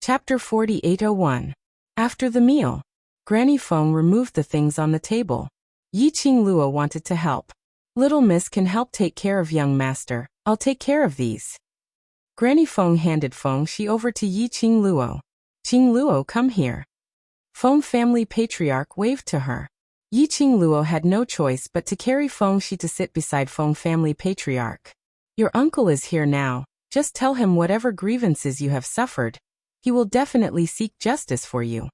Chapter 4801. After the meal, Granny Feng removed the things on the table. Yi Qingluo wanted to help. Little miss can help take care of young master. I'll take care of these. Granny Feng handed Feng Shi over to Yi Qingluo. Qingluo, come here. Feng family patriarch waved to her. Yi Qingluo had no choice but to carry Feng Shi to sit beside Feng family patriarch. Your uncle is here now. Just tell him whatever grievances you have suffered. He will definitely seek justice for you.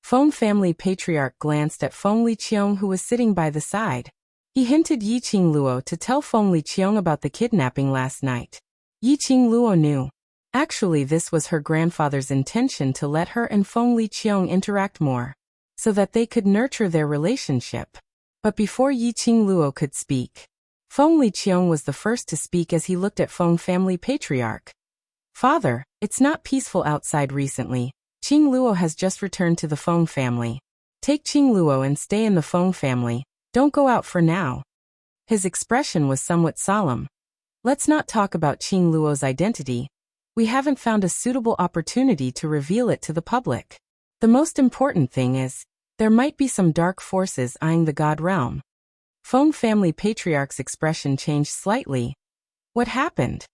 Feng family patriarch glanced at Feng Liqiong, who was sitting by the side. He hinted Yi Qingluo to tell Feng Liqiong about the kidnapping last night. Yi Qingluo knew. Actually, this was her grandfather's intention, to let her and Feng Liqiong interact more, so that they could nurture their relationship. But before Yi Qingluo could speak, Feng Liqiong was the first to speak as he looked at Feng family patriarch. Father, it's not peaceful outside recently. Qingluo has just returned to the Feng family. Take Qingluo and stay in the Feng family. Don't go out for now. His expression was somewhat solemn. Let's not talk about Qingluo's identity. We haven't found a suitable opportunity to reveal it to the public. The most important thing is, there might be some dark forces eyeing the God realm. Feng family patriarch's expression changed slightly. What happened?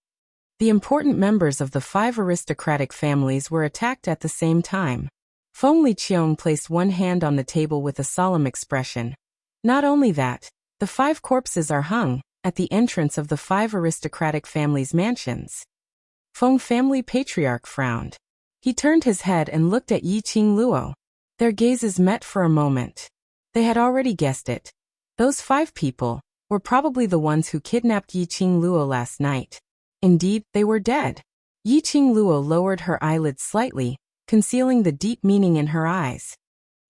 The important members of the 5 aristocratic families were attacked at the same time. Feng Liqiong placed one hand on the table with a solemn expression. Not only that, the 5 corpses are hung at the entrance of the 5 aristocratic families' mansions. Feng family patriarch frowned. He turned his head and looked at Yi Qingluo. Their gazes met for a moment. They had already guessed it. Those 5 people were probably the ones who kidnapped Yi Qingluo last night. Indeed, they were dead. Yi Qingluo lowered her eyelids slightly, concealing the deep meaning in her eyes.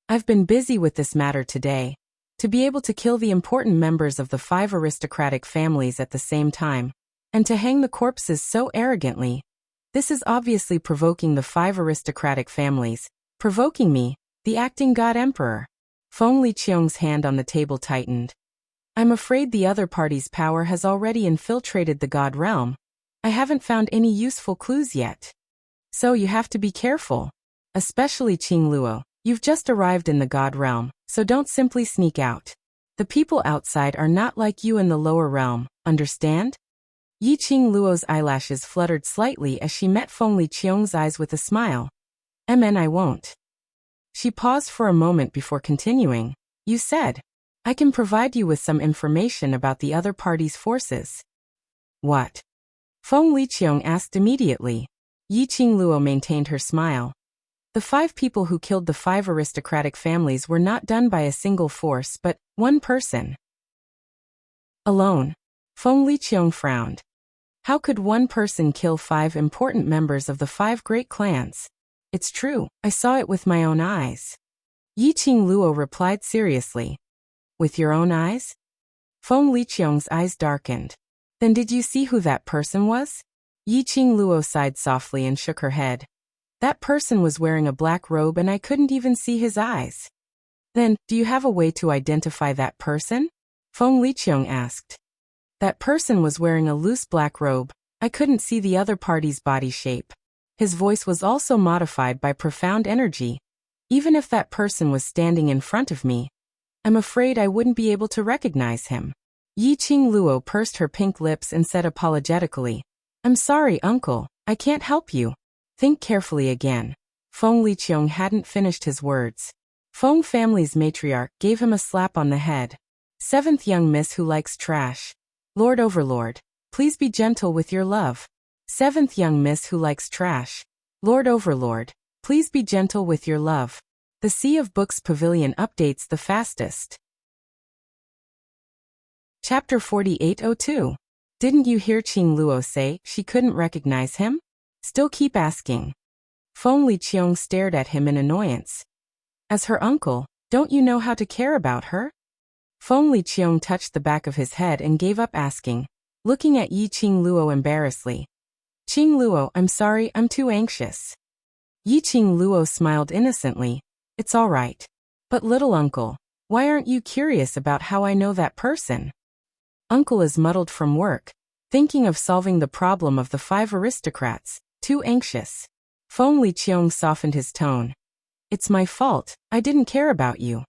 I've been busy with this matter today. To be able to kill the important members of the 5 aristocratic families at the same time, and to hang the corpses so arrogantly, this is obviously provoking the 5 aristocratic families, provoking me, the acting God Emperor. Feng Liqiong's hand on the table tightened. I'm afraid the other party's power has already infiltrated the God realm. I haven't found any useful clues yet. So you have to be careful. Especially Qingluo. You've just arrived in the God realm, so don't simply sneak out. The people outside are not like you in the lower realm, understand? Yi Qingluo's eyelashes fluttered slightly as she met Feng Liqiong's eyes with a smile. I won't. She paused for a moment before continuing. You said, I can provide you with some information about the other party's forces. What? Feng Liqiong asked immediately. Yi Qingluo maintained her smile. The 5 people who killed the 5 aristocratic families were not done by a single force but one person. Alone. Feng Liqiong frowned. How could one person kill 5 important members of the 5 great clans? It's true, I saw it with my own eyes. Yi Qingluo replied seriously. With your own eyes? Feng Liqiong's eyes darkened. Then did you see who that person was? Yi Qingluo sighed softly and shook her head. That person was wearing a black robe and I couldn't even see his eyes. Then, do you have a way to identify that person? Feng Liqiong asked. That person was wearing a loose black robe. I couldn't see the other party's body shape. His voice was also modified by profound energy. Even if that person was standing in front of me, I'm afraid I wouldn't be able to recognize him. Yi Qingluo pursed her pink lips and said apologetically, I'm sorry, uncle, I can't help you. Think carefully again. Feng Liqiong hadn't finished his words. Feng family's matriarch gave him a slap on the head. 7th young miss who likes trash. Lord Overlord, please be gentle with your love. 7th young miss who likes trash. Lord Overlord, please be gentle with your love. The Sea of Books Pavilion updates the fastest. Chapter 4802. Didn't you hear Qingluo say she couldn't recognize him? Still keep asking. Feng Liqiong stared at him in annoyance. As her uncle, don't you know how to care about her? Feng Liqiong touched the back of his head and gave up asking, looking at Yi Qingluo embarrassedly. Qingluo, I'm sorry, I'm too anxious. Yi Qingluo smiled innocently. It's all right. But little uncle, why aren't you curious about how I know that person? Uncle is muddled from work, thinking of solving the problem of the 5 aristocrats, too anxious. Feng Liqiang softened his tone. It's my fault, I didn't care about you.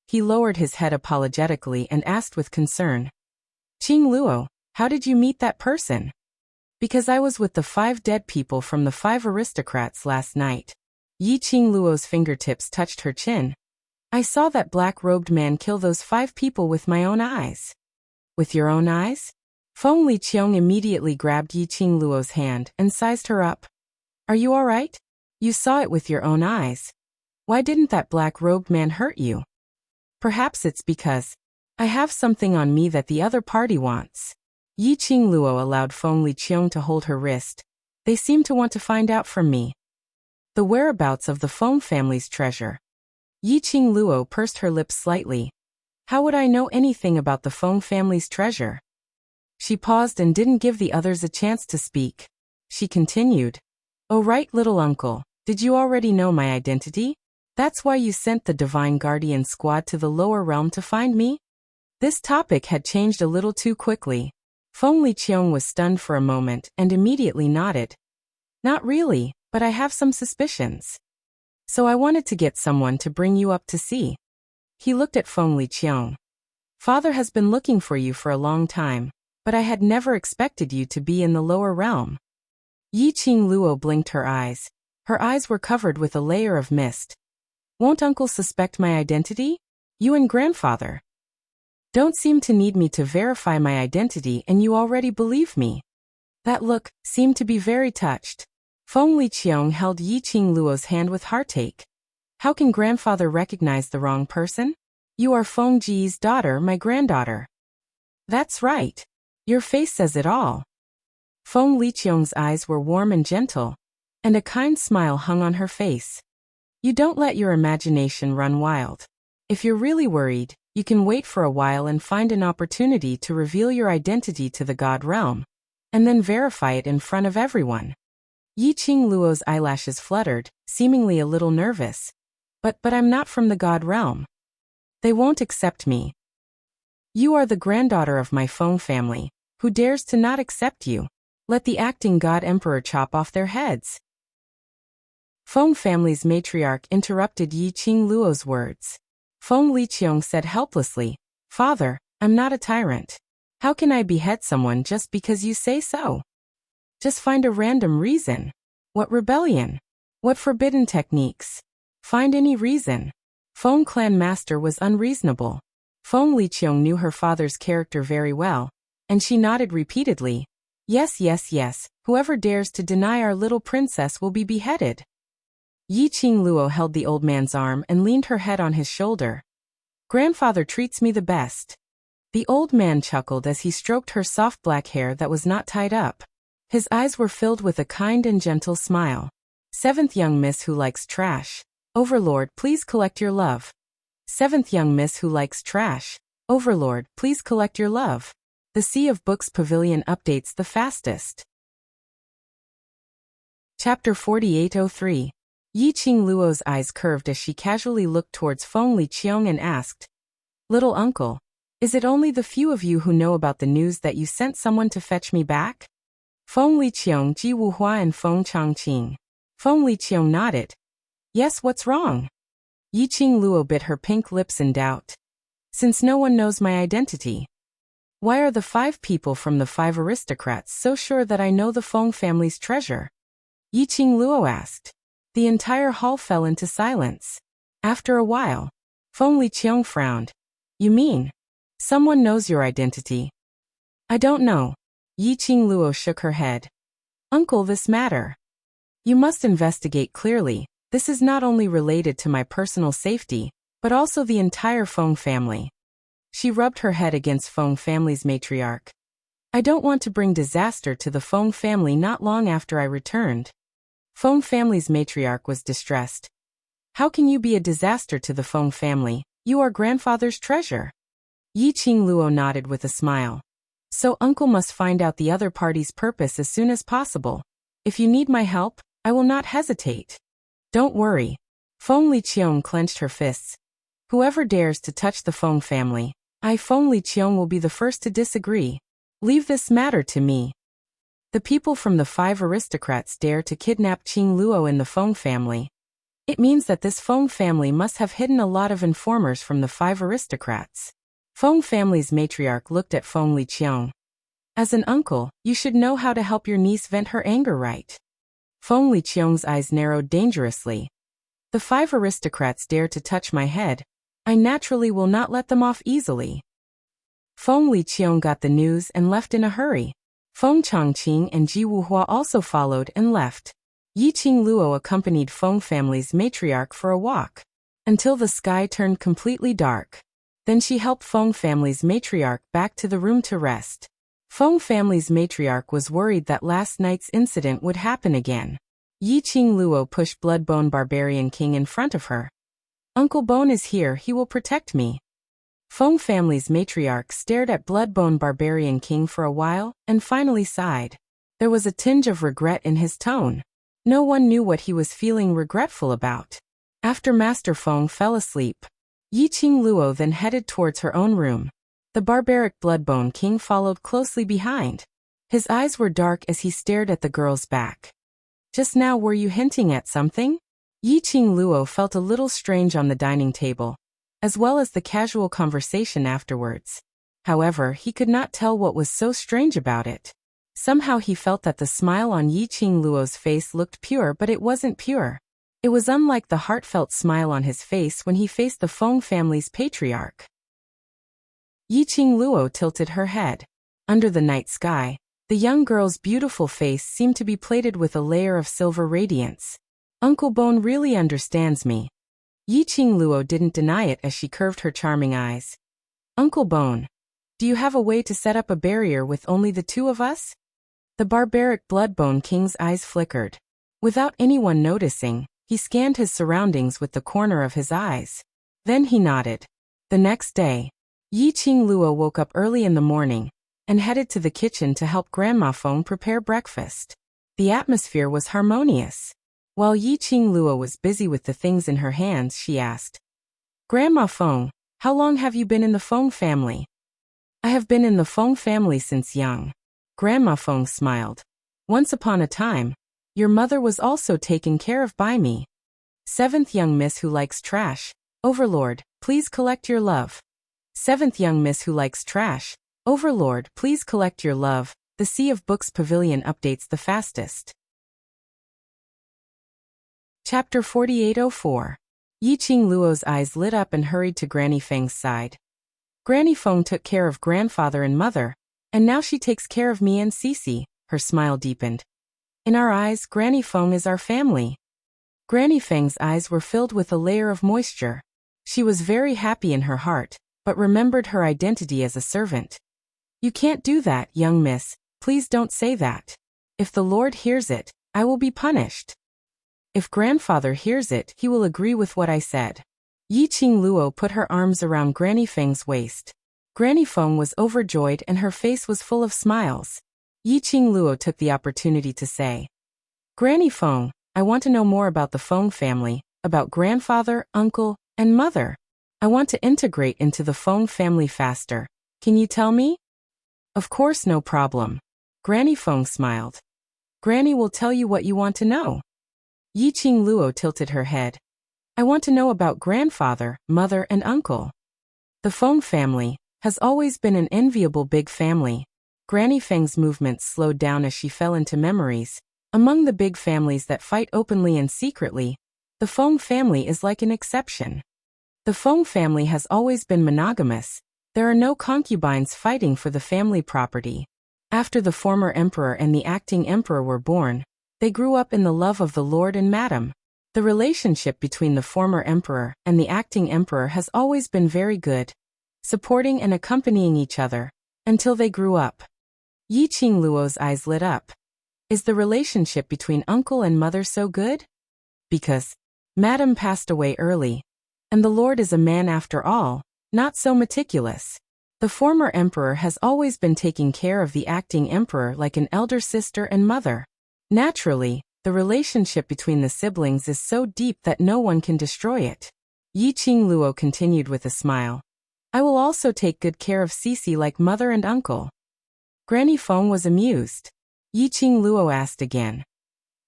He lowered his head apologetically and asked with concern. Qing Luo, how did you meet that person? Because I was with the 5 dead people from the 5 aristocrats last night. Yi Qing Luo's fingertips touched her chin. I saw that black-robed man kill those 5 people with my own eyes. With your own eyes? Feng Liqiang immediately grabbed Yi Qing Luo's hand and sized her up. Are you all right? You saw it with your own eyes. Why didn't that black-robed man hurt you? Perhaps it's because I have something on me that the other party wants. Yi Qing Luo allowed Feng Liqiang to hold her wrist. They seem to want to find out from me the whereabouts of the Feng family's treasure. Yi Qing Luo pursed her lips slightly. How would I know anything about the Feng family's treasure? She paused and didn't give the others a chance to speak. She continued. Oh right, little uncle, did you already know my identity? That's why you sent the Divine Guardian squad to the lower realm to find me? This topic had changed a little too quickly. Feng Liqiang was stunned for a moment and immediately nodded. Not really, but I have some suspicions. So I wanted to get someone to bring you up to see. He looked at Feng Liqiang. Father has been looking for you for a long time, but I had never expected you to be in the lower realm. Yi Qing Luo blinked her eyes. Her eyes were covered with a layer of mist. Won't uncle suspect my identity? You and grandfather don't seem to need me to verify my identity and you already believe me. That look seemed to be very touched. Feng Liqiang held Yi Qing Luo's hand with heartache. How can grandfather recognize the wrong person? You are Feng Ji's daughter, my granddaughter. That's right. Your face says it all. Feng Liqiang's eyes were warm and gentle, and a kind smile hung on her face. You don't let your imagination run wild. If you're really worried, you can wait for a while and find an opportunity to reveal your identity to the God realm, and then verify it in front of everyone. Yi Qing Luo's eyelashes fluttered, seemingly a little nervous. But I'm not from the God realm. They won't accept me. You are the granddaughter of my Feng family. Who dares to not accept you? Let the acting God Emperor chop off their heads. Feng family's matriarch interrupted Yi Qing Luo's words. Feng Liqiang said helplessly, Father, I'm not a tyrant. How can I behead someone just because you say so? Just find a random reason. What rebellion? What forbidden techniques? Find any reason. Feng clan master was unreasonable. Feng Liqiang knew her father's character very well, and she nodded repeatedly. Yes, yes, yes, whoever dares to deny our little princess will be beheaded. Yi Qing Luo held the old man's arm and leaned her head on his shoulder. Grandfather treats me the best. The old man chuckled as he stroked her soft black hair that was not tied up. His eyes were filled with a kind and gentle smile. 7th young miss who likes trash. Overlord, please collect your love. 7th young miss who likes trash. Overlord, please collect your love. The Sea of Books Pavilion updates the fastest. Chapter 4803. Yi Qing Luo's eyes curved as she casually looked towards Feng Liqiang and asked, Little uncle, is it only the few of you who know about the news that you sent someone to fetch me back? Feng Liqiang, Ji Wuhua and Feng Changqing. Feng Liqiang nodded. Yes, what's wrong? Yi Qing Luo bit her pink lips in doubt. Since no one knows my identity, why are the 5 people from the 5 aristocrats so sure that I know the Feng family's treasure? Yi Qing Luo asked. The entire hall fell into silence. After a while, Feng Liqiang frowned. You mean, someone knows your identity? I don't know. Yi Qing Luo shook her head. Uncle, this matter. You must investigate clearly. This is not only related to my personal safety, but also the entire Feng family. She rubbed her head against Feng family's matriarch. I don't want to bring disaster to the Feng family not long after I returned. Feng family's matriarch was distressed. How can you be a disaster to the Feng family? You are grandfather's treasure. Yi Qing Luo nodded with a smile. So uncle must find out the other party's purpose as soon as possible. If you need my help, I will not hesitate. Don't worry. Feng Liqiang clenched her fists. Whoever dares to touch the Feng family, I, Feng Liqiang, will be the first to disagree. Leave this matter to me. The people from the 5 aristocrats dare to kidnap Qing Luo in the Feng family. It means that this Feng family must have hidden a lot of informers from the 5 aristocrats. Feng family's matriarch looked at Feng Liqiang. As an uncle, you should know how to help your niece vent her anger, right? Feng Liqiang's eyes narrowed dangerously. The 5 aristocrats dare to touch my head. I naturally will not let them off easily. Feng Liqiang got the news and left in a hurry. Feng Chongqing and Ji Wuhua also followed and left. Yiqing Luo accompanied Feng family's matriarch for a walk, until the sky turned completely dark. Then she helped Feng family's matriarch back to the room to rest. Feng family's matriarch was worried that last night's incident would happen again. Yiqing Luo pushed Bloodbone Barbarian King in front of her. Uncle Bone is here, he will protect me. Feng family's matriarch stared at Bloodbone Barbarian King for a while, and finally sighed. There was a tinge of regret in his tone. No one knew what he was feeling regretful about. After Master Feng fell asleep, Yiqing Luo then headed towards her own room. The barbaric Bloodbone King followed closely behind. His eyes were dark as he stared at the girl's back. Just now were you hinting at something? Yiqing Luo felt a little strange on the dining table, as well as the casual conversation afterwards. However, he could not tell what was so strange about it. Somehow he felt that the smile on Yiqing Luo's face looked pure, but it wasn't pure. It was unlike the heartfelt smile on his face when he faced the Feng family's patriarch. Yiqing Luo tilted her head. Under the night sky, the young girl's beautiful face seemed to be plated with a layer of silver radiance. Uncle Bone really understands me. Yiqing Luo didn't deny it as she curved her charming eyes. Uncle Bone, do you have a way to set up a barrier with only the 2 of us? The barbaric Bloodbone King's eyes flickered. Without anyone noticing, he scanned his surroundings with the corner of his eyes. Then he nodded. The next day, Yiqing Luo woke up early in the morning and headed to the kitchen to help Grandma Feng prepare breakfast. The atmosphere was harmonious. While Yiqing Luo was busy with the things in her hands, she asked, Grandma Feng, how long have you been in the Feng family? I have been in the Feng family since young. Grandma Feng smiled. Once upon a time, your mother was also taken care of by me. 7th young miss who likes trash. Overlord, please collect your love. 7th young miss who likes trash. Overlord, please collect your love. The Sea of Books Pavilion updates the fastest. Chapter 4804. Yiqing Luo's eyes lit up and hurried to Granny Feng's side. Granny Feng took care of grandfather and mother, and now she takes care of me and Cece. Her smile deepened. In our eyes, Granny Feng is our family. Granny Feng's eyes were filled with a layer of moisture. She was very happy in her heart, but remembered her identity as a servant. You can't do that, young miss. Please don't say that. If the Lord hears it, I will be punished. If grandfather hears it, he will agree with what I said. Yiqing Luo put her arms around Granny Feng's waist. Granny Feng was overjoyed and her face was full of smiles. Yiqing Luo took the opportunity to say, Granny Feng, I want to know more about the Feng family, about grandfather, uncle, and mother. I want to integrate into the Feng family faster. Can you tell me? Of course, no problem. Granny Feng smiled. Granny will tell you what you want to know. Yiqing Luo tilted her head. I want to know about grandfather, mother, and uncle. The Feng family has always been an enviable big family. Granny Feng's movements slowed down as she fell into memories. Among the big families that fight openly and secretly, the Feng family is like an exception. The Feng family has always been monogamous. There are no concubines fighting for the family property. After the former emperor and the acting emperor were born, they grew up in the love of the lord and madam. The relationship between the former emperor and the acting emperor has always been very good, supporting and accompanying each other, until they grew up. Yiqing Luo's eyes lit up. Is the relationship between uncle and mother so good? Because madam passed away early, and the lord is a man after all, not so meticulous. The former emperor has always been taking care of the acting emperor like an elder sister and mother. Naturally, the relationship between the siblings is so deep that no one can destroy it. Yiqing Luo continued with a smile. I will also take good care of Cece like mother and uncle. Granny Feng was amused. Yiqing Luo asked again.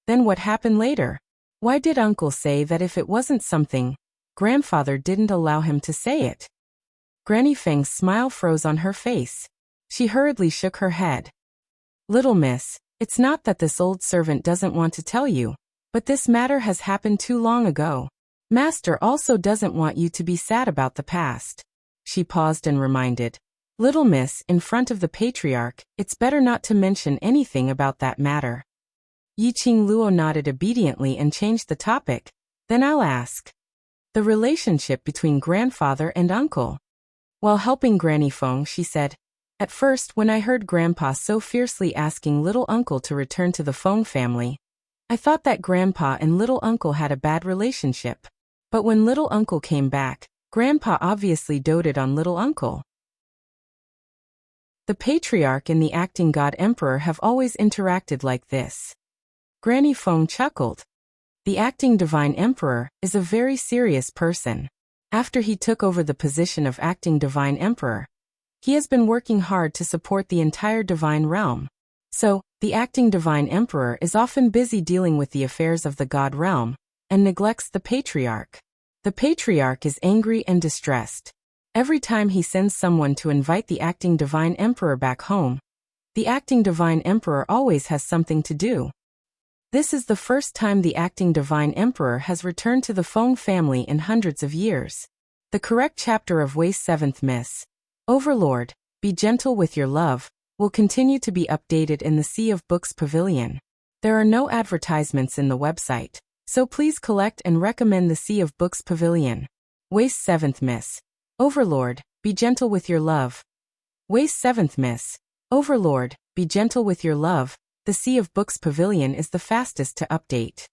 Then what happened later? Why did uncle say that if it wasn't something, grandfather didn't allow him to say it? Granny Feng's smile froze on her face. She hurriedly shook her head. Little miss, it's not that this old servant doesn't want to tell you, but this matter has happened too long ago. Master also doesn't want you to be sad about the past. She paused and reminded. Little miss, in front of the patriarch, it's better not to mention anything about that matter. Yiqing Luo nodded obediently and changed the topic. Then I'll ask. The relationship between grandfather and uncle. While helping Granny Feng, she said, at first when I heard Grandpa so fiercely asking little uncle to return to the Feng family, I thought that Grandpa and little uncle had a bad relationship. But when little uncle came back, Grandpa obviously doted on little uncle. The patriarch and the acting god emperor have always interacted like this. Granny Feng chuckled. The acting divine emperor is a very serious person. After he took over the position of acting divine emperor, he has been working hard to support the entire divine realm. So, the acting divine emperor is often busy dealing with the affairs of the god realm, and neglects the patriarch. The patriarch is angry and distressed. Every time he sends someone to invite the acting divine emperor back home, the acting divine emperor always has something to do. This is the first time the acting divine emperor has returned to the Feng family in hundreds of years. The correct chapter of Wei's 7th Miss, Overlord, Be Gentle with Your Love, will continue to be updated in the Sea of Books Pavilion. There are no advertisements in the website, so please collect and recommend the Sea of Books Pavilion. Wei's 7th Miss, Overlord, Be Gentle with Your Love. Wei's 7th Miss, Overlord, Be Gentle with Your Love. The Sea of Books Pavilion is the fastest to update.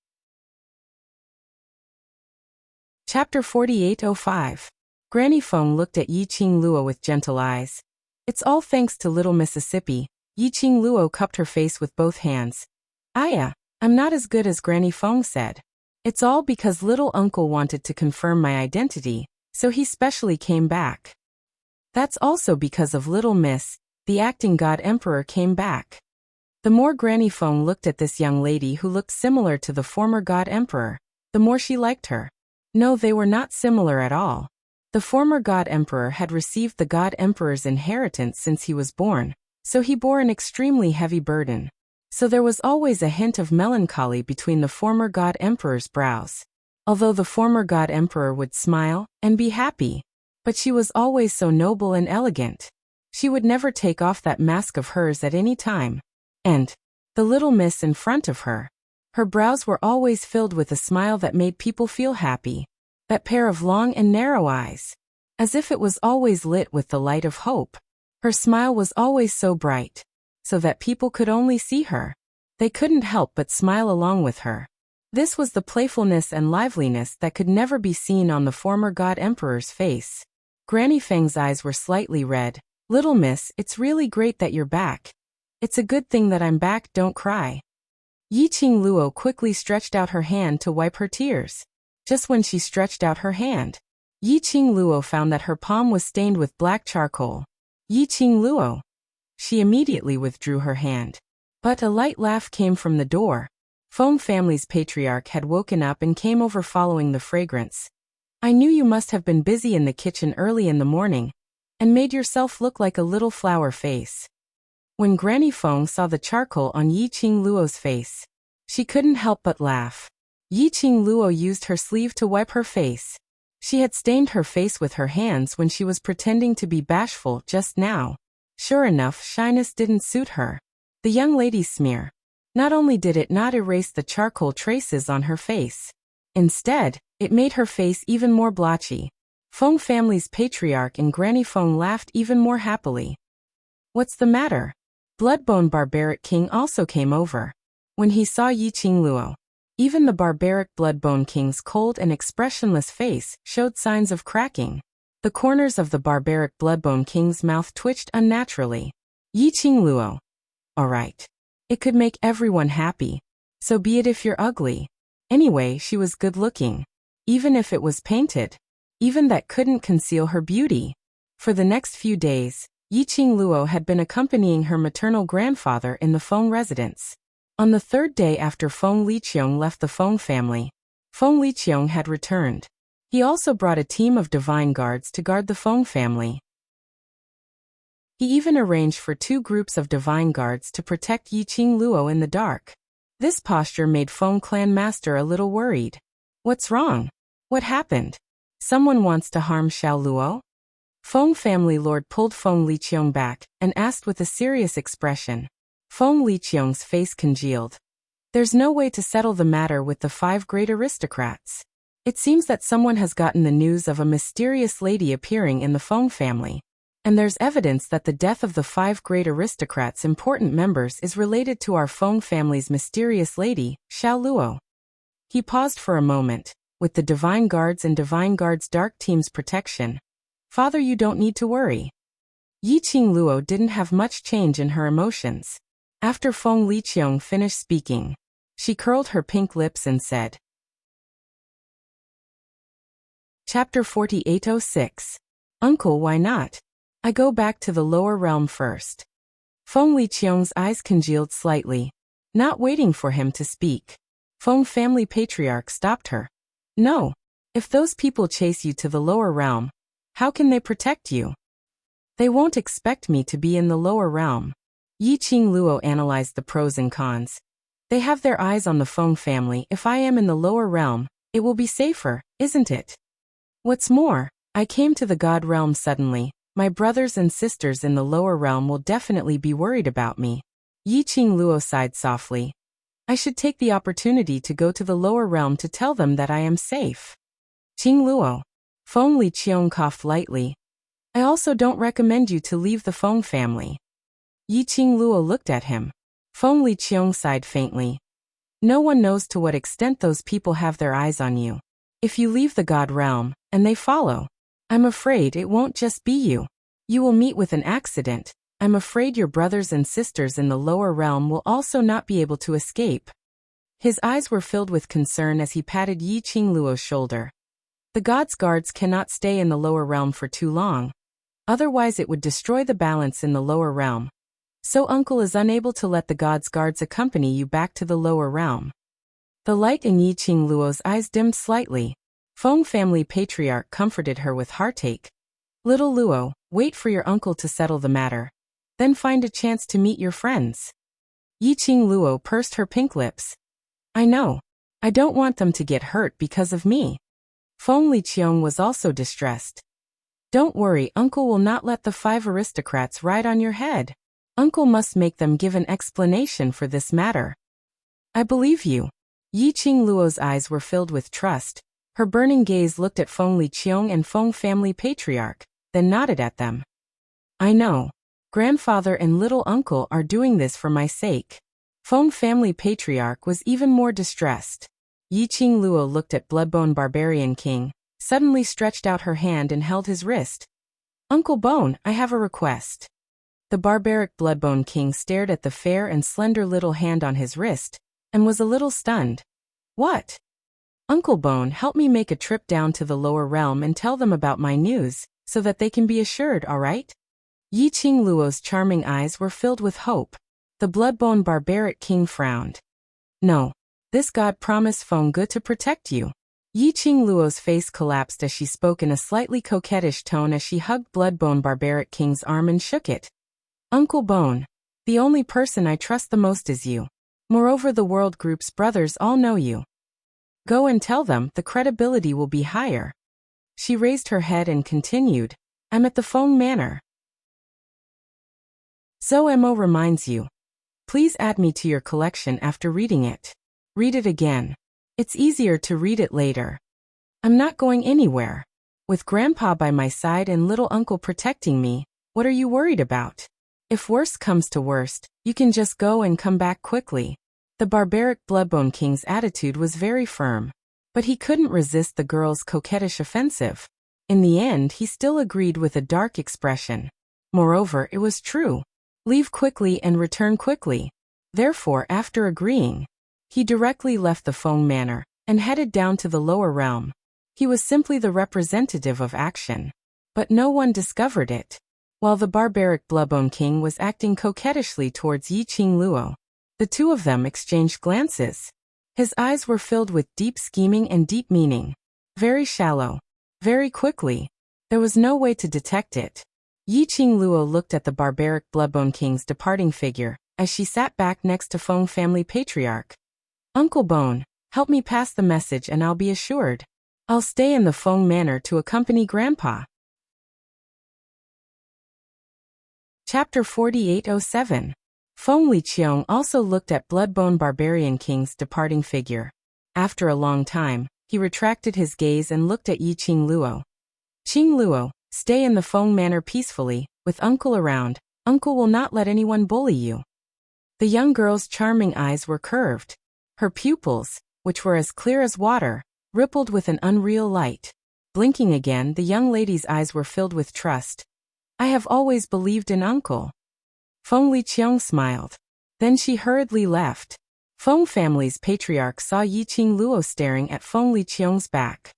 Chapter 4805. Granny Feng looked at Yiqing Luo with gentle eyes. It's all thanks to little Mississippi. Yiqing Luo cupped her face with both hands. Aya, I'm not as good as Granny Feng said. It's all because little uncle wanted to confirm my identity, so he specially came back. That's also because of little miss, the acting god emperor came back. The more Granny Feng looked at this young lady who looked similar to the former god emperor, the more she liked her. No, they were not similar at all. The former god emperor had received the god emperor's inheritance since he was born, so he bore an extremely heavy burden. So there was always a hint of melancholy between the former god emperor's brows. Although the former god emperor would smile and be happy, but she was always so noble and elegant. She would never take off that mask of hers at any time. And the little miss in front of her. Her brows were always filled with a smile that made people feel happy. That pair of long and narrow eyes. As if it was always lit with the light of hope. Her smile was always so bright. So that people could only see her. They couldn't help but smile along with her. This was the playfulness and liveliness that could never be seen on the former god emperor's face. Granny Feng's eyes were slightly red. Little miss, it's really great that you're back. It's a good thing that I'm back, don't cry. Yiqing Luo quickly stretched out her hand to wipe her tears. Just when she stretched out her hand, Yiqing Luo found that her palm was stained with black charcoal. Yiqing Luo. She immediately withdrew her hand. But a light laugh came from the door. Feng family's patriarch had woken up and came over following the fragrance. I knew you must have been busy in the kitchen early in the morning, and made yourself look like a little flower face. When Granny Feng saw the charcoal on Yiqing Luo's face, she couldn't help but laugh. Yiqing Luo used her sleeve to wipe her face. She had stained her face with her hands when she was pretending to be bashful just now. Sure enough, shyness didn't suit her. The young lady's smear. Not only did it not erase the charcoal traces on her face, instead, it made her face even more blotchy. Feng family's patriarch and Granny Feng laughed even more happily. What's the matter? Bloodbone Barbaric King also came over. When he saw Yiqing Luo, even the barbaric Bloodbone King's cold and expressionless face showed signs of cracking. The corners of the barbaric Bloodbone King's mouth twitched unnaturally. Yiqing Luo. Alright. It could make everyone happy. So be it if you're ugly. Anyway, she was good looking. Even if it was painted. Even that couldn't conceal her beauty. For the next few days, Yiqing Luo had been accompanying her maternal grandfather in the Feng residence. On the third day after Feng Liqiong left the Feng family, Feng Liqiong had returned. He also brought a team of divine guards to guard the Feng family. He even arranged for 2 groups of divine guards to protect Yiqing Luo in the dark. This posture made Feng clan master a little worried. What's wrong? What happened? Someone wants to harm Xiao Luo? Feng family lord pulled Feng Liqiong back and asked with a serious expression. Feng Liqiong's face congealed. There's no way to settle the matter with the 5 great aristocrats. It seems that someone has gotten the news of a mysterious lady appearing in the Feng family. And there's evidence that the death of the 5 great aristocrats' important members is related to our Feng family's mysterious lady, Xiao Luo. He paused for a moment. With the Divine Guards and Divine Guards' Dark Team's protection, Father, you don't need to worry. Yiqing Luo didn't have much change in her emotions. After Feng Liqiong finished speaking, she curled her pink lips and said, Chapter 4806. Uncle, why not? I go back to the lower realm first. Feng Liqiong's eyes congealed slightly. Not waiting for him to speak, Feng family patriarch stopped her. No. If those people chase you to the lower realm, how can they protect you? They won't expect me to be in the lower realm. Yiqing Luo analyzed the pros and cons. They have their eyes on the Feng family. If I am in the lower realm, it will be safer, isn't it? What's more, I came to the God realm suddenly. My brothers and sisters in the lower realm will definitely be worried about me. Yiqing Luo sighed softly. I should take the opportunity to go to the lower realm to tell them that I am safe. Qing Luo. Feng Liqiong coughed lightly. I also don't recommend you to leave the Feng family. Yiqing Luo looked at him. Feng Liqiong sighed faintly. No one knows to what extent those people have their eyes on you. If you leave the God realm, and they follow, I'm afraid it won't just be you. You will meet with an accident. I'm afraid your brothers and sisters in the lower realm will also not be able to escape. His eyes were filled with concern as he patted Yiqing Luo's shoulder. The God's guards cannot stay in the lower realm for too long. Otherwise it would destroy the balance in the lower realm. So uncle is unable to let the God's guards accompany you back to the lower realm. The light in Yiqing Luo's eyes dimmed slightly. Feng family patriarch comforted her with heartache. Little Luo, wait for your uncle to settle the matter. Then find a chance to meet your friends. Yiqing Luo pursed her pink lips. I know. I don't want them to get hurt because of me. Feng Liqiong was also distressed. Don't worry, uncle will not let the 5 aristocrats ride on your head. Uncle must make them give an explanation for this matter. I believe you. Yiqing Luo's eyes were filled with trust. Her burning gaze looked at Feng Liqiong and Feng family patriarch, then nodded at them. I know. Grandfather and little uncle are doing this for my sake. Feng family patriarch was even more distressed. Yiqing Luo looked at Bloodbone Barbarian King, suddenly stretched out her hand and held his wrist. Uncle Bone, I have a request. The barbaric Bloodbone King stared at the fair and slender little hand on his wrist, and was a little stunned. What? Uncle Bone, help me make a trip down to the lower realm and tell them about my news, so that they can be assured, all right? Yiqing Luo's charming eyes were filled with hope. The Bloodbone Barbaric King frowned. No. This god promised Feng Ge to protect you. Yiqing Luo's face collapsed as she spoke in a slightly coquettish tone as she hugged Bloodbone Barbaric King's arm and shook it. Uncle Bone, the only person I trust the most is you. Moreover, the World Group's brothers all know you. Go and tell them, the credibility will be higher. She raised her head and continued, I'm at the Feng Manor. Mo reminds you. Please add me to your collection after reading it. Read it again. It's easier to read it later. I'm not going anywhere. With Grandpa by my side and little uncle protecting me, what are you worried about? If worst comes to worst, you can just go and come back quickly. The barbaric Bloodbone King's attitude was very firm. But he couldn't resist the girl's coquettish offensive. In the end, he still agreed with a dark expression. Moreover, it was true. Leave quickly and return quickly. Therefore, after agreeing, he directly left the Feng Manor and headed down to the lower realm. He was simply the representative of action. But no one discovered it. while the barbaric Bloodbone King was acting coquettishly towards Yi Qingluo. The two of them exchanged glances. His eyes were filled with deep scheming and deep meaning. Very shallow. Very quickly. There was no way to detect it. Yi Qingluo looked at the barbaric Bloodbone King's departing figure, as she sat back next to Feng family patriarch. Uncle Bone, help me pass the message and I'll be assured. I'll stay in the Feng manor to accompany Grandpa. Chapter 4807. Feng Liqiang also looked at Bloodbone Barbarian King's departing figure. After a long time, he retracted his gaze and looked at Yi Qingluo. Qingluo, stay in the Feng manor peacefully, with Uncle around. Uncle will not let anyone bully you. The young girl's charming eyes were curved. Her pupils, which were as clear as water, rippled with an unreal light. Blinking again, the young lady's eyes were filled with trust. I have always believed in Uncle. Feng Liqiang smiled. Then she hurriedly left. Feng family's patriarch saw Yi Qingluo staring at Feng Liqiang's back.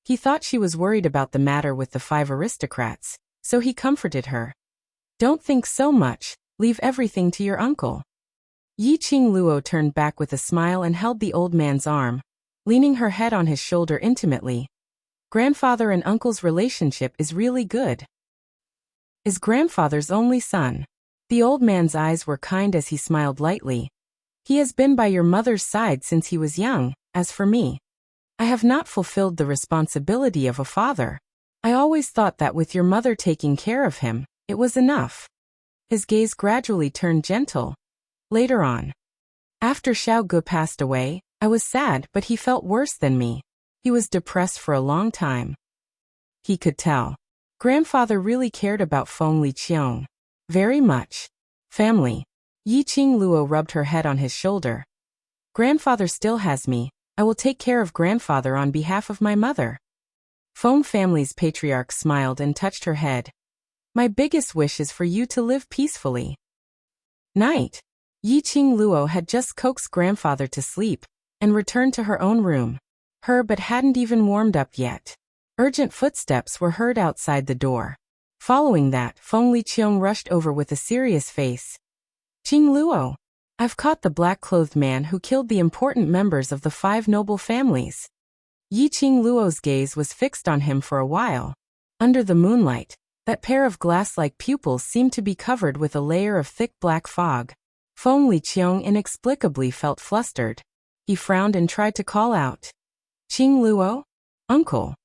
He thought she was worried about the matter with the 5 aristocrats, so he comforted her. Don't think so much, leave everything to your uncle. Yi Qingluo turned back with a smile and held the old man's arm, leaning her head on his shoulder intimately. Grandfather and uncle's relationship is really good. Is grandfather's only son. The old man's eyes were kind as he smiled lightly. He has been by your mother's side since he was young. As for me, I have not fulfilled the responsibility of a father. I always thought that with your mother taking care of him, it was enough. His gaze gradually turned gentle. Later on, after Xiao Gu passed away, I was sad, but he felt worse than me. He was depressed for a long time. He could tell. Grandfather really cared about Feng Liqiang. Very much. Family. Yi Qingluo rubbed her head on his shoulder. Grandfather still has me. I will take care of grandfather on behalf of my mother. Feng family's patriarch smiled and touched her head. My biggest wish is for you to live peacefully. Night. Yi Qingluo had just coaxed grandfather to sleep and returned to her own room. But hadn't even warmed up yet. Urgent footsteps were heard outside the door. Following that, Feng Liqiang rushed over with a serious face. Qingluo, I've caught the black-clothed man who killed the important members of the 5 noble families. Yi Qingluo's gaze was fixed on him for a while. Under the moonlight, that pair of glass-like pupils seemed to be covered with a layer of thick black fog. Feng Liqiang inexplicably felt flustered. He frowned and tried to call out. Qingluo? Uncle.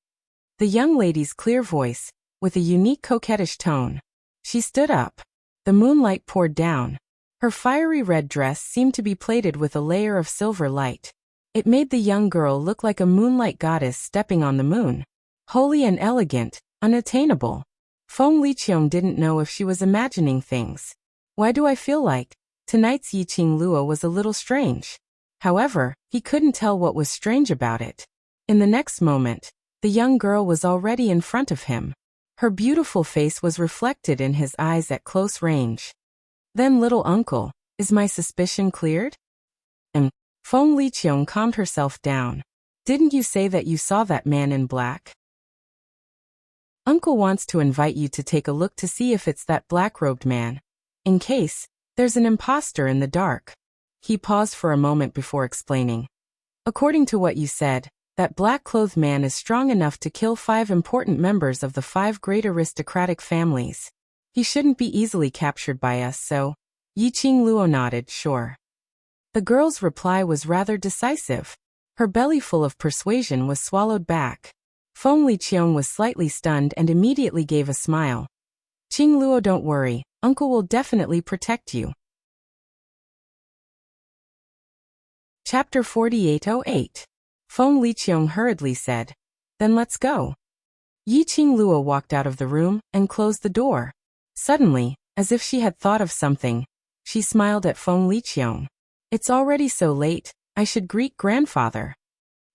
The young lady's clear voice, with a unique coquettish tone. She stood up. The moonlight poured down. Her fiery red dress seemed to be plated with a layer of silver light. It made the young girl look like a moonlight goddess stepping on the moon. Holy and elegant, unattainable. Feng Liqiang didn't know if she was imagining things. Why do I feel like tonight's Yi Qingluo was a little strange? However, he couldn't tell what was strange about it. In the next moment, the young girl was already in front of him. Her beautiful face was reflected in his eyes at close range. Then, little uncle, is my suspicion cleared? Feng Liqiang calmed herself down. Didn't you say that you saw that man in black? Uncle wants to invite you to take a look to see if it's that black-robed man. In case there's an imposter in the dark. He paused for a moment before explaining. According to what you said, that black-clothed man is strong enough to kill 5 important members of the 5 great aristocratic families. He shouldn't be easily captured by us, so. Yi Qingluo nodded, sure. The girl's reply was rather decisive. Her belly full of persuasion was swallowed back. Feng Liqiang was slightly stunned and immediately gave a smile. Qingluo, don't worry, Uncle will definitely protect you. Chapter 4808. Feng Liqiang hurriedly said. Then let's go. Yi Qingluo walked out of the room and closed the door. Suddenly, as if she had thought of something, she smiled at Feng Liqiang. It's already so late, I should greet grandfather.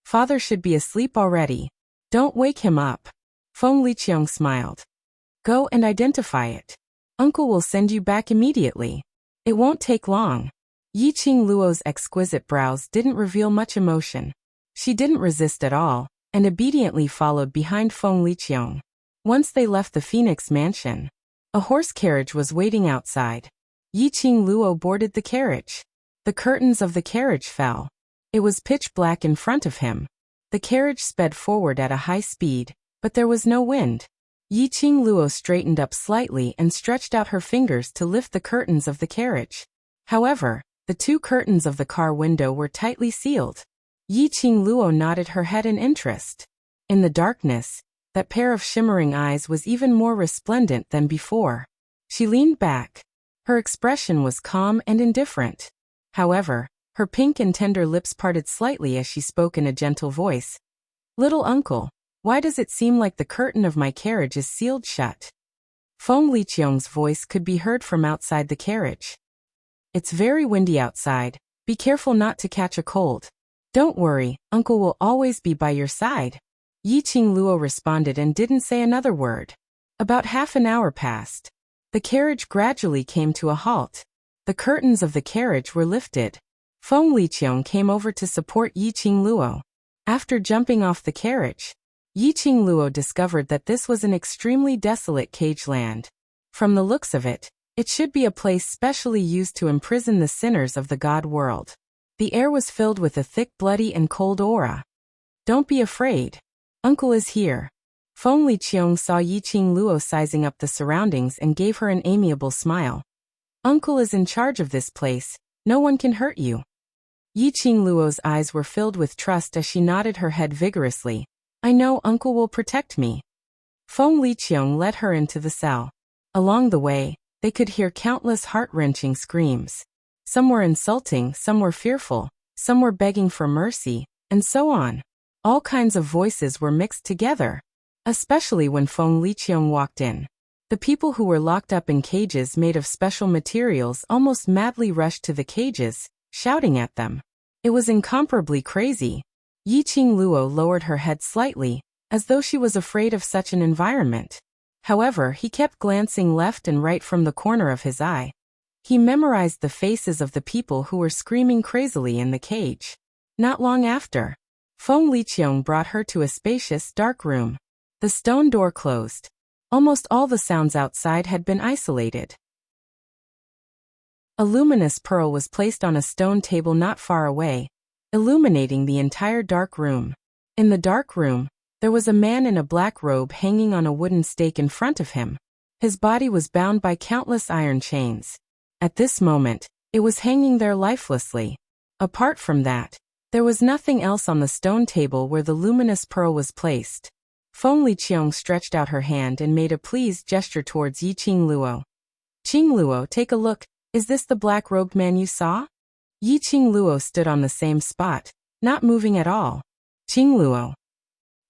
Father should be asleep already. Don't wake him up. Feng Liqiang smiled. Go and identify it. Uncle will send you back immediately. It won't take long. Yi Qingluo's exquisite brows didn't reveal much emotion. She didn't resist at all, and obediently followed behind Feng Liqiang. Once they left the Phoenix mansion, A horse carriage was waiting outside. Yiqing Luo boarded the carriage. The curtains of the carriage fell. It was pitch black in front of him. The carriage sped forward at a high speed, but there was no wind. Yiqing Luo straightened up slightly and stretched out her fingers to lift the curtains of the carriage. However, the two curtains of the car window were tightly sealed. Yiqing Luo nodded her head in interest. In the darkness, that pair of shimmering eyes was even more resplendent than before. She leaned back. Her expression was calm and indifferent. However, her pink and tender lips parted slightly as she spoke in a gentle voice. "Little uncle, why does it seem like the curtain of my carriage is sealed shut?" Feng Liqiang's voice could be heard from outside the carriage. "It's very windy outside. Be careful not to catch a cold." "Don't worry, uncle will always be by your side." Yiqing Luo responded and didn't say another word. About half an hour passed. The carriage gradually came to a halt. The curtains of the carriage were lifted. Feng Liqiang came over to support Yiqing Luo. After jumping off the carriage, Yiqing Luo discovered that this was an extremely desolate cage land. From the looks of it, it should be a place specially used to imprison the sinners of the god world. The air was filled with a thick, bloody and cold aura. "Don't be afraid. Uncle is here." Feng Liqiang saw Yiqing Luo sizing up the surroundings and gave her an amiable smile. "Uncle is in charge of this place. No one can hurt you." Yiqing Luo's eyes were filled with trust as she nodded her head vigorously. "I know uncle will protect me." Feng Liqiang led her into the cell. Along the way, they could hear countless heart-wrenching screams. Some were insulting, some were fearful, some were begging for mercy, and so on. All kinds of voices were mixed together. Especially when Feng Liqiang walked in. The people who were locked up in cages made of special materials almost madly rushed to the cages, shouting at them. It was incomparably crazy. Yiqing Luo lowered her head slightly, as though she was afraid of such an environment. However, he kept glancing left and right from the corner of his eye. He memorized the faces of the people who were screaming crazily in the cage. Not long after, Feng Liqiang brought her to a spacious, dark room. The stone door closed. Almost all the sounds outside had been isolated. A luminous pearl was placed on a stone table not far away, illuminating the entire dark room. In the dark room, there was a man in a black robe hanging on a wooden stake in front of him. His body was bound by countless iron chains. At this moment, it was hanging there lifelessly. Apart from that, there was nothing else on the stone table where the luminous pearl was placed. Feng Liqiang stretched out her hand and made a pleased gesture towards Yiqing Luo. "Qing Luo, take a look. Is this the black-robed man you saw?" Yiqing Luo stood on the same spot, not moving at all. "Qing Luo."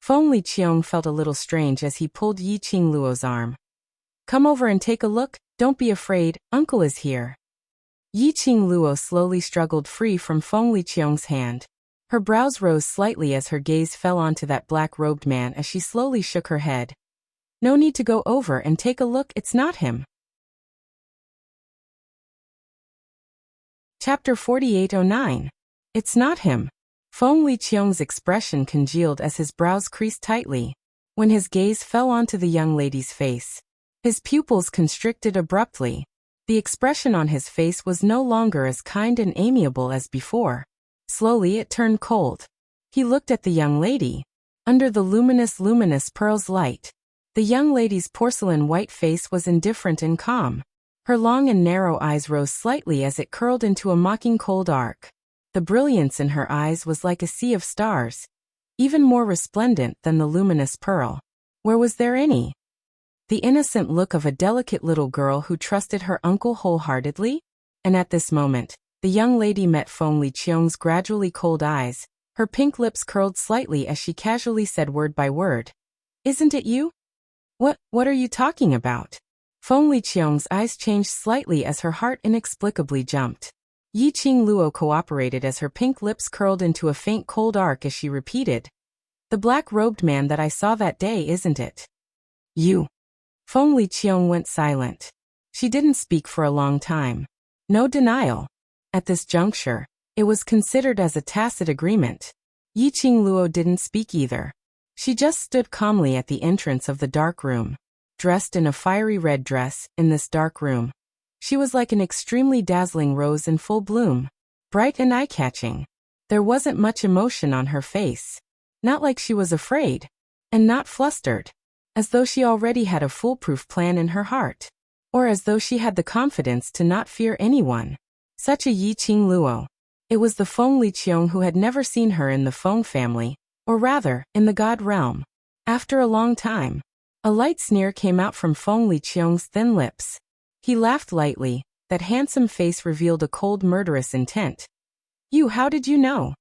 Feng Liqiang felt a little strange as he pulled Yiqing Luo's arm. "Come over and take a look. Don't be afraid, uncle is here." Yiqing Luo slowly struggled free from Feng Liqiang's hand. Her brows rose slightly as her gaze fell onto that black-robed man as she slowly shook her head. "No need to go over and take a look, it's not him." Chapter 4809. It's not him. Feng Liqiang's expression congealed as his brows creased tightly. When his gaze fell onto the young lady's face, his pupils constricted abruptly. The expression on his face was no longer as kind and amiable as before. Slowly it turned cold. He looked at the young lady. Under the luminous pearl's light, the young lady's porcelain white face was indifferent and calm. Her long and narrow eyes rose slightly as it curled into a mocking cold arc. The brilliance in her eyes was like a sea of stars, even more resplendent than the luminous pearl. Where was there any? The innocent look of a delicate little girl who trusted her uncle wholeheartedly? And at this moment, the young lady met Feng Liqiang's gradually cold eyes. Her pink lips curled slightly as she casually said word by word. "Isn't it you?" What are you talking about?" Feng Liqiang's eyes changed slightly as her heart inexplicably jumped. Yiqing Luo cooperated as her pink lips curled into a faint cold arc as she repeated. "The black-robed man that I saw that day, isn't it?" "You." Feng Liqiang went silent. She didn't speak for a long time. No denial. At this juncture, it was considered as a tacit agreement. Yiqing Luo didn't speak either. She just stood calmly at the entrance of the dark room. dressed in a fiery red dress, in this dark room. She was like an extremely dazzling rose in full bloom, bright and eye-catching. There wasn't much emotion on her face. Not like she was afraid, and not flustered, as though she already had a foolproof plan in her heart, or as though she had the confidence to not fear anyone. Such a Yi Qing Luo. It was the Feng Liqiong who had never seen her in the Feng family, or rather, in the God realm. After a long time, a light sneer came out from Feng Liqiong's thin lips. He laughed lightly. That handsome face revealed a cold, murderous intent. "You, how did you know?"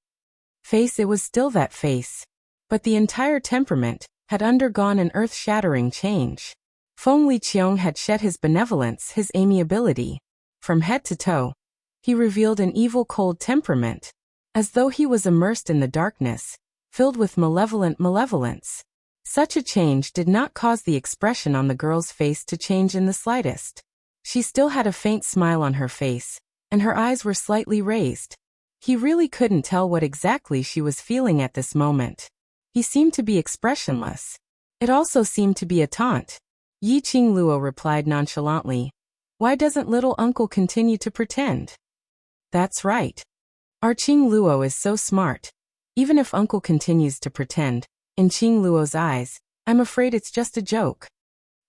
Face, it was still that face. But the entire temperament had undergone an earth-shattering change. Feng Liqiong had shed his benevolence, his amiability. From head to toe, he revealed an evil, cold temperament, as though he was immersed in the darkness, filled with malevolent malevolence. Such a change did not cause the expression on the girl's face to change in the slightest. She still had a faint smile on her face, and her eyes were slightly raised. He really couldn't tell what exactly she was feeling at this moment. He seemed to be expressionless. It also seemed to be a taunt. Yi Qing Luo replied nonchalantly, "Why doesn't little uncle continue to pretend?" "That's right. Our Qing Luo is so smart. Even if uncle continues to pretend, in Qing Luo's eyes, I'm afraid it's just a joke."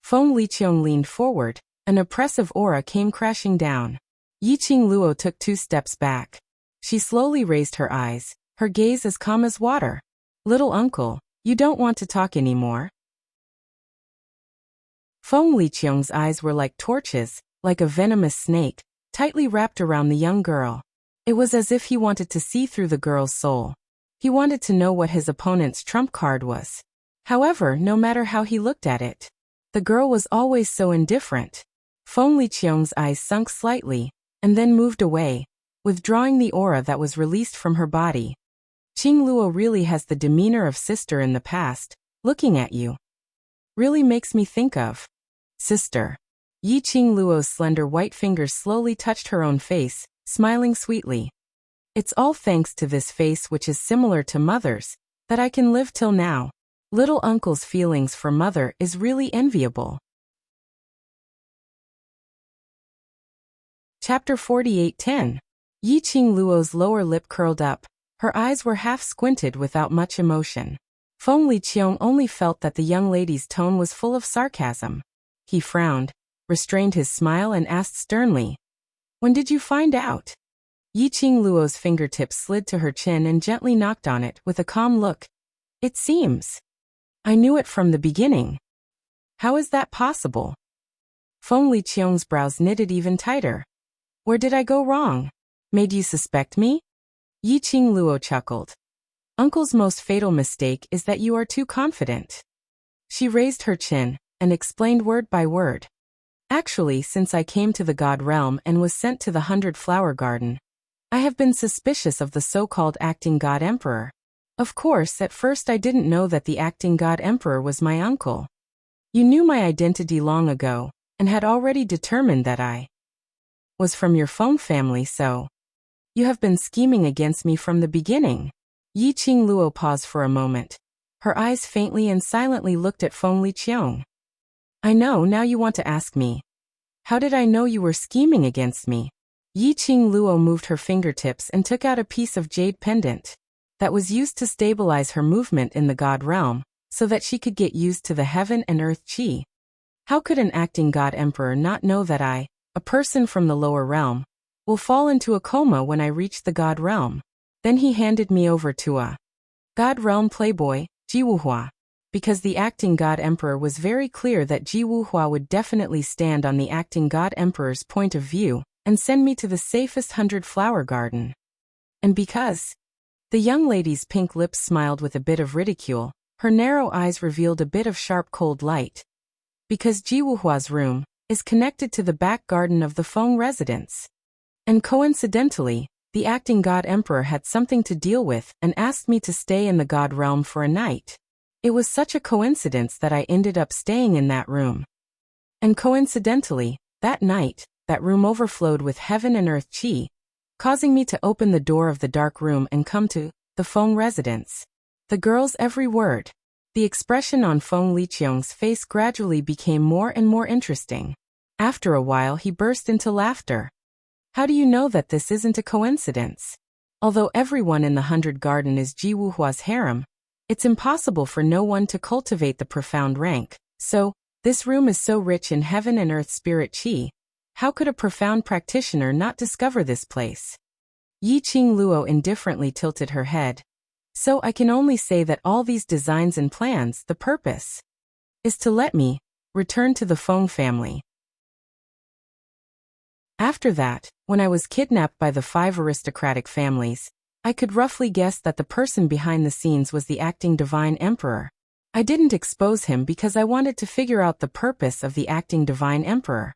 Feng Liqiong leaned forward. An oppressive aura came crashing down. Yi Qing Luo took 2 steps back. She slowly raised her eyes, her gaze as calm as water. "Little uncle, you don't want to talk anymore?" Feng Liqiong's eyes were like torches, like a venomous snake, tightly wrapped around the young girl. It was as if he wanted to see through the girl's soul. He wanted to know what his opponent's trump card was. However, no matter how he looked at it, the girl was always so indifferent. Feng Liqiong's eyes sunk slightly, and then moved away, withdrawing the aura that was released from her body. Qing Luo really has the demeanor of sister in the past. Looking at you really makes me think of sister. Yi Qing Luo's slender white fingers slowly touched her own face, smiling sweetly. "It's all thanks to this face, which is similar to mother's, that I can live till now. Little uncle's feelings for mother is really enviable." Chapter 48:10. Yi Qing Luo's lower lip curled up. Her eyes were half squinted without much emotion. Feng Liqiong only felt that the young lady's tone was full of sarcasm. He frowned, restrained his smile and asked sternly, "When did you find out?" Yi Qing Luo's fingertips slid to her chin and gently knocked on it with a calm look. "It seems I knew it from the beginning." "How is that possible?" Feng Liqiong's brows knitted even tighter. "Where did I go wrong? Made you suspect me?" Yi Qing Luo chuckled. "Uncle's most fatal mistake is that you are too confident." She raised her chin and explained word by word. "Actually, since I came to the God realm and was sent to the 100-Flower Garden, I have been suspicious of the so-called acting God Emperor. Of course, at first I didn't know that the acting God Emperor was my uncle. You knew my identity long ago, and had already determined that I was from your Feng family, so you have been scheming against me from the beginning." Yi Qing Luo paused for a moment. Her eyes faintly and silently looked at Feng Liqiong. "I know, now you want to ask me. How did I know you were scheming against me?" Yi Qing Luo moved her fingertips and took out a piece of jade pendant that was used to stabilize her movement in the God realm, so that she could get used to the heaven and earth qi. "How could an acting God Emperor not know that I, a person from the lower realm, will fall into a coma when I reach the God realm?" Then he handed me over to a God realm playboy, Ji Wuhua, because the acting God Emperor was very clear that Ji Wuhua would definitely stand on the acting God Emperor's point of view and send me to the safest 100-Flower Garden. And because the young lady's pink lips smiled with a bit of ridicule, her narrow eyes revealed a bit of sharp cold light. Because Ji Wuhua's room is connected to the back garden of the Feng residence. And coincidentally, the acting God Emperor had something to deal with and asked me to stay in the God realm for a night. It was such a coincidence that I ended up staying in that room. And coincidentally, that night, that room overflowed with heaven and earth qi, causing me to open the door of the dark room and come to the Feng residence. The girl's every word The expression on Feng Liqiang's face gradually became more and more interesting. After a while he burst into laughter. How do you know that this isn't a coincidence? Although everyone in the 100 Garden is Ji Wuhua's harem, it's impossible for no one to cultivate the profound rank. So, this room is so rich in heaven and earth spirit qi. How could a profound practitioner not discover this place? Yiqing Luo indifferently tilted her head. So I can only say that all these designs and plans, the purpose is to let me return to the Feng family. After that, when I was kidnapped by the 5 aristocratic families, I could roughly guess that the person behind the scenes was the acting divine emperor. I didn't expose him because I wanted to figure out the purpose of the acting divine emperor.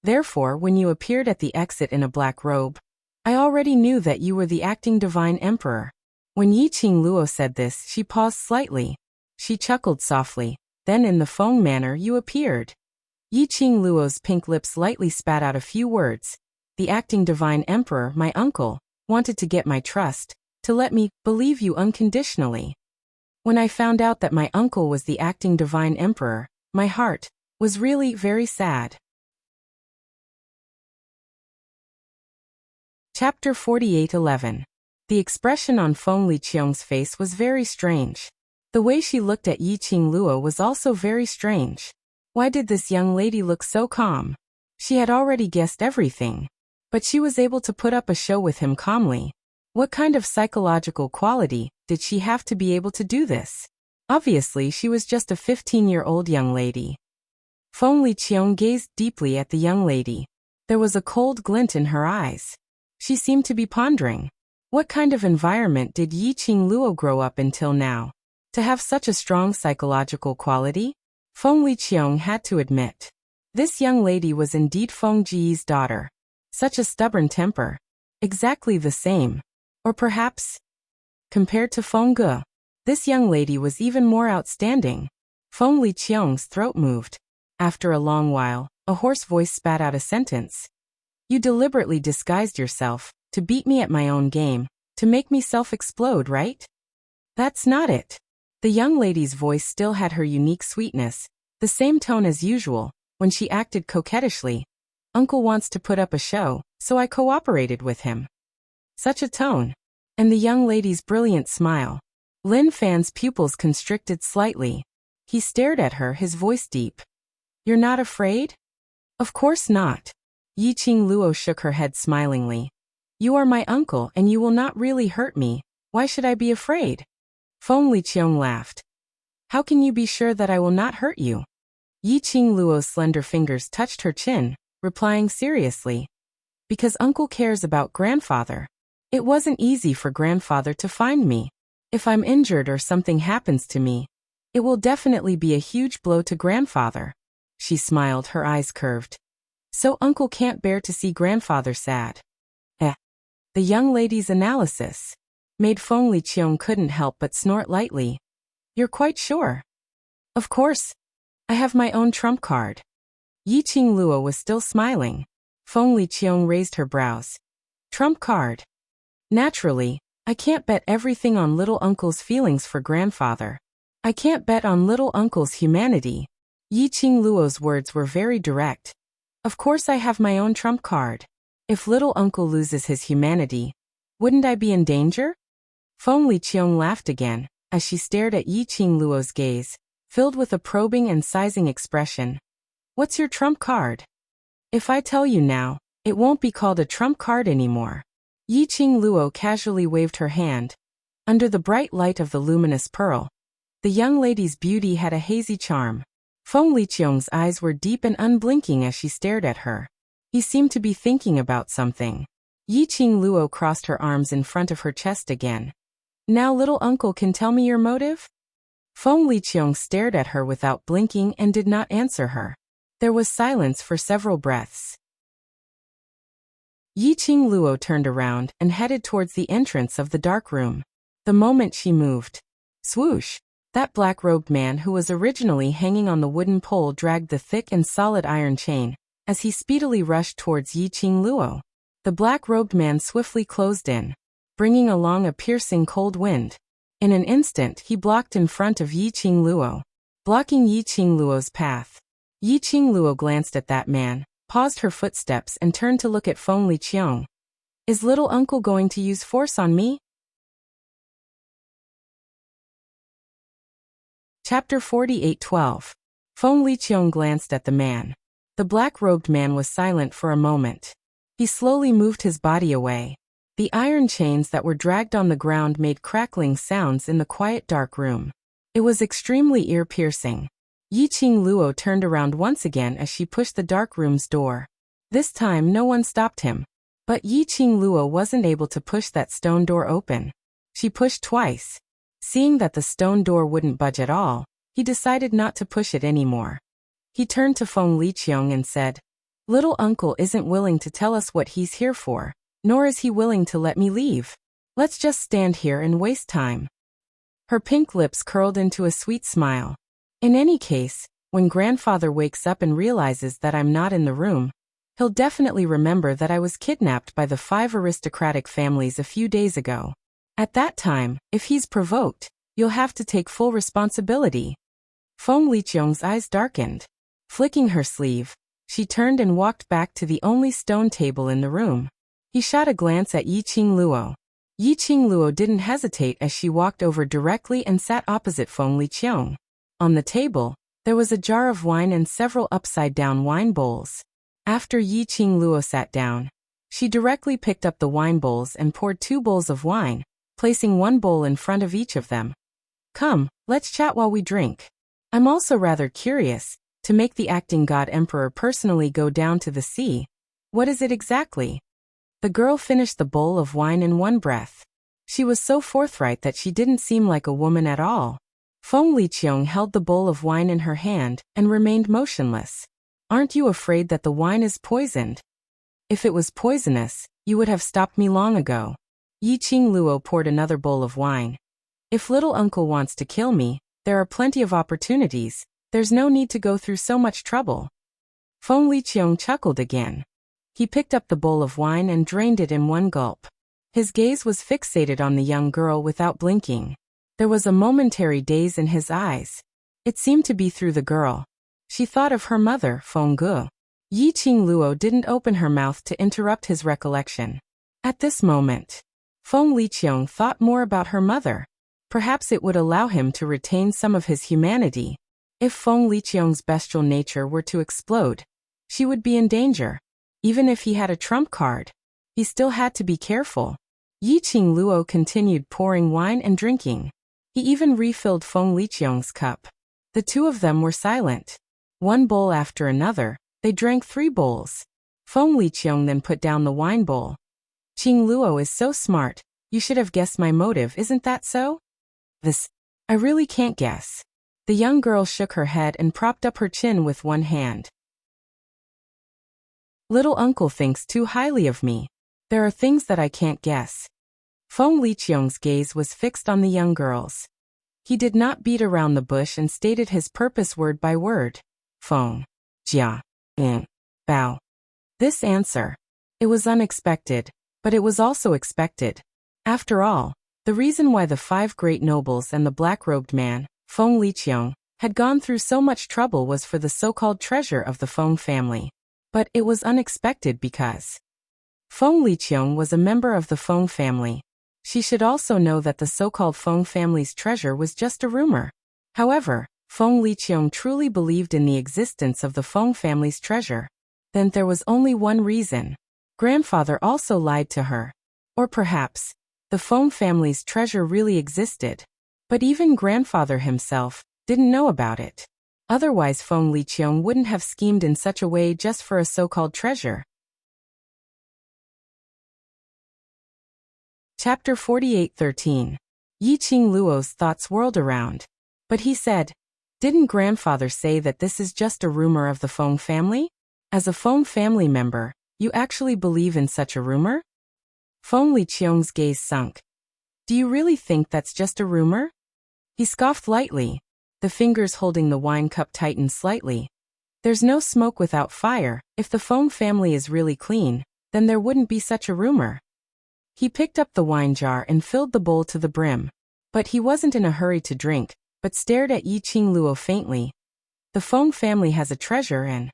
Therefore, when you appeared at the exit in a black robe, I already knew that you were the acting divine emperor. When Yiqing Luo said this, she paused slightly. She chuckled softly. Then in the Feng manner you appeared. Yiqing Luo's pink lips lightly spat out a few words. The acting divine emperor, my uncle, wanted to get my trust, to let me believe you unconditionally. When I found out that my uncle was the acting divine emperor, my heart was really very sad. Chapter 48:11. The expression on Feng Liqiang's face was very strange. The way she looked at Yiqing Luo was also very strange. Why did this young lady look so calm? She had already guessed everything. But she was able to put up a show with him calmly. What kind of psychological quality did she have to be able to do this? Obviously she was just a 15-year-old young lady. Feng Liqiang gazed deeply at the young lady. There was a cold glint in her eyes. She seemed to be pondering. What kind of environment did Yiqing Luo grow up until now? To have such a strong psychological quality? Feng Liqiang had to admit. This young lady was indeed Feng Ji's daughter. Such a stubborn temper. Exactly the same. Or perhaps, compared to Feng Ge, this young lady was even more outstanding. Feng Liqiang's throat moved. After a long while, a hoarse voice spat out a sentence. You deliberately disguised yourself, to beat me at my own game, to make me self-explode, right? That's not it. The young lady's voice still had her unique sweetness, the same tone as usual, when she acted coquettishly. Uncle wants to put up a show, so I cooperated with him. Such a tone. And the young lady's brilliant smile. Lin Fan's pupils constricted slightly. He stared at her, his voice deep. You're not afraid? Of course not. Yiqing Luo shook her head smilingly. You are my uncle and you will not really hurt me. Why should I be afraid? Feng Liqiang laughed. How can you be sure that I will not hurt you? Yiqing Luo's slender fingers touched her chin, replying seriously. Because uncle cares about grandfather. It wasn't easy for grandfather to find me. If I'm injured or something happens to me, it will definitely be a huge blow to grandfather. She smiled, her eyes curved. So uncle can't bear to see grandfather sad. The young lady's analysis made Feng Liqiang couldn't help but snort lightly. You're quite sure? Of course. I have my own trump card. Yiqing Luo was still smiling. Feng Liqiang raised her brows. Trump card. Naturally, I can't bet everything on little uncle's feelings for grandfather. I can't bet on little uncle's humanity. Yiqing Luo's words were very direct. Of course I have my own trump card. If little uncle loses his humanity, wouldn't I be in danger? Feng Liqiang laughed again, as she stared at Yiqing Luo's gaze, filled with a probing and sizing expression. What's your trump card? If I tell you now, it won't be called a trump card anymore. Yiqing Luo casually waved her hand. Under the bright light of the luminous pearl, the young lady's beauty had a hazy charm. Feng Liqiang's eyes were deep and unblinking as she stared at her. He seemed to be thinking about something. Yiqing Luo crossed her arms in front of her chest again. Now little uncle can tell me your motive? Feng Liqiang stared at her without blinking and did not answer her. There was silence for several breaths. Yiqing Luo turned around and headed towards the entrance of the dark room. The moment she moved, swoosh, that black-robed man who was originally hanging on the wooden pole dragged the thick and solid iron chain, as he speedily rushed towards Yiqing Luo. The black-robed man swiftly closed in, bringing along a piercing cold wind. In an instant he blocked in front of Yi Qingluo, blocking Yi Qingluo's path. Yi Qingluo glanced at that man, paused her footsteps and turned to look at Feng Liqiong. Is little uncle going to use force on me? Chapter 48:12. Feng Liqiong glanced at the man. The black-robed man was silent for a moment. He slowly moved his body away. The iron chains that were dragged on the ground made crackling sounds in the quiet dark room. It was extremely ear-piercing. Yi Qingluo turned around once again as she pushed the dark room's door. This time no one stopped him. But Yi Qingluo wasn't able to push that stone door open. She pushed twice. Seeing that the stone door wouldn't budge at all, he decided not to push it anymore. He turned to Feng Liqiong and said, "Little uncle isn't willing to tell us what he's here for, nor is he willing to let me leave. Let's just stand here and waste time." Her pink lips curled into a sweet smile. In any case, when grandfather wakes up and realizes that I'm not in the room, he'll definitely remember that I was kidnapped by the 5 aristocratic families a few days ago. At that time, if he's provoked, you'll have to take full responsibility. Feng Liqiong's eyes darkened. Flicking her sleeve, she turned and walked back to the only stone table in the room. He shot a glance at Yi Qingluo. Yi Qingluo didn't hesitate as she walked over directly and sat opposite Feng Liqiong. On the table, there was a jar of wine and several upside-down wine bowls. After Yi Qingluo sat down, she directly picked up the wine bowls and poured 2 bowls of wine, placing 1 bowl in front of each of them. "Come, let's chat while we drink. I'm also rather curious, to make the acting god emperor personally go down to the sea. What is it exactly?" The girl finished the bowl of wine in one breath. She was so forthright that she didn't seem like a woman at all. Feng Liqiong held the bowl of wine in her hand and remained motionless. "Aren't you afraid that the wine is poisoned? If it was poisonous, you would have stopped me long ago." Yi Qingluo poured another bowl of wine. "If little uncle wants to kill me, there are plenty of opportunities. There's no need to go through so much trouble." Feng Liqiong chuckled again. He picked up the bowl of wine and drained it in one gulp. His gaze was fixated on the young girl without blinking. There was a momentary daze in his eyes. It seemed to be through the girl. She thought of her mother, Feng Gu. Yi Qingluo didn't open her mouth to interrupt his recollection. At this moment, Feng Liqiong thought more about her mother. Perhaps it would allow him to retain some of his humanity. If Feng Liqiong's bestial nature were to explode, she would be in danger. Even if he had a trump card, he still had to be careful. Yi Qingluo continued pouring wine and drinking. He even refilled Feng Liqiong's cup. The two of them were silent. One bowl after another, they drank 3 bowls. Feng Liqiong then put down the wine bowl. "Qingluo is so smart, you should have guessed my motive, isn't that so?" I really can't guess." The young girl shook her head and propped up her chin with one hand. "Little uncle thinks too highly of me. There are things that I can't guess." Feng Liqiong's gaze was fixed on the young girls. He did not beat around the bush and stated his purpose word by word. "Feng, Jia, Bao." This answer. It was unexpected, but it was also expected. After all, the reason why the 5 great nobles and the black-robed man, Feng Liqiong, had gone through so much trouble was for the so-called treasure of the Feng family. But it was unexpected because Feng Liqiong was a member of the Feng family. She should also know that the so-called Feng family's treasure was just a rumor. However, Feng Liqiong truly believed in the existence of the Feng family's treasure. Then there was only one reason. Grandfather also lied to her. Or perhaps, the Feng family's treasure really existed. But even grandfather himself didn't know about it. Otherwise Feng Liqiong wouldn't have schemed in such a way just for a so-called treasure. Chapter 48:13. Yi Qingluo's thoughts whirled around. But he said, "Didn't grandfather say that this is just a rumor of the Feng family? As a Feng family member, you actually believe in such a rumor?" Feng Liqiong's gaze sunk. "Do you really think that's just a rumor?" He scoffed lightly. The fingers holding the wine cup tightened slightly. "There's no smoke without fire. If the Feng family is really clean, then there wouldn't be such a rumor." He picked up the wine jar and filled the bowl to the brim. But he wasn't in a hurry to drink, but stared at Yi Qingluo faintly. The Feng family has a treasure and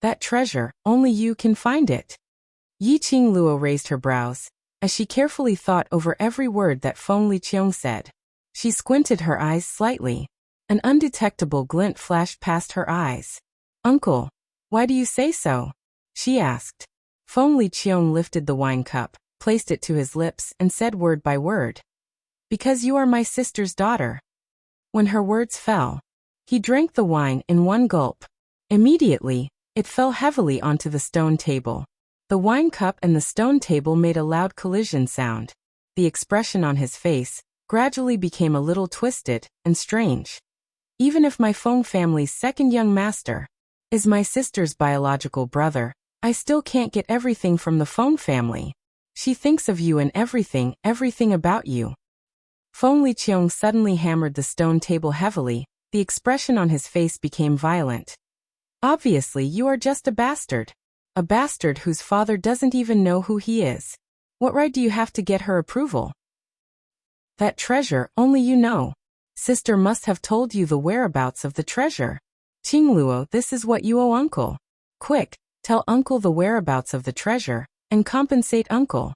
that treasure, only you can find it. Yi Qingluo raised her brows, as she carefully thought over every word that Feng Liqiong said. She squinted her eyes slightly. An undetectable glint flashed past her eyes. Uncle, why do you say so? She asked. Feng Liqiong lifted the wine cup, placed it to his lips, and said word by word. Because you are my sister's daughter. When her words fell, he drank the wine in one gulp. Immediately, it fell heavily onto the stone table. The wine cup and the stone table made a loud collision sound. The expression on his face gradually became a little twisted and strange. Even if my Feng family's second young master is my sister's biological brother, I still can't get everything from the Feng family. She thinks of you and everything about you. Feng Liqiong suddenly hammered the stone table heavily. The expression on his face became violent. Obviously, you are just a bastard. A bastard whose father doesn't even know who he is. What right do you have to get her approval? That treasure, only you know. Sister must have told you the whereabouts of the treasure. Qingluo, this is what you owe uncle. Quick, tell uncle the whereabouts of the treasure, and compensate uncle.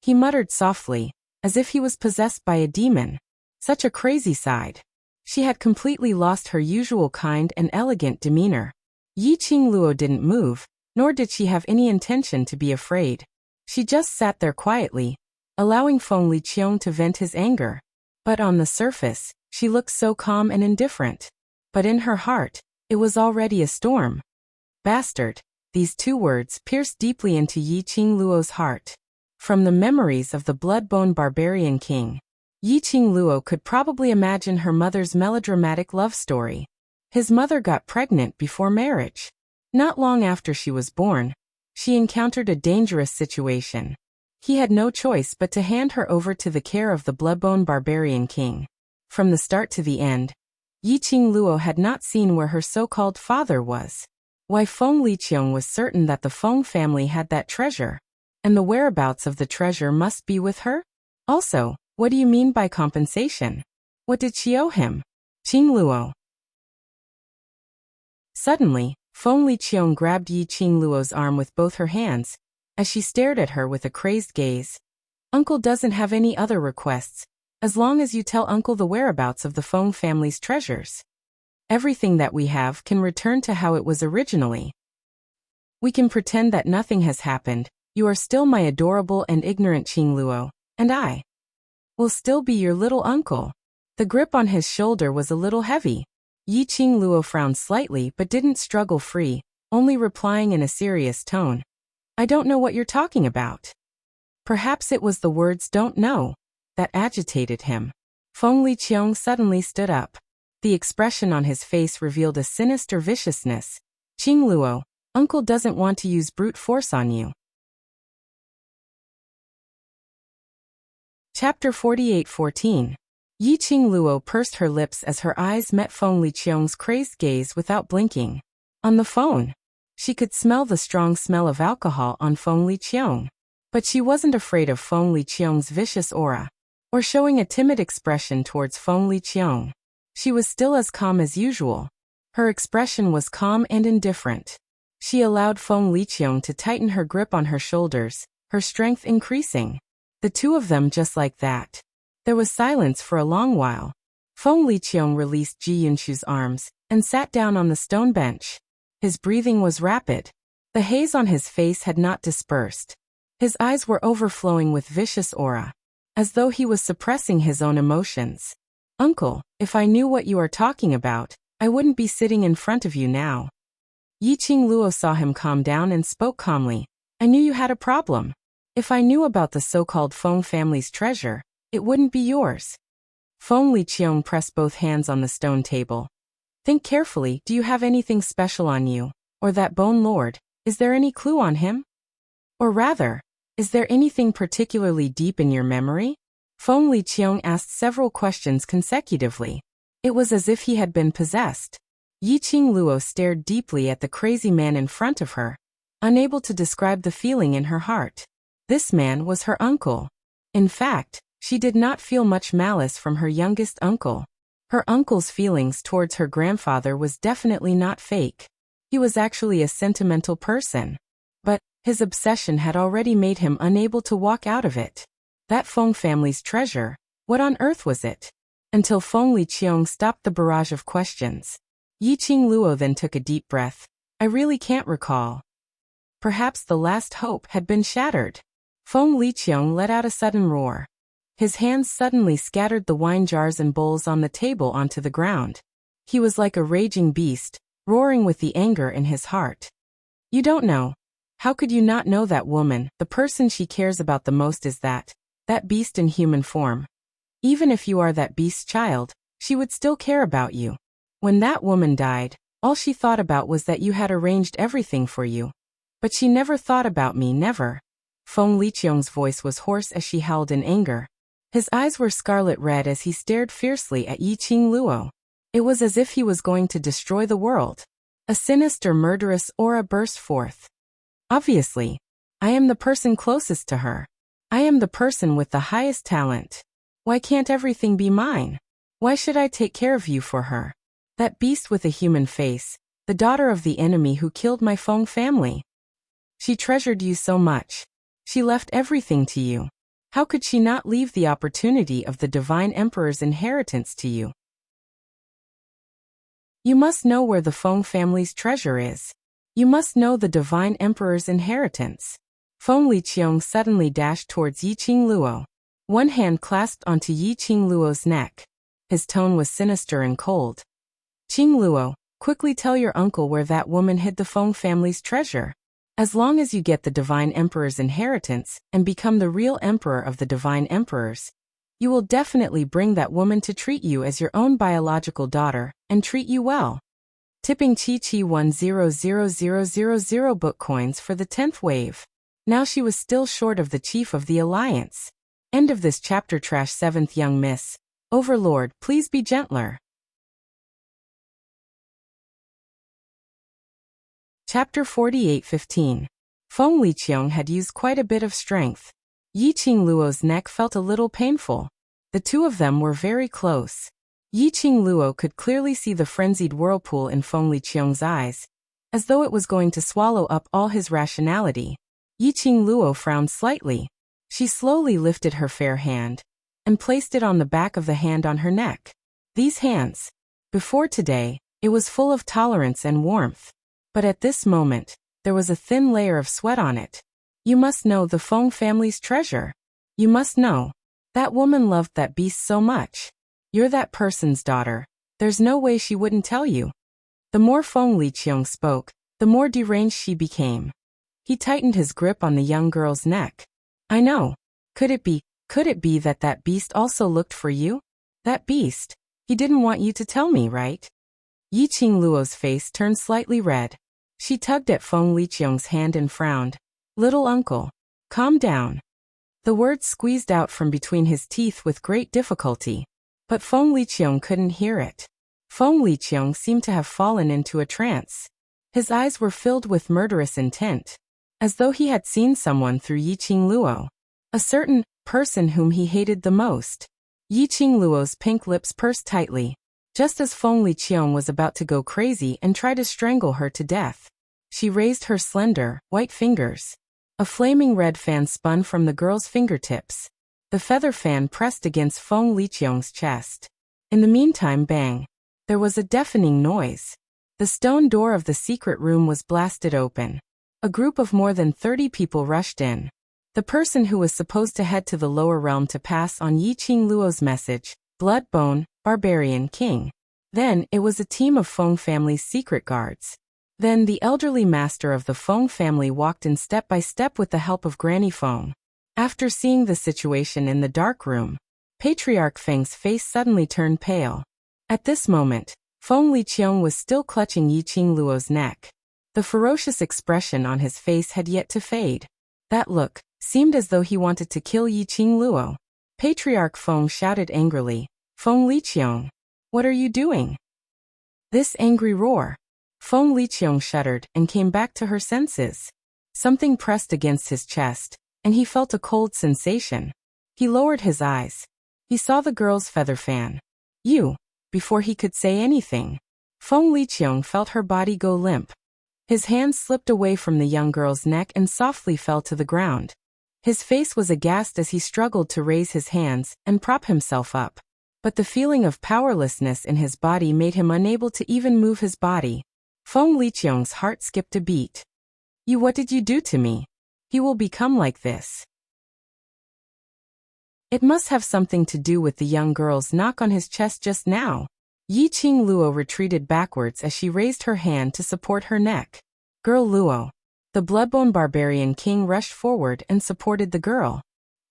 He muttered softly, as if he was possessed by a demon. Such a crazy side. She had completely lost her usual kind and elegant demeanor. Yi Qingluo didn't move, nor did she have any intention to be afraid. She just sat there quietly, allowing Feng Liqiong to vent his anger. But on the surface, she looked so calm and indifferent. But in her heart, it was already a storm. Bastard. These two words pierced deeply into Yi Qingluo's heart. From the memories of the blood-bone barbarian king, Yi Qingluo could probably imagine her mother's melodramatic love story. His mother got pregnant before marriage. Not long after she was born, she encountered a dangerous situation. He had no choice but to hand her over to the care of the blood-bone barbarian king. From the start to the end, Yi Qingluo had not seen where her so-called father was. Why Feng Liqiong was certain that the Feng family had that treasure, and the whereabouts of the treasure must be with her? Also, what do you mean by compensation? What did she owe him? Qingluo. Suddenly, Feng Liqiong grabbed Yi Qingluo's arm with both her hands, as she stared at her with a crazed gaze. Uncle doesn't have any other requests, as long as you tell uncle the whereabouts of the Feng family's treasures. Everything that we have can return to how it was originally. We can pretend that nothing has happened. You are still my adorable and ignorant Qingluo, and I will still be your little uncle. The grip on his shoulder was a little heavy. Yi Qingluo frowned slightly but didn't struggle free, only replying in a serious tone. I don't know what you're talking about. Perhaps it was the words don't know that agitated him. Feng Liqiong suddenly stood up. The expression on his face revealed a sinister viciousness. Qingluo, uncle doesn't want to use brute force on you. Chapter 48:14. Yi Qingluo pursed her lips as her eyes met Feng Liqiong's crazed gaze without blinking. On the phone, she could smell the strong smell of alcohol on Feng Liqiong. But she wasn't afraid of Feng Liqiong's vicious aura, or showing a timid expression towards Feng Liqiong. She was still as calm as usual. Her expression was calm and indifferent. She allowed Feng Liqiong to tighten her grip on her shoulders, her strength increasing. The two of them just like that. There was silence for a long while. Feng Liqiong released Ji Yunshu's arms, and sat down on the stone bench. His breathing was rapid. The haze on his face had not dispersed. His eyes were overflowing with vicious aura, as though he was suppressing his own emotions. Uncle, if I knew what you are talking about, I wouldn't be sitting in front of you now. Yi Qingluo saw him calm down and spoke calmly. I knew you had a problem. If I knew about the so-called Feng family's treasure, it wouldn't be yours. Feng Liqiong pressed both hands on the stone table. Think carefully, do you have anything special on you? Or that bone lord, is there any clue on him? Or rather, is there anything particularly deep in your memory? Feng Liqiong asked several questions consecutively. It was as if he had been possessed. Yi Qingluo stared deeply at the crazy man in front of her, unable to describe the feeling in her heart. This man was her uncle. In fact, She did not feel much malice from her youngest uncle. Her uncle's feelings towards her grandfather was definitely not fake. He was actually a sentimental person. But his obsession had already made him unable to walk out of it. That Feng family's treasure, what on earth was it? Until Feng Liqiang stopped the barrage of questions. Yiqing Luo then took a deep breath. I really can't recall. Perhaps the last hope had been shattered. Feng Liqiang let out a sudden roar. His hands suddenly scattered the wine jars and bowls on the table onto the ground. He was like a raging beast, roaring with the anger in his heart. You don't know. How could you not know that woman, the person she cares about the most is that beast in human form? Even if you are that beast's child, she would still care about you. When that woman died, all she thought about was that you had arranged everything for you. But she never thought about me, never. Feng Liqiang's voice was hoarse as she howled in anger. His eyes were scarlet red as he stared fiercely at Yiqing Luo. It was as if he was going to destroy the world. A sinister, murderous aura burst forth. Obviously, I am the person closest to her. I am the person with the highest talent. Why can't everything be mine? Why should I take care of you for her? That beast with a human face, the daughter of the enemy who killed my Feng family. She treasured you so much. She left everything to you. How could she not leave the opportunity of the Divine Emperor's inheritance to you? You must know where the Feng family's treasure is. You must know the Divine Emperor's inheritance. Feng Liqiang suddenly dashed towards Yiqing Luo. One hand clasped onto Yiqing Luo's neck. His tone was sinister and cold. Qing Luo, quickly tell your uncle where that woman hid the Feng family's treasure. As long as you get the Divine Emperor's inheritance and become the real emperor of the Divine Emperors, you will definitely bring that woman to treat you as your own biological daughter and treat you well. Tipping Chi 100000 book coins for the 10th wave. Now she was still short of the chief of the alliance. End of this chapter. 7th Young Miss. Overlord, please be gentler. Chapter 48:15. Feng Liqiang had used quite a bit of strength. Yiqing Luo's neck felt a little painful. The two of them were very close. Yiqing Luo could clearly see the frenzied whirlpool in Feng Liqiang's eyes, as though it was going to swallow up all his rationality. Yiqing Luo frowned slightly. She slowly lifted her fair hand and placed it on the back of the hand on her neck. These hands. Before today, it was full of tolerance and warmth. But at this moment, there was a thin layer of sweat on it. You must know the Feng family's treasure. You must know. That woman loved that beast so much. You're that person's daughter. There's no way she wouldn't tell you. The more Feng Liqiang spoke, the more deranged she became. He tightened his grip on the young girl's neck. I know. Could it be that beast also looked for you? That beast? He didn't want you to tell me, right? Yiqing Luo's face turned slightly red. She tugged at Feng Liqiang's hand and frowned. Little uncle. Calm down. The words squeezed out from between his teeth with great difficulty. But Feng Liqiang couldn't hear it. Feng Liqiang seemed to have fallen into a trance. His eyes were filled with murderous intent, as though he had seen someone through Yiqing Luo. A certain person whom he hated the most. Yiqing Luo's pink lips pursed tightly, just as Feng Liqiang was about to go crazy and try to strangle her to death. She raised her slender, white fingers. A flaming red fan spun from the girl's fingertips. The feather fan pressed against Feng Liqiang's chest. In the meantime, bang. There was a deafening noise. The stone door of the secret room was blasted open. A group of more than 30 people rushed in. The person who was supposed to head to the lower realm to pass on Yiqing Luo's message, Bloodbone, Barbarian King. Then, it was a team of Feng family's secret guards. Then the elderly master of the Feng family walked in step by step with the help of Granny Feng. After seeing the situation in the dark room, Patriarch Feng's face suddenly turned pale. At this moment, Feng Liqiang was still clutching Yiqing Luo's neck. The ferocious expression on his face had yet to fade. That look seemed as though he wanted to kill Yiqing Luo. Patriarch Feng shouted angrily, Feng Liqiang, what are you doing? This angry roar. Feng Liqiang shuddered and came back to her senses. Something pressed against his chest, and he felt a cold sensation. He lowered his eyes. He saw the girl's feather fan. You. Before he could say anything, Feng Liqiang felt her body go limp. His hands slipped away from the young girl's neck and softly fell to the ground. His face was aghast as he struggled to raise his hands and prop himself up. But the feeling of powerlessness in his body made him unable to even move his body. Feng Liqiang's heart skipped a beat. What did you do to me? He will become like this. It must have something to do with the young girl's knock on his chest just now. Yiqing Luo retreated backwards as she raised her hand to support her neck. Girl Luo. The Bloodbone Barbarian King rushed forward and supported the girl.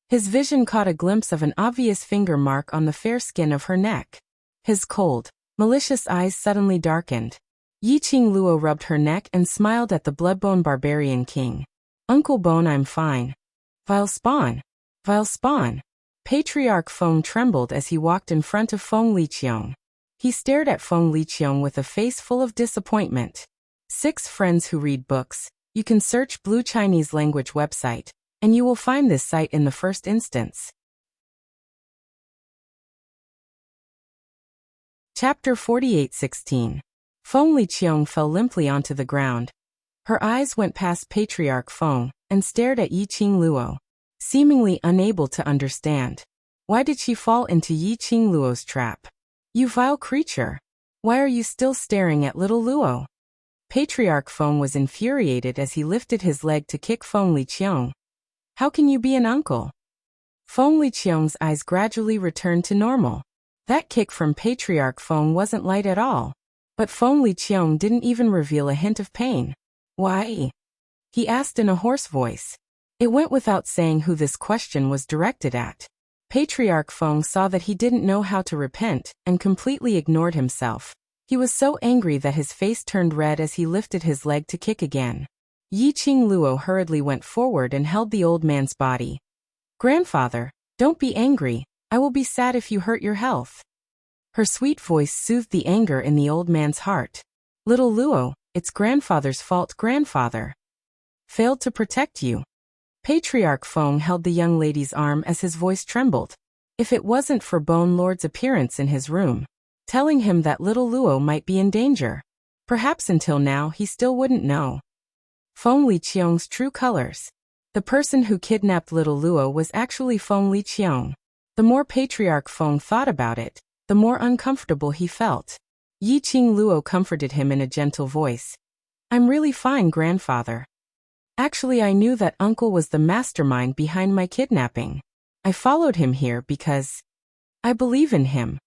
His vision caught a glimpse of an obvious finger mark on the fair skin of her neck. His cold, malicious eyes suddenly darkened. Yiqing Luo rubbed her neck and smiled at the Bloodbone Barbarian King. Uncle Bone, I'm fine. Vile spawn. Vile spawn. Patriarch Feng trembled as he walked in front of Feng Liqiang. He stared at Feng Liqiang with a face full of disappointment. 6 friends who read books. You can search Blue Chinese language website, and you will find this site in the first instance. Chapter 48:16. Feng Liqiang fell limply onto the ground. Her eyes went past Patriarch Feng and stared at Yiqing Luo, seemingly unable to understand. Why did she fall into Yiqing Luo's trap? You vile creature! Why are you still staring at little Luo? Patriarch Feng was infuriated as he lifted his leg to kick Feng Liqiang. How can you be an uncle? Feng Liqiang's eyes gradually returned to normal. That kick from Patriarch Feng wasn't light at all. But Feng Liqiang didn't even reveal a hint of pain. Why? He asked in a hoarse voice. It went without saying who this question was directed at. Patriarch Feng saw that he didn't know how to repent and completely ignored himself. He was so angry that his face turned red as he lifted his leg to kick again. Yiqing Luo hurriedly went forward and held the old man's body. Grandfather, don't be angry. I will be sad if you hurt your health. Her sweet voice soothed the anger in the old man's heart. Little Luo, it's grandfather's fault. Grandfather failed to protect you. Patriarch Feng held the young lady's arm as his voice trembled. If it wasn't for Bone Lord's appearance in his room, telling him that little Luo might be in danger, perhaps until now he still wouldn't know Feng Liqiang's true colors. The person who kidnapped little Luo was actually Feng Liqiang. The more Patriarch Feng thought about it, the more uncomfortable he felt. Yiqing Luo comforted him in a gentle voice. I'm really fine, grandfather. Actually, I knew that uncle was the mastermind behind my kidnapping. I followed him here because I believe in him.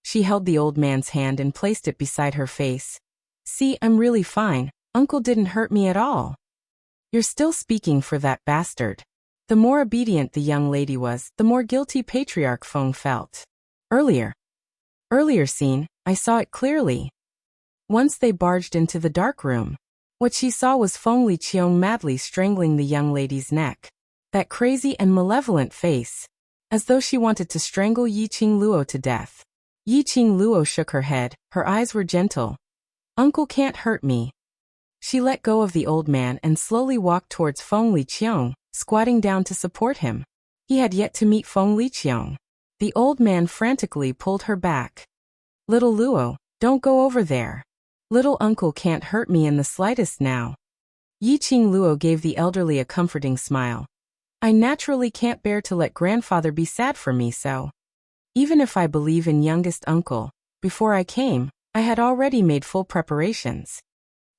She held the old man's hand and placed it beside her face. See, I'm really fine. Uncle didn't hurt me at all. You're still speaking for that bastard. The more obedient the young lady was, the more guilty Patriarch Feng felt. Earlier scene, I saw it clearly. Once they barged into the dark room. What she saw was Feng Liqiang madly strangling the young lady's neck. That crazy and malevolent face. As though she wanted to strangle Yiqing Luo to death. Yiqing Luo shook her head, her eyes were gentle. Uncle can't hurt me. She let go of the old man and slowly walked towards Feng Liqiang, squatting down to support him. He had yet to meet Feng Liqiang. The old man frantically pulled her back. Little Luo, don't go over there. Little uncle can't hurt me in the slightest now. Yiqing Luo gave the elderly a comforting smile. I naturally can't bear to let grandfather be sad for me, so even if I believe in youngest uncle, before I came, I had already made full preparations.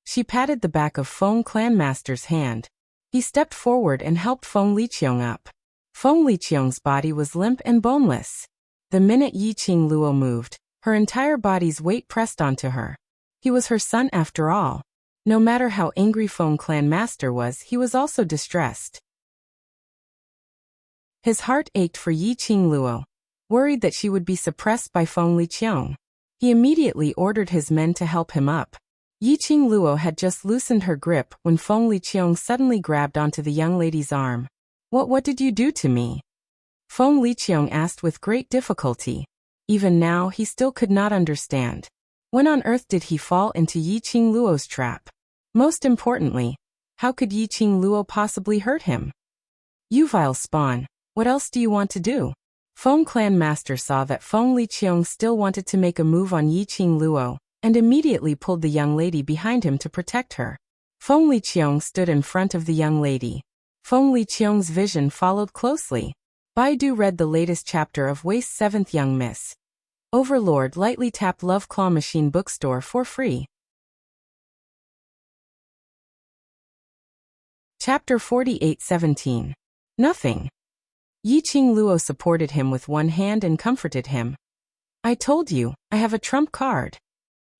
She patted the back of Feng Clanmaster's hand. He stepped forward and helped Feng Liqiang up. Feng Liqiang's body was limp and boneless. The minute Yiqing Luo moved, her entire body's weight pressed onto her. He was her son after all. No matter how angry Feng Clanmaster was, he was also distressed. His heart ached for Yiqing Luo, worried that she would be suppressed by Feng Liqiang. He immediately ordered his men to help him up. Yiqing Luo had just loosened her grip when Feng Liqiang suddenly grabbed onto the young lady's arm. What did you do to me? Feng Liqiang asked with great difficulty. Even now, he still could not understand. When on earth did he fall into Yiqing Luo's trap? Most importantly, how could Yiqing Luo possibly hurt him? You vile spawn, What else do you want to do? Feng clan master saw that Feng Liqiong still wanted to make a move on Yiqing Luo, and immediately pulled the young lady behind him to protect her. Feng Liqiong stood in front of the young lady. Feng Liqiong's vision followed closely. Baidu read the latest chapter of Waste 7th Young Miss. Overlord lightly tap Love Claw Machine bookstore for free. Chapter 48:17. Nothing. Yiqing Luo supported him with one hand and comforted him. I told you, I have a trump card.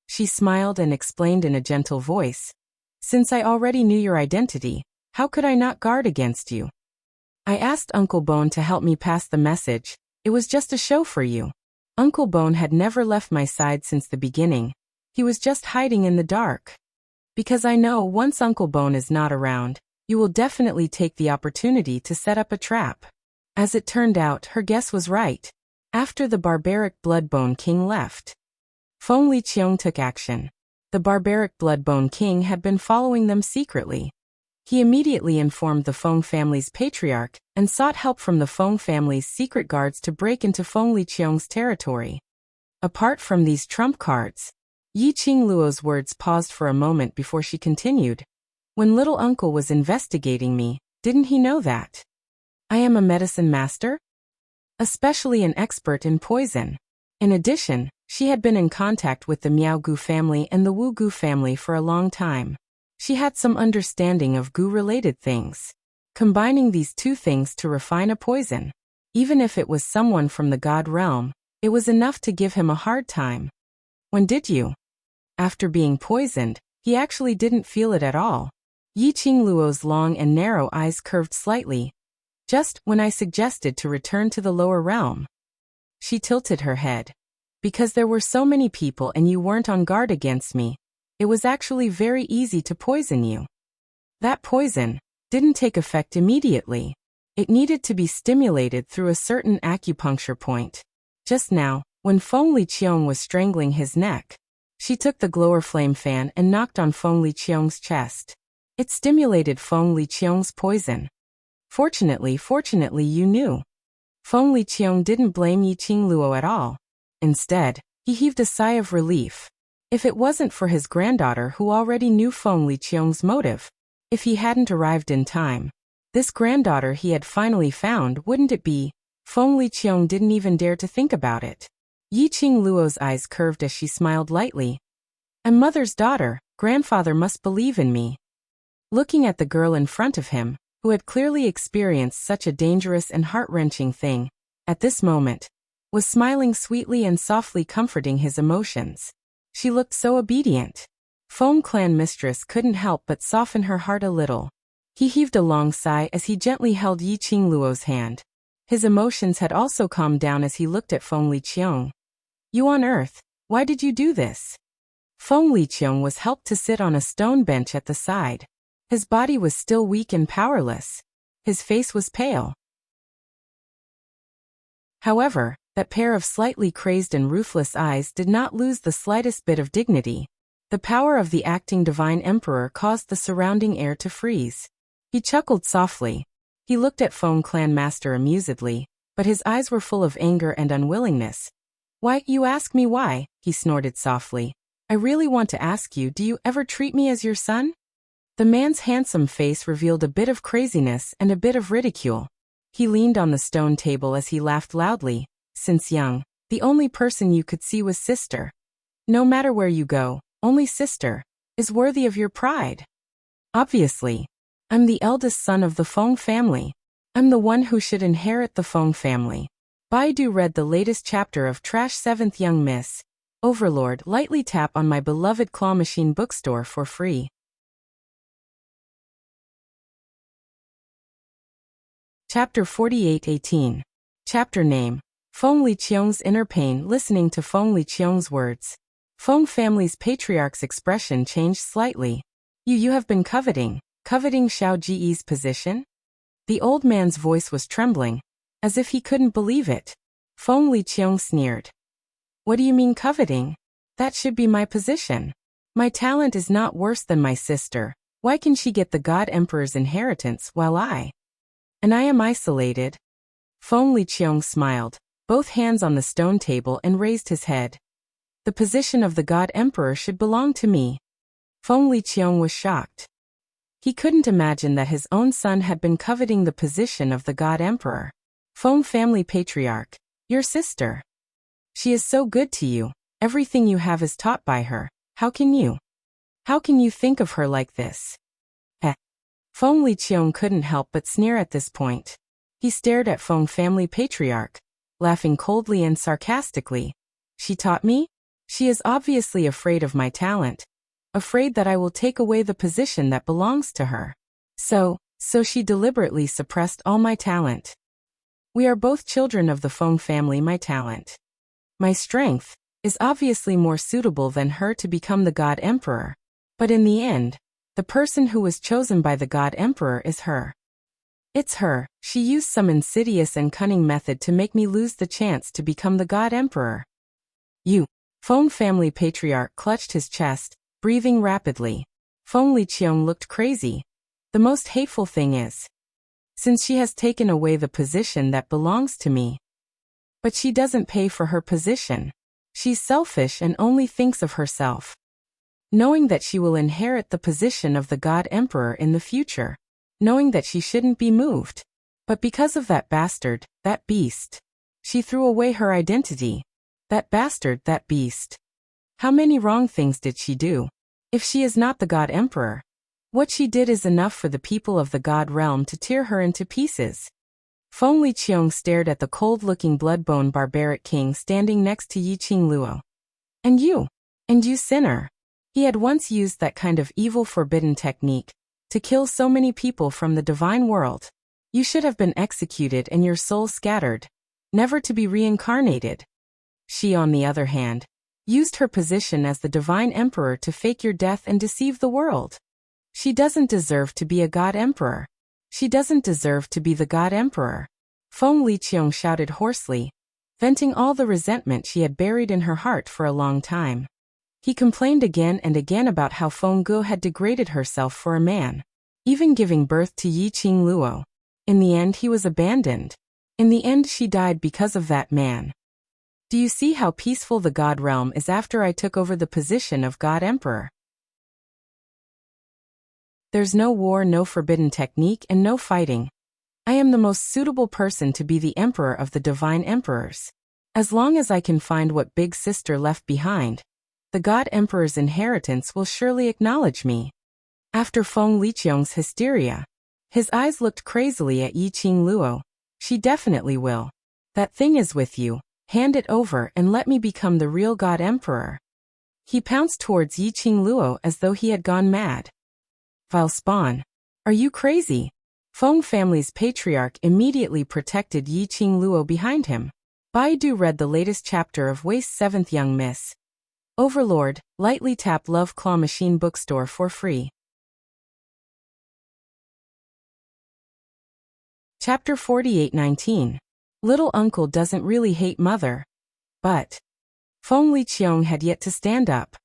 She smiled and explained in a gentle voice. Since I already knew your identity, how could I not guard against you? I asked Uncle Bone to help me pass the message. It was just a show for you. Uncle Bone had never left my side since the beginning. He was just hiding in the dark. Because I know once Uncle Bone is not around, you will definitely take the opportunity to set up a trap. As it turned out, her guess was right. After the barbaric Bloodbone King left, Feng Liqiong took action. The barbaric Bloodbone King had been following them secretly. He immediately informed the Feng family's patriarch and sought help from the Feng family's secret guards to break into Feng Liqiong's territory. Apart from these trump cards, Yiqing Luo's words paused for a moment before she continued. When little uncle was investigating me, didn't he know that I am a medicine master? Especially an expert in poison. In addition, she had been in contact with the Miao Gu family and the Wu Gu family for a long time. She had some understanding of Gu-related things. Combining these two things to refine a poison, even if it was someone from the god realm, it was enough to give him a hard time. When did you? After being poisoned, he actually didn't feel it at all. Yiqing Luo's long and narrow eyes curved slightly. Just when I suggested to return to the lower realm. She tilted her head. Because there were so many people and you weren't on guard against me, it was actually very easy to poison you. That poison didn't take effect immediately. It needed to be stimulated through a certain acupuncture point. Just now, when Feng Liqiong was strangling his neck, she took the glower flame fan and knocked on Feng Liqiong's chest. It stimulated Feng Liqiong's poison. Fortunately you knew. Feng Liqiong didn't blame Yiqing Luo at all. Instead, he heaved a sigh of relief. If it wasn't for his granddaughter who already knew Feng Liqiong's motive, if he hadn't arrived in time, this granddaughter he had finally found wouldn't it be? Feng Liqiong didn't even dare to think about it. Yiqing Luo's eyes curved as she smiled lightly. I'm mother's daughter, grandfather must believe in me. Looking at the girl in front of him, who had clearly experienced such a dangerous and heart-wrenching thing, at this moment, was smiling sweetly and softly comforting his emotions. She looked so obedient. Feng clan mistress couldn't help but soften her heart a little. He heaved a long sigh as he gently held Yiqing Luo's hand. His emotions had also calmed down as he looked at Feng Liqiong. You on earth, why did you do this? Feng Liqiong was helped to sit on a stone bench at the side. His body was still weak and powerless. His face was pale. However, that pair of slightly crazed and ruthless eyes did not lose the slightest bit of dignity. The power of the acting divine emperor caused the surrounding air to freeze. He chuckled softly. He looked at Feng clan master amusedly, but his eyes were full of anger and unwillingness. Why, you ask me why, he snorted softly. I really want to ask you, do you ever treat me as your son? The man's handsome face revealed a bit of craziness and a bit of ridicule. He leaned on the stone table as he laughed loudly. Since young, the only person you could see was sister. No matter where you go, only sister is worthy of your pride. Obviously, I'm the eldest son of the Feng family. I'm the one who should inherit the Feng family. Baidu read the latest chapter of Trash 7th Young Miss. Overlord lightly tap on my beloved Claw Machine bookstore for free. Chapter 48:18. Chapter name. Feng Liqiong's inner pain. Listening to Feng Liqiong's words, Feng family's patriarch's expression changed slightly. You have been coveting Xiao Ji's position? The old man's voice was trembling, as if he couldn't believe it. Feng Liqiong sneered. What do you mean coveting? That should be my position. My talent is not worse than my sister. Why can she get the God Emperor's inheritance while I am isolated? Feng Liqiang smiled, both hands on the stone table, and raised his head. The position of the God Emperor should belong to me. Feng Liqiang was shocked. He couldn't imagine that his own son had been coveting the position of the God Emperor. Feng family patriarch, your sister. She is so good to you, everything you have is taught by her, how can you think of her like this? Feng Liqiang couldn't help but sneer at this point. He stared at Feng family patriarch, laughing coldly and sarcastically. She taught me? She is obviously afraid of my talent, afraid that I will take away the position that belongs to her. So she deliberately suppressed all my talent. We are both children of the Feng family. My talent, my strength, is obviously more suitable than her to become the God Emperor. But in the end, the person who was chosen by the God Emperor is her. It's her. She used some insidious and cunning method to make me lose the chance to become the God Emperor. You. Feng family patriarch clutched his chest, breathing rapidly. Feng Liqiang looked crazy. The most hateful thing is, since she has taken away the position that belongs to me. But she doesn't pay for her position. She's selfish and only thinks of herself. Knowing that she will inherit the position of the God Emperor in the future. Knowing that she shouldn't be moved. But because of that bastard, that beast. She threw away her identity. That bastard, that beast. How many wrong things did she do? If she is not the God Emperor, what she did is enough for the people of the God realm to tear her into pieces. Feng Liqiang stared at the cold-looking blood-bone barbaric king standing next to Yiqing Luo. And you sinner. He had once used that kind of evil forbidden technique to kill so many people from the divine world. You should have been executed and your soul scattered, never to be reincarnated. She, on the other hand, used her position as the divine emperor to fake your death and deceive the world. She doesn't deserve to be a God Emperor. She doesn't deserve to be the God Emperor. Feng Liqiang shouted hoarsely, venting all the resentment she had buried in her heart for a long time. He complained again and again about how Feng Ge had degraded herself for a man, even giving birth to Yiqing Luo. In the end he was abandoned. In the end she died because of that man. Do you see how peaceful the God realm is after I took over the position of God Emperor? There's no war, no forbidden technique, and no fighting. I am the most suitable person to be the emperor of the divine emperors. As long as I can find what big sister left behind, the God Emperor's inheritance will surely acknowledge me. After Feng Liqiang's hysteria, his eyes looked crazily at Yiqing Luo. She definitely will. That thing is with you. Hand it over and let me become the real God Emperor. He pounced towards Yiqing Luo as though he had gone mad. Vile spawn. Are you crazy? Feng family's patriarch immediately protected Yiqing Luo behind him. Baidu read the latest chapter of Waste's 7th Young Miss. Overlord, lightly tap Love Claw Machine bookstore for free. Chapter 48:19. Little uncle doesn't really hate mother. But Feng Liqiang had yet to stand up.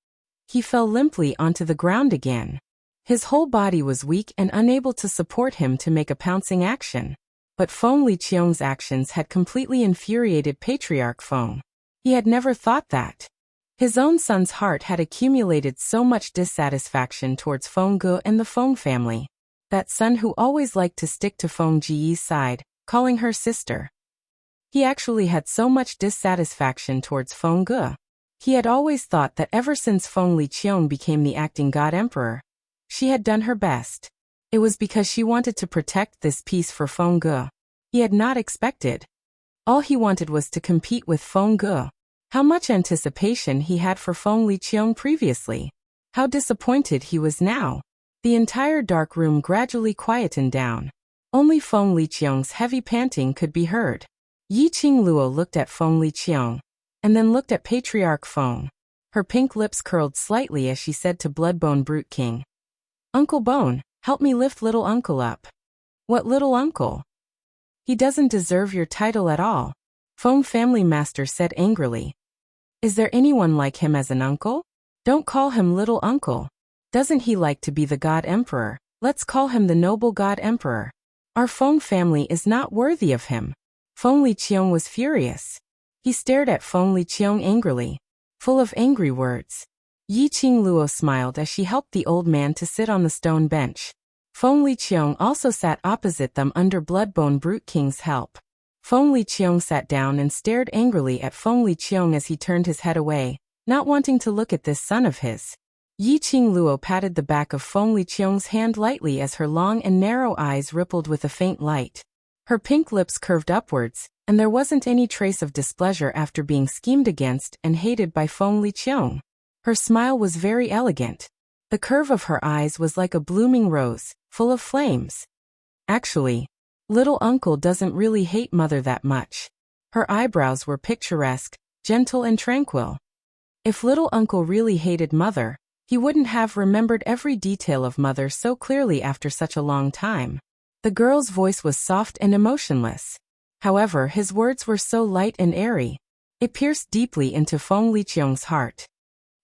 He fell limply onto the ground again. His whole body was weak and unable to support him to make a pouncing action. But Feng Liqiang's actions had completely infuriated Patriarch Feng. He had never thought that. His own son's heart had accumulated so much dissatisfaction towards Feng Ge and the Feng family. That son who always liked to stick to Feng Jiyi's side, calling her sister. He actually had so much dissatisfaction towards Feng Ge. He had always thought that ever since Feng Liqiang became the acting God Emperor, she had done her best. It was because she wanted to protect this peace for Feng Ge. He had not expected. All he wanted was to compete with Feng Ge. How much anticipation he had for Feng Liqiang previously. How disappointed he was now. The entire dark room gradually quietened down. Only Feng Liqiang's heavy panting could be heard. Yiqing Luo looked at Feng Liqiang, and then looked at Patriarch Feng. Her pink lips curled slightly as she said to Bloodbone Brute King, "Uncle Bone, help me lift little uncle up." "What little uncle? He doesn't deserve your title at all," Feng family master said angrily. "Is there anyone like him as an uncle? Don't call him little uncle. Doesn't he like to be the God Emperor? Let's call him the noble God Emperor. Our Feng family is not worthy of him." Feng Liqiang was furious. He stared at Feng Liqiang angrily, full of angry words. Yi Qingluo smiled as she helped the old man to sit on the stone bench. Feng Liqiang also sat opposite them under Bloodbone Brute King's help. Feng Liqiang sat down and stared angrily at Feng Liqiang as he turned his head away, not wanting to look at this son of his. Yi Qingluo patted the back of Feng Liqiang's hand lightly as her long and narrow eyes rippled with a faint light. Her pink lips curved upwards, and there wasn't any trace of displeasure after being schemed against and hated by Feng Liqiang. Her smile was very elegant. The curve of her eyes was like a blooming rose, full of flames. Actually, little uncle doesn't really hate mother that much. Her eyebrows were picturesque, gentle and tranquil. If little uncle really hated mother, he wouldn't have remembered every detail of mother so clearly after such a long time. The girl's voice was soft and emotionless. However, his words were so light and airy. It pierced deeply into Feng Liqiang's heart.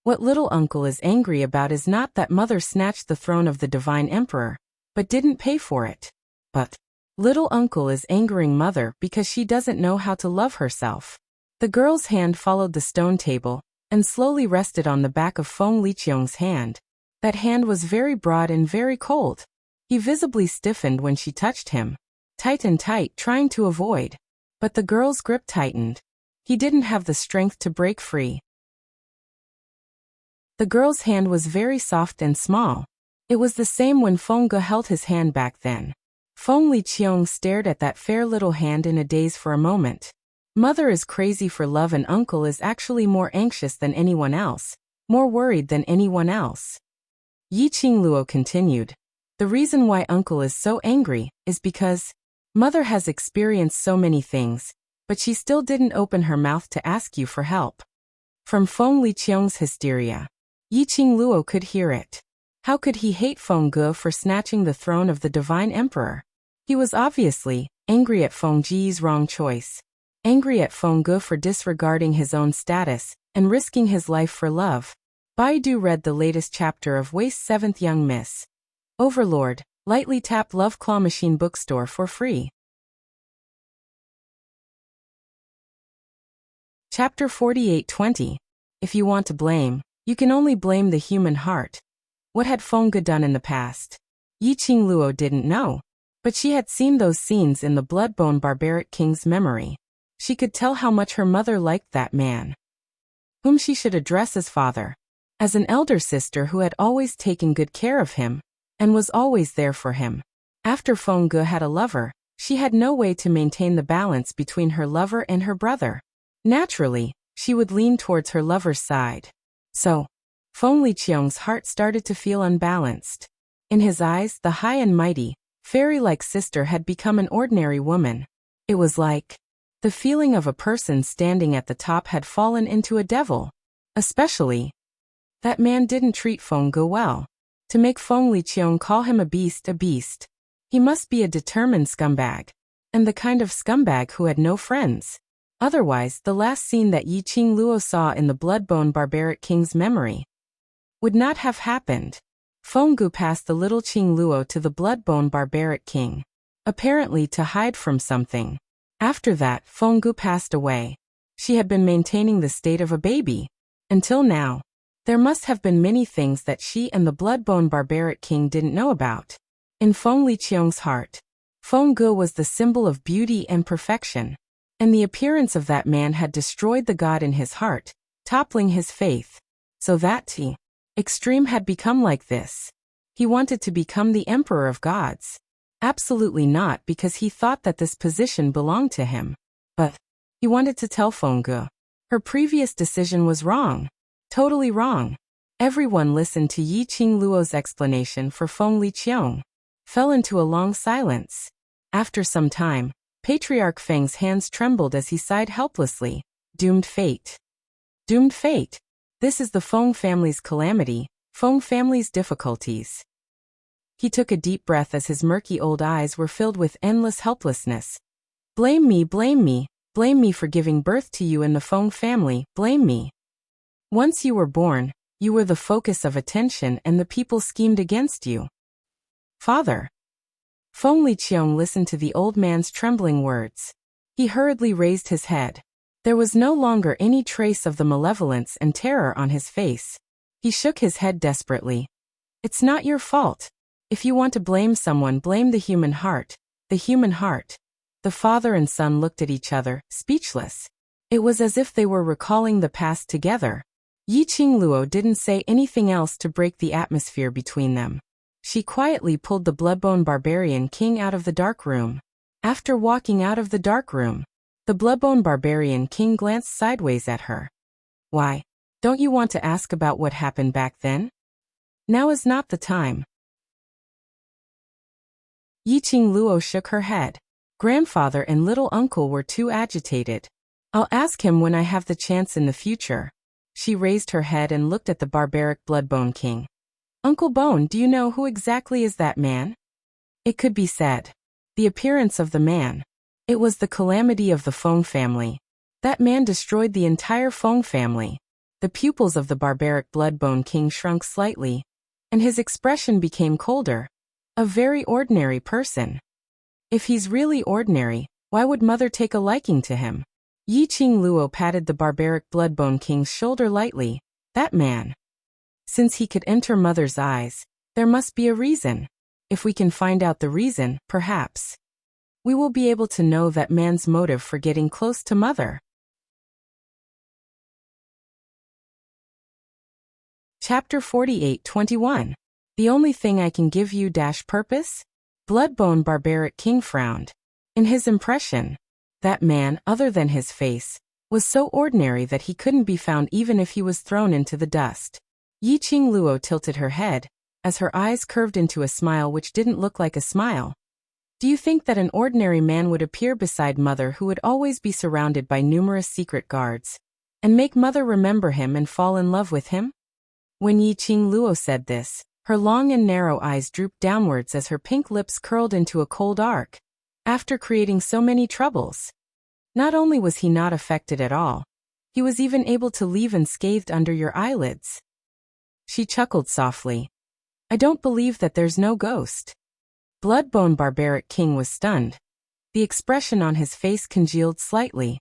What little uncle is angry about is not that mother snatched the throne of the divine emperor, but didn't pay for it. But little uncle is angering mother because she doesn't know how to love herself. The girl's hand followed the stone table and slowly rested on the back of Feng Liqiang's hand. That hand was very broad and very cold. He visibly stiffened when she touched him, tight and tight, trying to avoid. But the girl's grip tightened. He didn't have the strength to break free. The girl's hand was very soft and small. It was the same when Feng Ge held his hand back then. Feng Liqiang stared at that fair little hand in a daze for a moment. Mother is crazy for love and uncle is actually more anxious than anyone else, more worried than anyone else. Yi Qingluo continued. The reason why uncle is so angry is because mother has experienced so many things, but she still didn't open her mouth to ask you for help. From Feng Liqiang's hysteria, Yi Qingluo could hear it. How could he hate Feng Ge for snatching the throne of the divine emperor? He was obviously angry at Feng Ji's wrong choice, angry at Feng Ge for disregarding his own status and risking his life for love. Baidu read the latest chapter of Waist's 7th Young Miss. Overlord, lightly tap Love Claw Machine bookstore for free. Chapter 48:20. If you want to blame, you can only blame the human heart. What had Feng Ge done in the past? Yi Qingluo didn't know, but she had seen those scenes in the Bloodbone Barbaric King's memory. She could tell how much her mother liked that man, whom she should address as father, as an elder sister who had always taken good care of him, and was always there for him. After Feng Ge had a lover, she had no way to maintain the balance between her lover and her brother. Naturally, she would lean towards her lover's side. So, Feng Liqiang's heart started to feel unbalanced. In his eyes, the high and mighty, fairy-like sister had become an ordinary woman. It was like the feeling of a person standing at the top had fallen into a devil. Especially, that man didn't treat Feng Ge well. To make Feng Liqiang call him a beast, he must be a determined scumbag, and the kind of scumbag who had no friends. Otherwise, the last scene that Yi Qingluo saw in the Bloodbone Barbaric King's memory would not have happened. Feng Ge passed the little Qingluo to the Bloodbone Barbaric King, apparently to hide from something. After that, Feng Ge passed away. She had been maintaining the state of a baby. Until now, there must have been many things that she and the Bloodbone Barbaric King didn't know about. In Feng Liqiang's heart, Feng Ge was the symbol of beauty and perfection. And the appearance of that man had destroyed the god in his heart, toppling his faith. So that extreme had become like this. He wanted to become the emperor of gods. Absolutely not because he thought that this position belonged to him. But he wanted to tell Feng Ge. Her previous decision was wrong. Totally wrong. Everyone listened to Yi Qingluo's explanation for Feng Liqiang. Fell into a long silence. After some time, Patriarch Feng's hands trembled as he sighed helplessly. Doomed fate. Doomed fate. This is the Feng family's calamity, Feng family's difficulties. He took a deep breath as his murky old eyes were filled with endless helplessness. Blame me, blame me, blame me for giving birth to you in the Feng family, blame me. Once you were born, you were the focus of attention and the people schemed against you. Father. Feng Liqiang listened to the old man's trembling words. He hurriedly raised his head. There was no longer any trace of the malevolence and terror on his face. He shook his head desperately. It's not your fault. If you want to blame someone, blame the human heart. The human heart. The father and son looked at each other, speechless. It was as if they were recalling the past together. Yiqing Luo didn't say anything else to break the atmosphere between them. She quietly pulled the Bloodbone Barbarian King out of the dark room. After walking out of the dark room, the Bloodbone Barbarian King glanced sideways at her. Why? Don't you want to ask about what happened back then? Now is not the time. Yiqing Luo shook her head. Grandfather and little uncle were too agitated. I'll ask him when I have the chance in the future. She raised her head and looked at the barbaric Bloodbone King. Uncle Bone, do you know who exactly is that man? It could be said. The appearance of the man. It was the calamity of the Feng family. That man destroyed the entire Feng family. The pupils of the barbaric Bloodbone King shrunk slightly, and his expression became colder. A very ordinary person. If he's really ordinary, why would Mother take a liking to him? Yiqing Luo patted the barbaric Bloodbone King's shoulder lightly. That man. Since he could enter Mother's eyes, there must be a reason. If we can find out the reason, perhaps we will be able to know that man's motive for getting close to Mother. Chapter 48-21. The only thing I can give you - purpose? Bloodbone Barbaric King frowned. In his impression, that man, other than his face, was so ordinary that he couldn't be found even if he was thrown into the dust. Yiqing Luo tilted her head, as her eyes curved into a smile which didn't look like a smile. Do you think that an ordinary man would appear beside Mother, who would always be surrounded by numerous secret guards, and make Mother remember him and fall in love with him? When Yiqing Luo said this, her long and narrow eyes drooped downwards as her pink lips curled into a cold arc. After creating so many troubles, not only was he not affected at all, he was even able to leave unscathed under your eyelids. She chuckled softly. I don't believe that there's no ghost. Bloodbone Barbaric King was stunned. The expression on his face congealed slightly.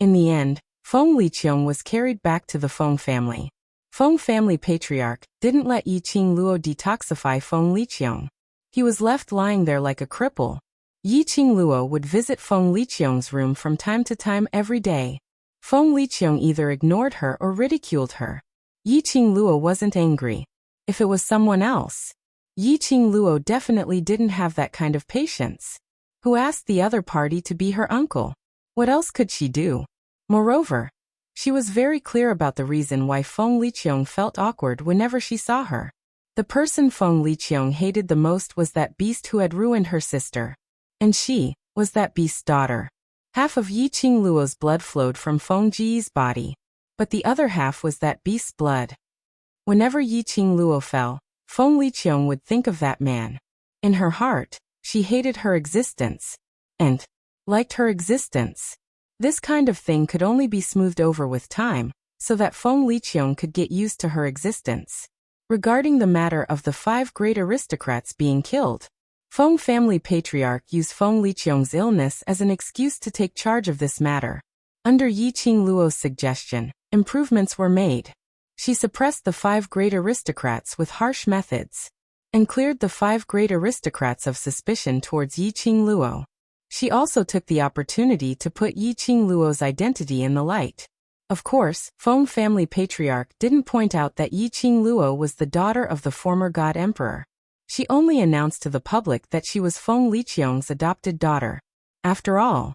In the end, Feng Liqiong was carried back to the Feng family. Feng family patriarch didn't let Yiqing Luo detoxify Feng Liqiong. He was left lying there like a cripple. Yiqing Luo would visit Feng Liqiong's room from time to time every day. Feng Liqiong either ignored her or ridiculed her. Yiqing Luo wasn't angry. If it was someone else, Yiqing Luo definitely didn't have that kind of patience. Who asked the other party to be her uncle? What else could she do? Moreover, she was very clear about the reason why Feng Liqiong felt awkward whenever she saw her. The person Feng Liqiong hated the most was that beast who had ruined her sister. And she was that beast's daughter. Half of Yiqing Luo's blood flowed from Feng Ji's body, but the other half was that beast's blood. Whenever Yiqing Luo fell, Feng Liqiong would think of that man. In her heart, she hated her existence, and liked her existence. This kind of thing could only be smoothed over with time, so that Feng Liqiong could get used to her existence. Regarding the matter of the 5 great aristocrats being killed, Feng family patriarch used Feng Liqiong's illness as an excuse to take charge of this matter. Under Yiqing Luo's suggestion, improvements were made. She suppressed the 5 great aristocrats with harsh methods, and cleared the 5 great aristocrats of suspicion towards Yiqing Luo. She also took the opportunity to put Yiqing Luo's identity in the light. Of course, Feng family patriarch didn't point out that Yiqing Luo was the daughter of the former god emperor. She only announced to the public that she was Feng Liqiong's adopted daughter. After all,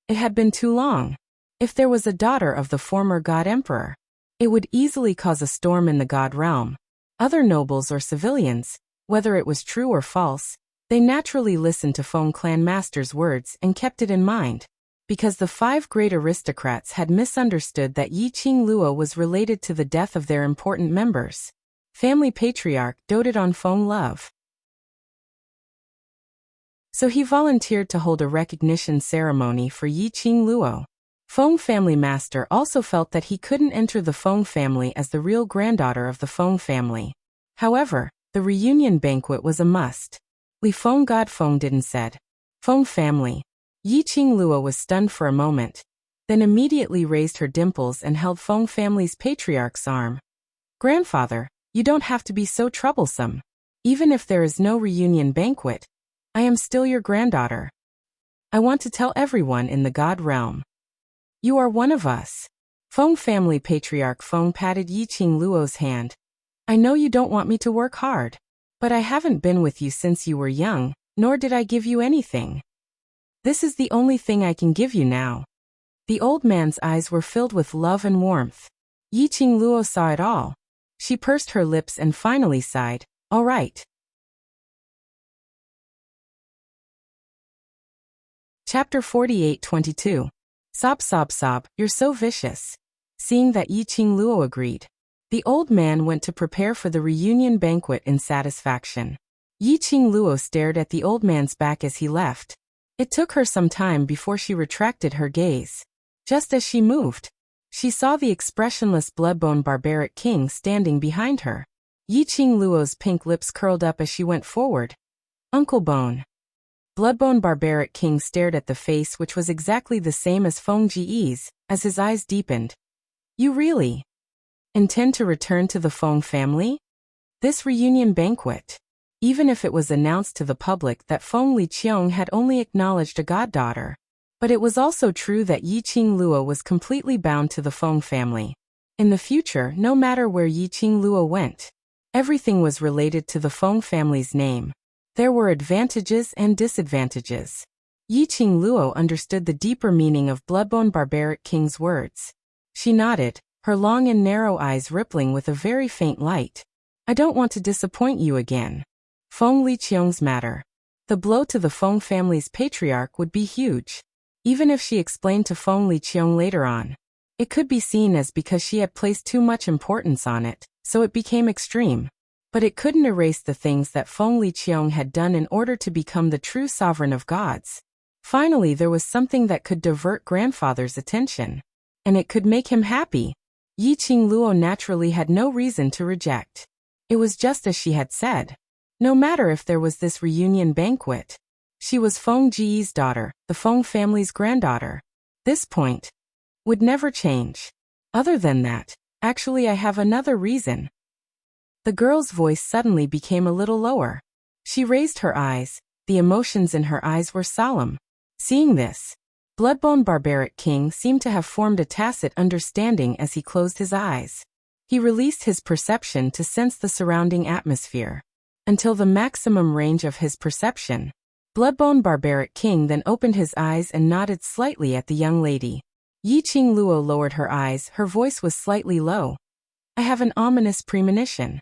it had been too long. If there was a daughter of the former god emperor, it would easily cause a storm in the god realm. Other nobles or civilians, whether it was true or false, they naturally listened to Feng clan master's words and kept it in mind. Because the 5 great aristocrats had misunderstood that Yiqing Luo was related to the death of their important members, family patriarch doted on Feng love. So he volunteered to hold a recognition ceremony for Yiqing Luo. Feng family master also felt that he couldn't enter the Feng family as the real granddaughter of the Feng family. However, the reunion banquet was a must. Li Feng God Feng didn't said. Feng family. Yi Qingluo was stunned for a moment, then immediately raised her dimples and held Feng family's patriarch's arm. Grandfather, you don't have to be so troublesome. Even if there is no reunion banquet, I am still your granddaughter. I want to tell everyone in the God realm. You are one of us. Feng family patriarch Feng patted Yi Qingluo's hand. I know you don't want me to work hard, but I haven't been with you since you were young, nor did I give you anything. This is the only thing I can give you now. The old man's eyes were filled with love and warmth. Yi Qingluo saw it all. She pursed her lips and finally sighed, all right. Chapter 48:22. Sob sob sob, you're so vicious. Seeing that Yi Qingluo agreed, the old man went to prepare for the reunion banquet in satisfaction. Yi Qingluo stared at the old man's back as he left. It took her some time before she retracted her gaze. Just as she moved, she saw the expressionless Bloodbone barbaric king standing behind her. Yi Qingluo's pink lips curled up as she went forward. Uncle Bone. Bloodbone barbaric king stared at the face which was exactly the same as Feng Ji's, as his eyes deepened. You really intend to return to the Feng family? This reunion banquet? Even if it was announced to the public that Feng Liqiong had only acknowledged a goddaughter. But it was also true that Yi Qingluo was completely bound to the Feng family. In the future, no matter where Yi Qingluo went, everything was related to the Feng family's name. There were advantages and disadvantages. Yi Qingluo understood the deeper meaning of Bloodbone barbaric king's words. She nodded, her long and narrow eyes rippling with a very faint light. I don't want to disappoint you again. Feng Liqiong's matter. The blow to the Feng family's patriarch would be huge. Even if she explained to Feng Liqiong later on, it could be seen as because she had placed too much importance on it, so it became extreme. But it couldn't erase the things that Feng Liqiong had done in order to become the true sovereign of gods. Finally, there was something that could divert grandfather's attention. And it could make him happy. Yi Qingluo naturally had no reason to reject. It was just as she had said. No matter if there was this reunion banquet. She was Feng Ji's daughter, the Feng family's granddaughter. This point would never change. Other than that, actually I have another reason. The girl's voice suddenly became a little lower. She raised her eyes, the emotions in her eyes were solemn. Seeing this, Bloodbone barbaric king seemed to have formed a tacit understanding as he closed his eyes. He released his perception to sense the surrounding atmosphere. Until the maximum range of his perception. Bloodbone barbaric king then opened his eyes and nodded slightly at the young lady. Yi Qingluo lowered her eyes, her voice was slightly low. I have an ominous premonition.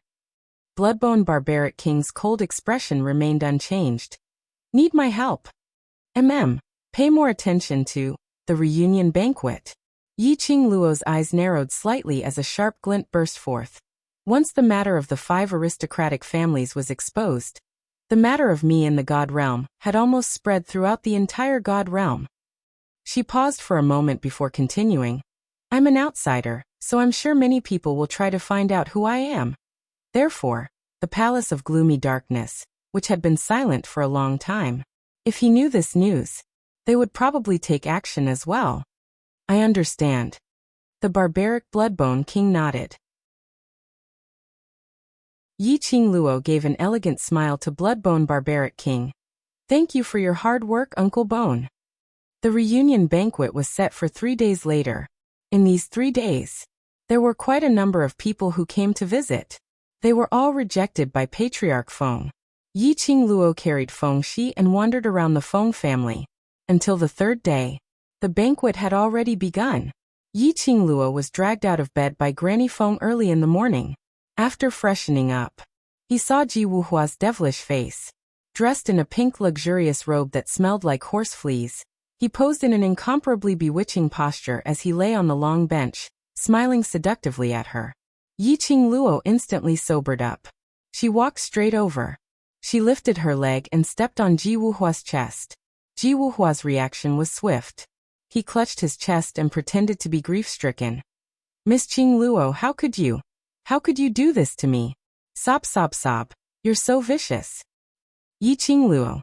Bloodbone barbaric king's cold expression remained unchanged. Need my help? Pay more attention to the reunion banquet. Yi Qingluo's eyes narrowed slightly as a sharp glint burst forth. Once the matter of the 5 aristocratic families was exposed, the matter of me in the God realm had almost spread throughout the entire God realm. She paused for a moment before continuing. I'm an outsider, so I'm sure many people will try to find out who I am. Therefore, the palace of gloomy darkness, which had been silent for a long time, if he knew this news, they would probably take action as well. I understand. The barbaric Bloodbone king nodded. Yi Qingluo gave an elegant smile to Bloodbone barbaric king. Thank you for your hard work, Uncle Bone. The reunion banquet was set for 3 days later. In these 3 days, there were quite a number of people who came to visit. They were all rejected by Patriarch Feng. Yi Qingluo carried Feng Shi and wandered around the Feng family. Until the 3rd day, the banquet had already begun. Yi Qingluo was dragged out of bed by Granny Feng early in the morning. After freshening up, he saw Ji Wuhua's devilish face. Dressed in a pink luxurious robe that smelled like horse fleas, he posed in an incomparably bewitching posture as he lay on the long bench, smiling seductively at her. Yi Qingluo instantly sobered up. She walked straight over. She lifted her leg and stepped on Ji Wuhua's chest. Ji Wuhua's reaction was swift. He clutched his chest and pretended to be grief-stricken. Miss Qingluo, how could you? How could you do this to me? Sob sob sob. You're so vicious. Yi Qingluo.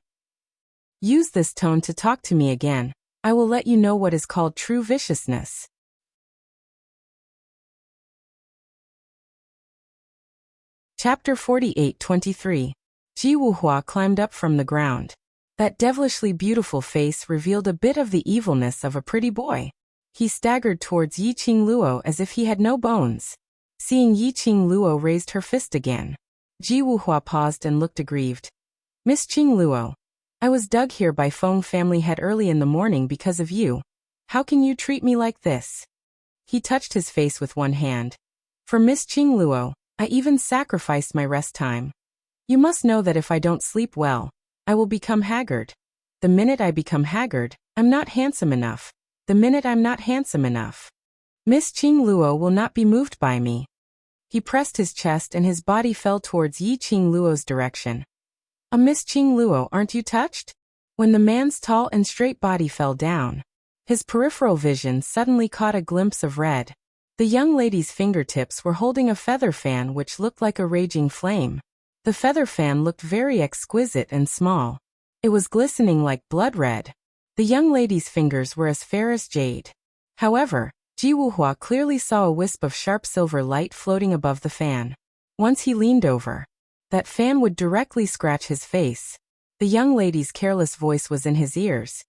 Use this tone to talk to me again. I will let you know what is called true viciousness. Chapter 48-23. Ji Wuhua climbed up from the ground. That devilishly beautiful face revealed a bit of the evilness of a pretty boy. He staggered towards Yi Qingluo as if he had no bones. Seeing Yi Qingluo raised her fist again, Ji Wuhua paused and looked aggrieved. Miss Qingluo, I was dug here by Feng family head early in the morning because of you. How can you treat me like this? He touched his face with one hand. For Miss Qingluo, I even sacrificed my rest time. You must know that if I don't sleep well, I will become haggard. The minute I become haggard, I'm not handsome enough. The minute I'm not handsome enough, Miss Qingluo will not be moved by me. He pressed his chest and his body fell towards Yi Qingluo's direction. Miss Qingluo, aren't you touched? When the man's tall and straight body fell down, his peripheral vision suddenly caught a glimpse of red. The young lady's fingertips were holding a feather fan which looked like a raging flame. The feather fan looked very exquisite and small. It was glistening like blood red. The young lady's fingers were as fair as jade. However, Ji Wuhua clearly saw a wisp of sharp silver light floating above the fan. Once he leaned over, that fan would directly scratch his face. The young lady's careless voice was in his ears.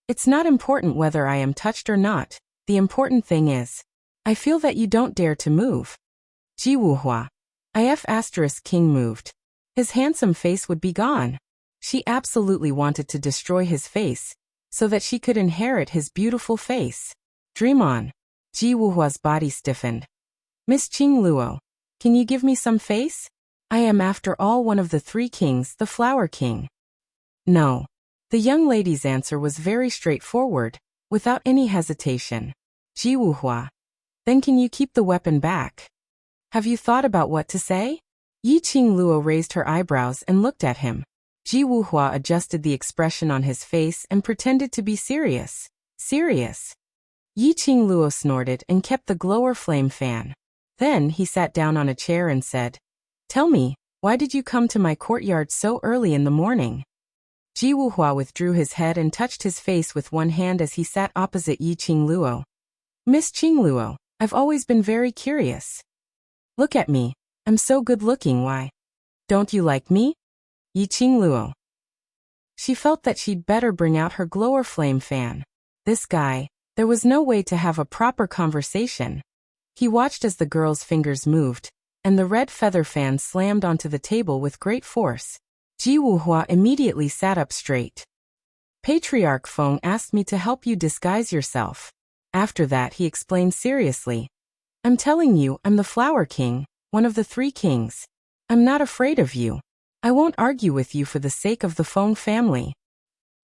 It's not important whether I am touched or not. The important thing is, I feel that you don't dare to move. Ji Wuhua. If King moved, his handsome face would be gone. She absolutely wanted to destroy his face, so that she could inherit his beautiful face. Dream on. Ji Wuhua's body stiffened. Miss Qingluo, can you give me some face? I am after all one of the three kings, the Flower King. No. The young lady's answer was very straightforward, without any hesitation. Ji Wuhua. Then can you keep the weapon back? Have you thought about what to say? Yi Qingluo raised her eyebrows and looked at him. Ji Wuhua adjusted the expression on his face and pretended to be serious. Serious? Yi Qingluo snorted and kept the glower flame fan. Then he sat down on a chair and said, Tell me, why did you come to my courtyard so early in the morning? Ji Wuhua withdrew his head and touched his face with one hand as he sat opposite Yi Qingluo. Miss Qingluo, I've always been very curious. Look at me, I'm so good-looking, why? Don't you like me? Yi Qingluo. She felt that she'd better bring out her glower flame fan. This guy, there was no way to have a proper conversation. He watched as the girl's fingers moved, and the red feather fan slammed onto the table with great force. Ji Wuhua immediately sat up straight. Patriarch Feng asked me to help you disguise yourself. After that he explained seriously. I'm telling you, I'm the Flower King, one of the three kings. I'm not afraid of you. I won't argue with you for the sake of the Feng family.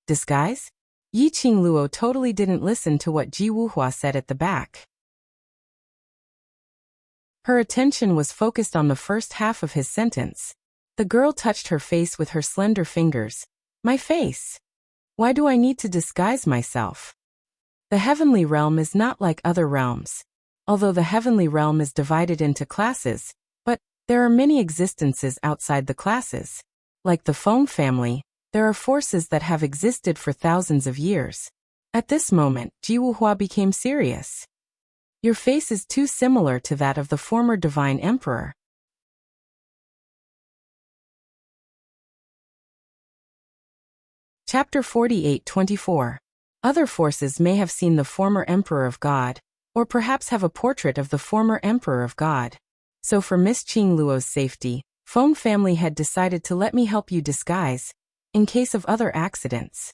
Disguise? Yi Qingluo totally didn't listen to what Ji Wuhua said at the back. Her attention was focused on the first half of his sentence. The girl touched her face with her slender fingers. My face? Why do I need to disguise myself? The heavenly realm is not like other realms. Although the heavenly realm is divided into classes, but there are many existences outside the classes. Like the Feng family, there are forces that have existed for thousands of years. At this moment, Ji Wuhua became serious. Your face is too similar to that of the former divine emperor. Chapter 48-24. Other forces may have seen the former emperor of God, or perhaps have a portrait of the former emperor of God. So for Miss Qingluo's safety, Feng family had decided to let me help you disguise, in case of other accidents.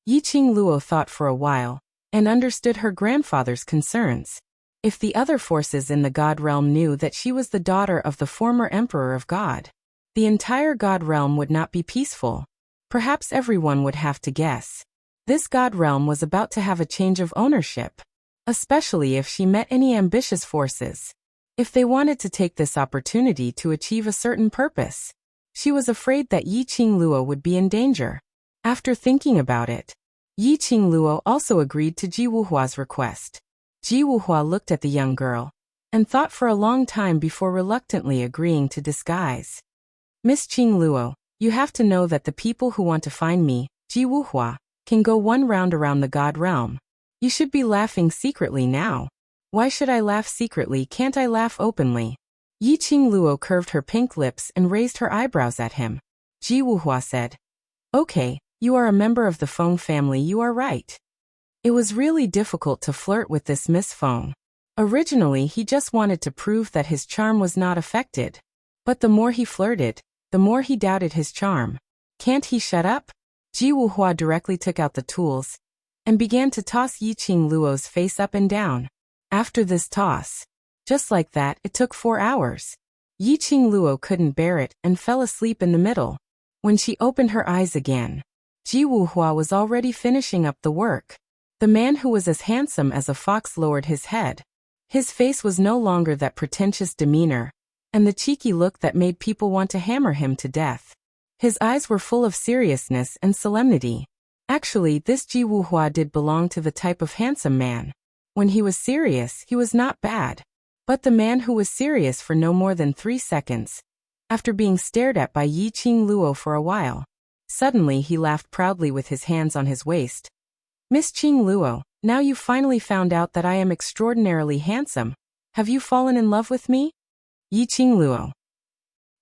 Yi Qingluo thought for a while, and understood her grandfather's concerns. If the other forces in the God realm knew that she was the daughter of the former emperor of God, the entire God realm would not be peaceful. Perhaps everyone would have to guess. This God realm was about to have a change of ownership, especially if she met any ambitious forces. If they wanted to take this opportunity to achieve a certain purpose, she was afraid that Yi Qingluo would be in danger. After thinking about it, Yi Qingluo also agreed to Ji Wuhua's request. Ji Wuhua looked at the young girl, and thought for a long time before reluctantly agreeing to disguise. Miss Qingluo, you have to know that the people who want to find me Ji Wuhua, can go one round around the god realm. You should be laughing secretly now. Why should I laugh secretly? Can't I laugh openly? Yi Qingluo curved her pink lips and raised her eyebrows at him. Ji Wuhua said, Okay, you are a member of the Feng family, you are right. It was really difficult to flirt with this Miss Feng. Originally he just wanted to prove that his charm was not affected. But the more he flirted, the more he doubted his charm. Can't he shut up? Ji Wuhua directly took out the tools and began to toss Yi Qingluo's face up and down. After this toss, just like that, it took 4 hours. Yi Qingluo couldn't bear it and fell asleep in the middle. When she opened her eyes again, Ji Wuhua was already finishing up the work. The man who was as handsome as a fox lowered his head. His face was no longer that pretentious demeanor, and the cheeky look that made people want to hammer him to death. His eyes were full of seriousness and solemnity. Actually, this Ji Wuhua did belong to the type of handsome man. When he was serious, he was not bad. But the man who was serious for no more than 3 seconds, after being stared at by Yi Qingluo for a while, suddenly he laughed proudly with his hands on his waist. Miss Qingluo, now you've finally found out that I am extraordinarily handsome. Have you fallen in love with me? Yi Qingluo.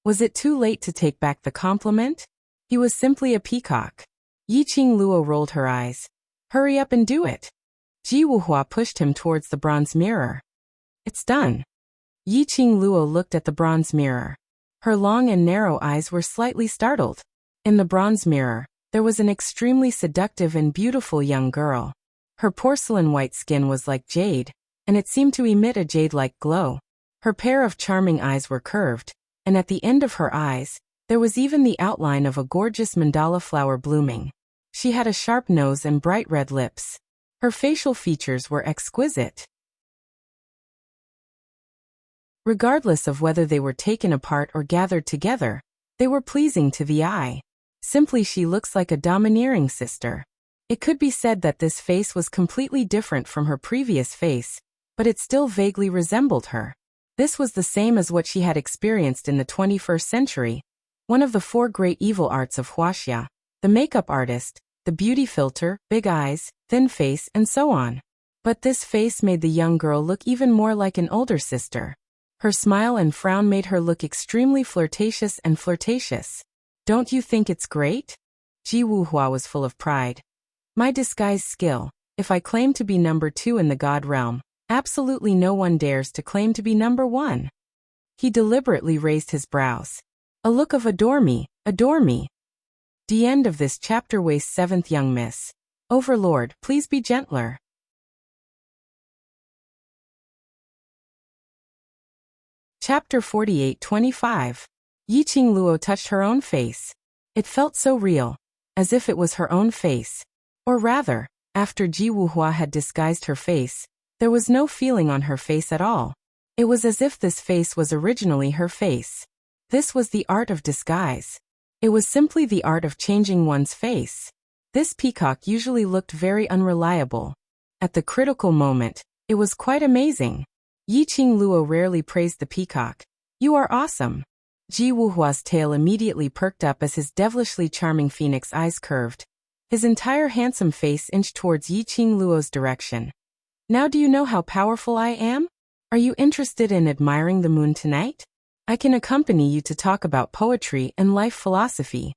Was it too late to take back the compliment? He was simply a peacock. Yi Qingluo rolled her eyes. Hurry up and do it. Ji Wuhua pushed him towards the bronze mirror. It's done. Yi Qingluo looked at the bronze mirror. Her long and narrow eyes were slightly startled. In the bronze mirror, there was an extremely seductive and beautiful young girl. Her porcelain white skin was like jade, and it seemed to emit a jade-like glow. Her pair of charming eyes were curved, and at the end of her eyes, there was even the outline of a gorgeous mandala flower blooming. She had a sharp nose and bright red lips. Her facial features were exquisite. Regardless of whether they were taken apart or gathered together, they were pleasing to the eye. Simply, she looks like a domineering sister. It could be said that this face was completely different from her previous face, but it still vaguely resembled her. This was the same as what she had experienced in the 21st century, one of the 4 great evil arts of Huaxia, the makeup artist, the beauty filter, big eyes, thin face, and so on. But this face made the young girl look even more like an older sister. Her smile and frown made her look extremely flirtatious and flirtatious. Don't you think it's great? Ji Wuhua was full of pride. My disguise skill. If I claim to be number 2 in the god realm, absolutely no one dares to claim to be number 1. He deliberately raised his brows. A look of adore me, adore me. The end of this chapter. Waste 7th young miss. Overlord, please be gentler. Chapter 48-25. Yi Qingluo touched her own face. It felt so real, as if it was her own face. Or rather, after Ji Wuhua had disguised her face, there was no feeling on her face at all. It was as if this face was originally her face. This was the art of disguise. It was simply the art of changing one's face. This peacock usually looked very unreliable. At the critical moment, it was quite amazing. Yi Qingluo rarely praised the peacock. You are awesome. Ji Wuhua's tail immediately perked up as his devilishly charming phoenix eyes curved. His entire handsome face inched towards Yi Qingluo's direction. Now do you know how powerful I am? Are you interested in admiring the moon tonight? I can accompany you to talk about poetry and life philosophy.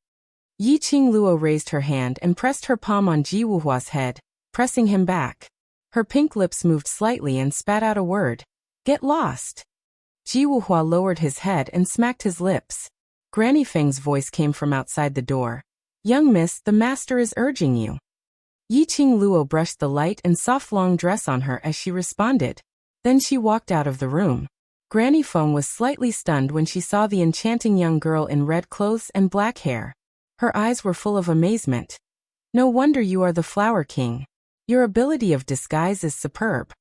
Yi Qingluo raised her hand and pressed her palm on Ji Wuhua's head, pressing him back. Her pink lips moved slightly and spat out a word. Get lost. Ji Wuhua lowered his head and smacked his lips. Granny Feng's voice came from outside the door. Young miss, the master is urging you. Yi Qingluo brushed the light and soft long dress on her as she responded. Then she walked out of the room. Granny Feng was slightly stunned when she saw the enchanting young girl in red clothes and black hair. Her eyes were full of amazement. No wonder you are the Flower King. Your ability of disguise is superb.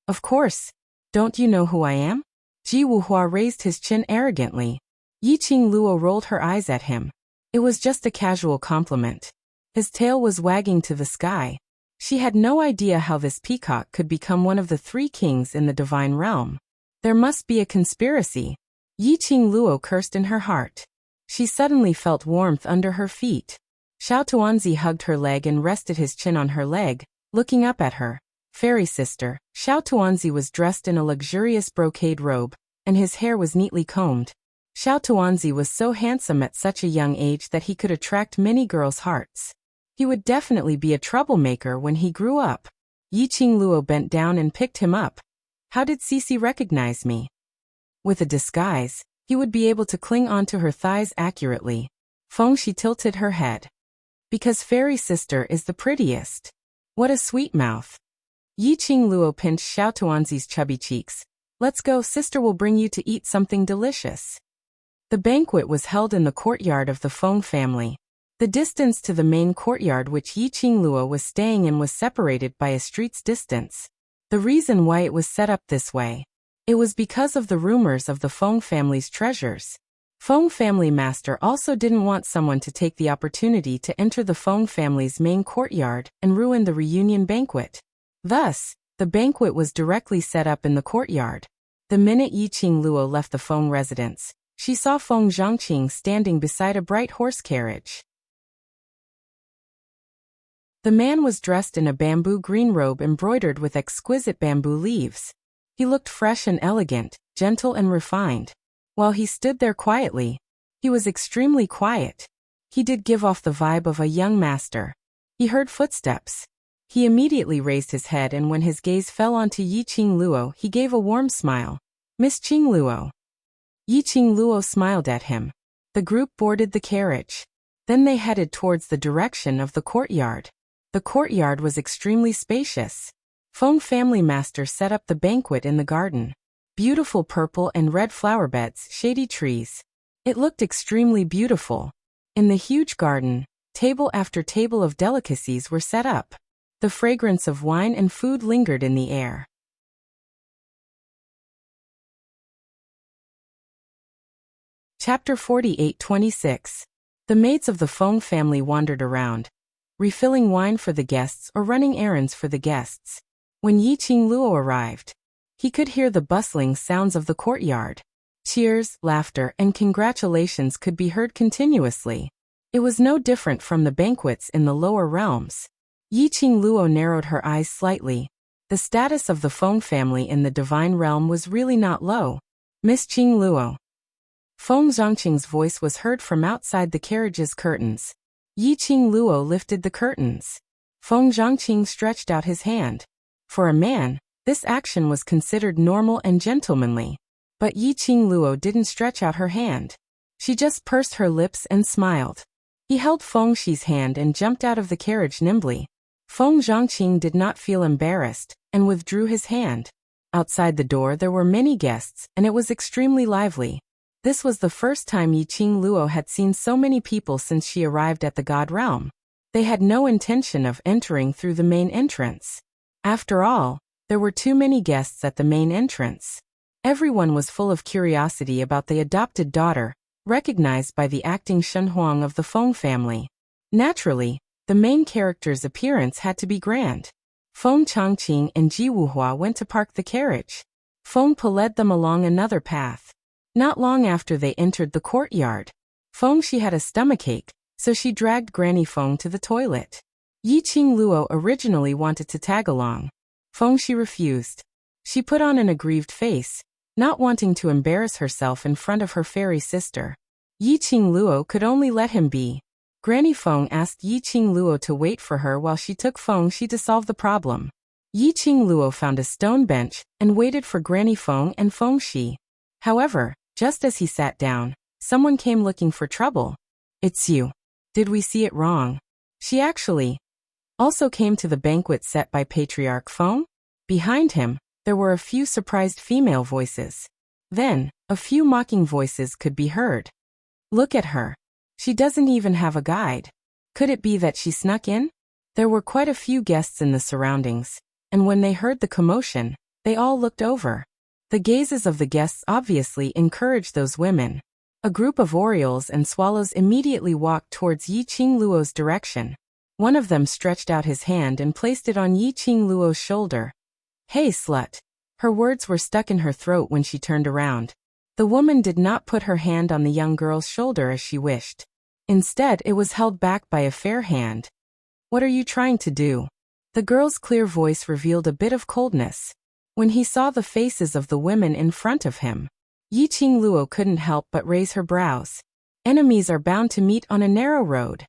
Of course. Don't you know who I am? Ji Wuhua raised his chin arrogantly. Yi Qingluo rolled her eyes at him. It was just a casual compliment. His tail was wagging to the sky. She had no idea how this peacock could become one of the 3 kings in the divine realm. There must be a conspiracy. Yi Qingluo cursed in her heart. She suddenly felt warmth under her feet. Xiao Tuanzi hugged her leg and rested his chin on her leg, looking up at her. Fairy sister. Xiao Tuanzi was dressed in a luxurious brocade robe, and his hair was neatly combed. Xiao Tuanzi was so handsome at such a young age that he could attract many girls' hearts. He would definitely be a troublemaker when he grew up. Yiqing Luo bent down and picked him up. How did Cici recognize me? With a disguise, he would be able to cling onto her thighs accurately. Fengxi tilted her head. Because fairy sister is the prettiest. What a sweet mouth. Yiqing Luo pinched Xiao Tuanzi's chubby cheeks. Let's go, sister will bring you to eat something delicious. The banquet was held in the courtyard of the Feng family. The distance to the main courtyard which Yiqing Luo was staying in was separated by a street's distance. The reason why it was set up this way. It was because of the rumors of the Feng family's treasures. Feng family master also didn't want someone to take the opportunity to enter the Feng family's main courtyard and ruin the reunion banquet. Thus, the banquet was directly set up in the courtyard. The minute Yiqing Luo left the Feng residence, she saw Feng Zhangqing standing beside a bright horse carriage. The man was dressed in a bamboo green robe embroidered with exquisite bamboo leaves. He looked fresh and elegant, gentle and refined. While he stood there quietly, he was extremely quiet. He did give off the vibe of a young master. He heard footsteps. He immediately raised his head, and when his gaze fell onto Yiqing Luo, he gave a warm smile. Miss Qing Luo. Yiqing Luo smiled at him. The group boarded the carriage. Then they headed towards the direction of the courtyard. The courtyard was extremely spacious. Feng family master set up the banquet in the garden. Beautiful purple and red flower beds, shady trees. It looked extremely beautiful. In the huge garden, table after table of delicacies were set up. The fragrance of wine and food lingered in the air. Chapter 48-26. The maids of the Feng family wandered around, refilling wine for the guests or running errands for the guests. When Yiqing Luo arrived, he could hear the bustling sounds of the courtyard. Cheers, laughter, and congratulations could be heard continuously. It was no different from the banquets in the lower realms. Yiqing Luo narrowed her eyes slightly. The status of the Feng family in the divine realm was really not low. Miss Qing Luo. Feng Zhangqing's voice was heard from outside the carriage's curtains. Yiqing Luo lifted the curtains. Feng Zhangqing stretched out his hand. For a man, this action was considered normal and gentlemanly. But Yiqing Luo didn't stretch out her hand. She just pursed her lips and smiled. He held Fengxi's hand and jumped out of the carriage nimbly. Feng Zhangqing did not feel embarrassed, and withdrew his hand. Outside the door there were many guests, and it was extremely lively. This was the first time Yiqing Luo had seen so many people since she arrived at the God Realm. They had no intention of entering through the main entrance. After all, there were too many guests at the main entrance. Everyone was full of curiosity about the adopted daughter, recognized by the acting Shen Huang of the Feng family. Naturally, the main character's appearance had to be grand. Feng Changqing and Ji Wuhua went to park the carriage. Feng Po led them along another path. Not long after they entered the courtyard, Fengxi had a stomachache, so she dragged Granny Feng to the toilet. Yiqing Luo originally wanted to tag along. Fengxi refused. She put on an aggrieved face, not wanting to embarrass herself in front of her fairy sister. Yiqing Luo could only let him be. Granny Feng asked Yiqing Luo to wait for her while she took Fengxi to solve the problem. Yiqing Luo found a stone bench and waited for Granny Feng and Fengxi. However, just as he sat down, someone came looking for trouble. It's you. Did we see it wrong? She actually also came to the banquet set by Patriarch Feng. Behind him, there were a few surprised female voices. Then, a few mocking voices could be heard. Look at her. She doesn't even have a guide. Could it be that she snuck in? There were quite a few guests in the surroundings, and when they heard the commotion, they all looked over. The gazes of the guests obviously encouraged those women. A group of orioles and swallows immediately walked towards Yiqing Luo's direction. One of them stretched out his hand and placed it on Yiqing Luo's shoulder. Hey, slut. Her words were stuck in her throat when she turned around. The woman did not put her hand on the young girl's shoulder as she wished. Instead, it was held back by a fair hand. "What are you trying to do?" The girl's clear voice revealed a bit of coldness. When he saw the faces of the women in front of him, Yi Qingluo couldn't help but raise her brows. Enemies are bound to meet on a narrow road.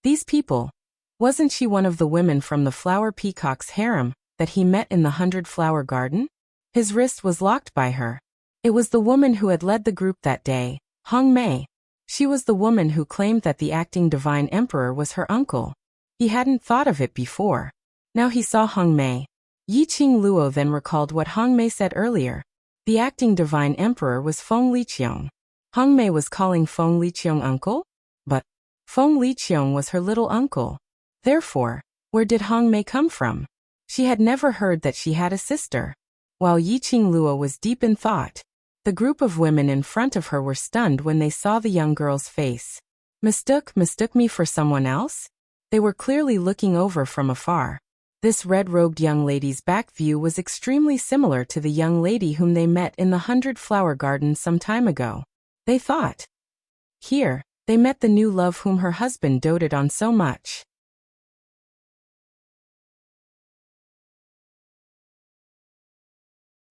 These people. Wasn't she one of the women from the Flower Peacock's harem that he met in the 100-Flower Garden? His wrist was locked by her. It was the woman who had led the group that day, Hong Mei. She was the woman who claimed that the acting divine emperor was her uncle. He hadn't thought of it before. Now he saw Hong Mei. Yi Qingluo then recalled what Hong Mei said earlier. The acting divine emperor was Feng Liqiong. Hong Mei was calling Feng Liqiong uncle? But Feng Liqiong was her little uncle. Therefore, where did Hong Mei come from? She had never heard that she had a sister. While Yi Qingluo was deep in thought, the group of women in front of her were stunned when they saw the young girl's face. Mistook me for someone else? They were clearly looking over from afar. This red-robed young lady's back view was extremely similar to the young lady whom they met in the 100-Flower Garden some time ago. They thought. Here, they met the new love whom her husband doted on so much.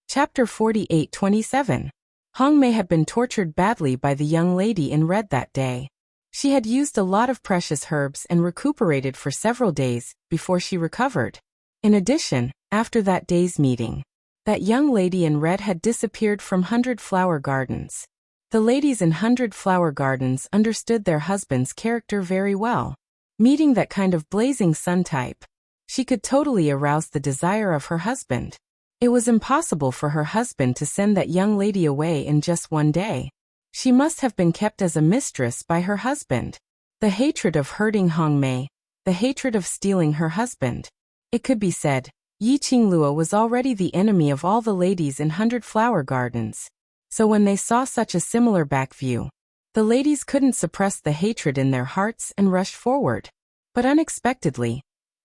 Chapter 48-27. Hong Mei had been tortured badly by the young lady in red that day. She had used a lot of precious herbs and recuperated for several days before she recovered. In addition, after that day's meeting, that young lady in red had disappeared from 100-Flower Gardens. The ladies in 100-Flower Gardens understood their husband's character very well. Meeting that kind of blazing sun type, she could totally arouse the desire of her husband. It was impossible for her husband to send that young lady away in just one day. She must have been kept as a mistress by her husband. The hatred of hurting Hong Mei, the hatred of stealing her husband. It could be said, Yi Qingluo was already the enemy of all the ladies in 100-Flower Gardens. So when they saw such a similar back view, the ladies couldn't suppress the hatred in their hearts and rushed forward. But unexpectedly,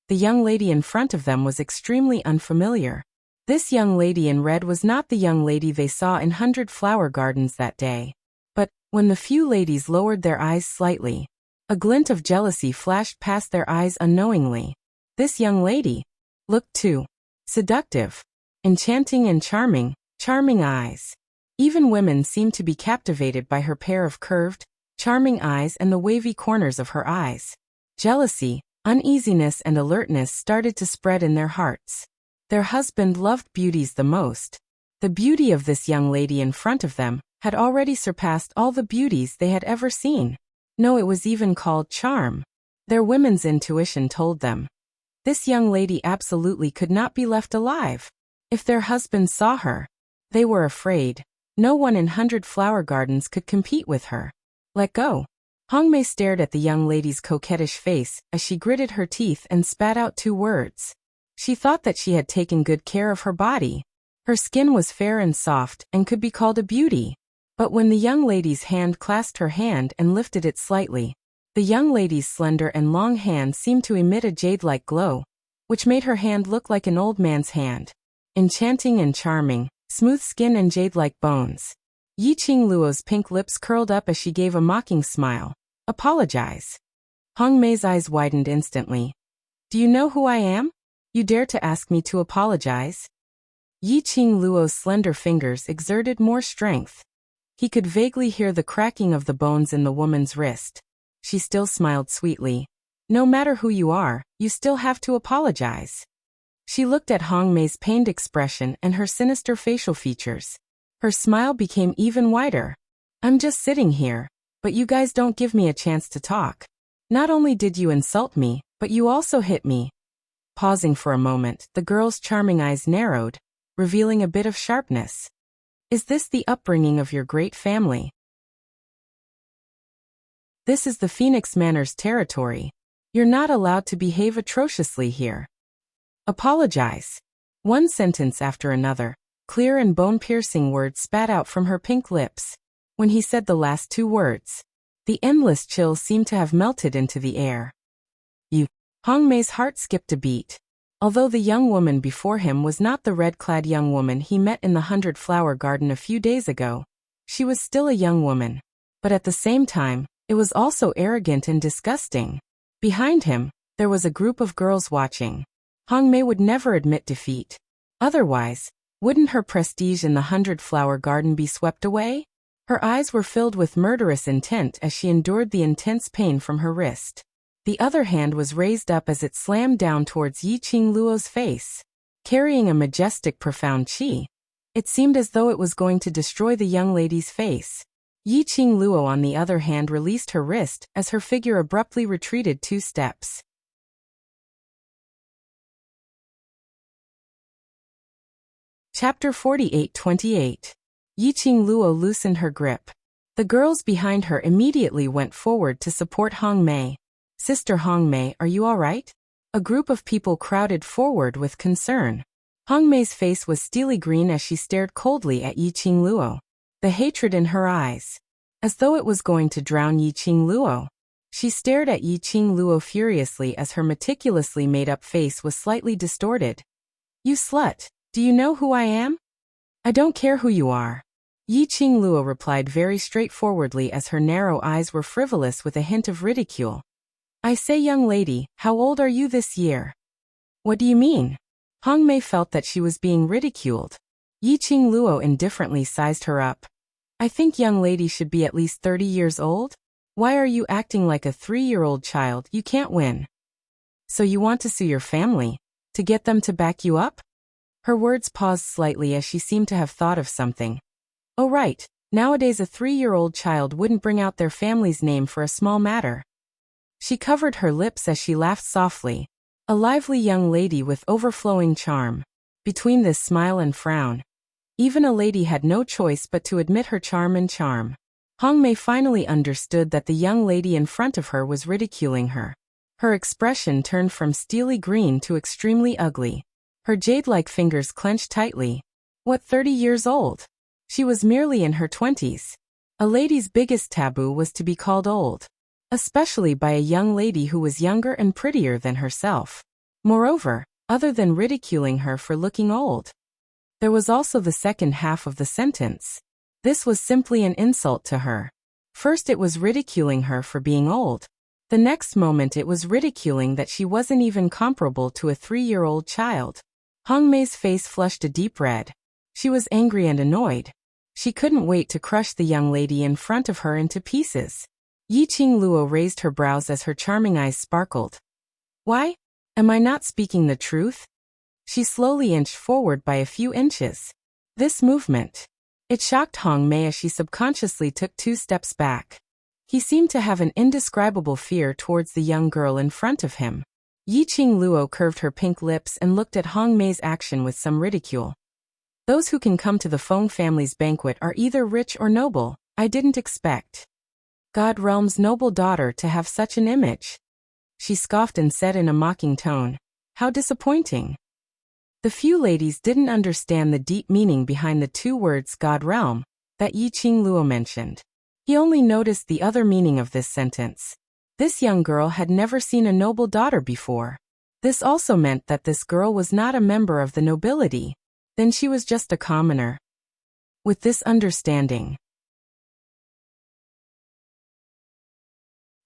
the young lady in front of them was extremely unfamiliar. This young lady in red was not the young lady they saw in 100-Flower Gardens that day. But, when the few ladies lowered their eyes slightly, a glint of jealousy flashed past their eyes unknowingly. This young lady looked too seductive, enchanting and charming eyes. Even women seemed to be captivated by her pair of curved, charming eyes and the wavy corners of her eyes. Jealousy, uneasiness and alertness started to spread in their hearts. Their husband loved beauties the most. The beauty of this young lady in front of them had already surpassed all the beauties they had ever seen. No, it was even called charm. Their women's intuition told them. This young lady absolutely could not be left alive. If their husbands saw her, they were afraid. No one in 100-Flower Gardens could compete with her. Let go. Hong Mei stared at the young lady's coquettish face as she gritted her teeth and spat out 2 words. She thought that she had taken good care of her body. Her skin was fair and soft and could be called a beauty. But when the young lady's hand clasped her hand and lifted it slightly, the young lady's slender and long hand seemed to emit a jade-like glow, which made her hand look like an old man's hand. Enchanting and charming, smooth skin and jade-like bones. Yi Qingluo's pink lips curled up as she gave a mocking smile. Apologize. Hong Mei's eyes widened instantly. Do you know who I am? You dare to ask me to apologize? Yi Qingluo's slender fingers exerted more strength. He could vaguely hear the cracking of the bones in the woman's wrist. She still smiled sweetly. No matter who you are, you still have to apologize. She looked at Hong Mei's pained expression and her sinister facial features. Her smile became even wider. I'm just sitting here, but you guys don't give me a chance to talk. Not only did you insult me, but you also hit me. Pausing for a moment, the girl's charming eyes narrowed, revealing a bit of sharpness. Is this the upbringing of your great family? This is the Phoenix Manor's territory. You're not allowed to behave atrociously here. Apologize. One sentence after another, clear and bone-piercing words spat out from her pink lips. When he said the last 2 words, the endless chills seemed to have melted into the air. You. Hong Mei's heart skipped a beat. Although the young woman before him was not the red-clad young woman he met in the 100-Flower Garden a few days ago, She was still a young woman. But at the same time, it was also arrogant and disgusting. Behind him, there was a group of girls watching. Hong Mei would never admit defeat. Otherwise, wouldn't her prestige in the 100-flower garden be swept away? Her eyes were filled with murderous intent as she endured the intense pain from her wrist. The other hand was raised up as it slammed down towards Yiqing Luo's face. Carrying a majestic profound qi, it seemed as though it was going to destroy the young lady's face. Yiqing Luo on the other hand released her wrist as her figure abruptly retreated 2 steps. Chapter 48:28. Yiqing Luo loosened her grip. The girls behind her immediately went forward to support Hong Mei. "Sister Hong Mei, are you all right?" A group of people crowded forward with concern. Hong Mei's face was steely green as she stared coldly at Yiqing Luo, the hatred in her eyes, as though it was going to drown Yiqing Luo. She stared at Yiqing Luo furiously as her meticulously made-up face was slightly distorted. "You slut, do you know who I am?" "I don't care who you are." Yiqing Luo replied very straightforwardly as her narrow eyes were frivolous with a hint of ridicule. "I say, young lady, how old are you this year?" "What do you mean?" Hong Mei felt that she was being ridiculed. Yiqing Luo indifferently sized her up. "I think young lady should be at least 30 years old. Why are you acting like a 3-year-old child? You can't win." "So you want to sue your family? To get them to back you up?" Her words paused slightly as she seemed to have thought of something. "Oh right, nowadays a 3-year-old child wouldn't bring out their family's name for a small matter." She covered her lips as she laughed softly. A lively young lady with overflowing charm. Between this smile and frown, even a lady had no choice but to admit her charm and charm. Hong Mei finally understood that the young lady in front of her was ridiculing her. Her expression turned from steely green to extremely ugly. Her jade-like fingers clenched tightly. What, 30 years old? She was merely in her 20s. A lady's biggest taboo was to be called old, especially by a young lady who was younger and prettier than herself. Moreover, other than ridiculing her for looking old, there was also the second half of the sentence. This was simply an insult to her. First it was ridiculing her for being old. The next moment it was ridiculing that she wasn't even comparable to a 3-year-old child. Hong Mei's face flushed a deep red. She was angry and annoyed. She couldn't wait to crush the young lady in front of her into pieces. Yiqing Luo raised her brows as her charming eyes sparkled. "Why? Am I not speaking the truth?" She slowly inched forward by a few inches. This movement, it shocked Hong Mei as she subconsciously took 2 steps back. He seemed to have an indescribable fear towards the young girl in front of him. Yiqing Luo curved her pink lips and looked at Hong Mei's action with some ridicule. "Those who can come to the Feng family's banquet are either rich or noble. I didn't expect God Realm's noble daughter to have such an image." She scoffed and said in a mocking tone, "How disappointing." The few ladies didn't understand the deep meaning behind the 2 words God Realm that Yiqing Luo mentioned. He only noticed the other meaning of this sentence. This young girl had never seen a noble daughter before. This also meant that this girl was not a member of the nobility. Then she was just a commoner. With this understanding,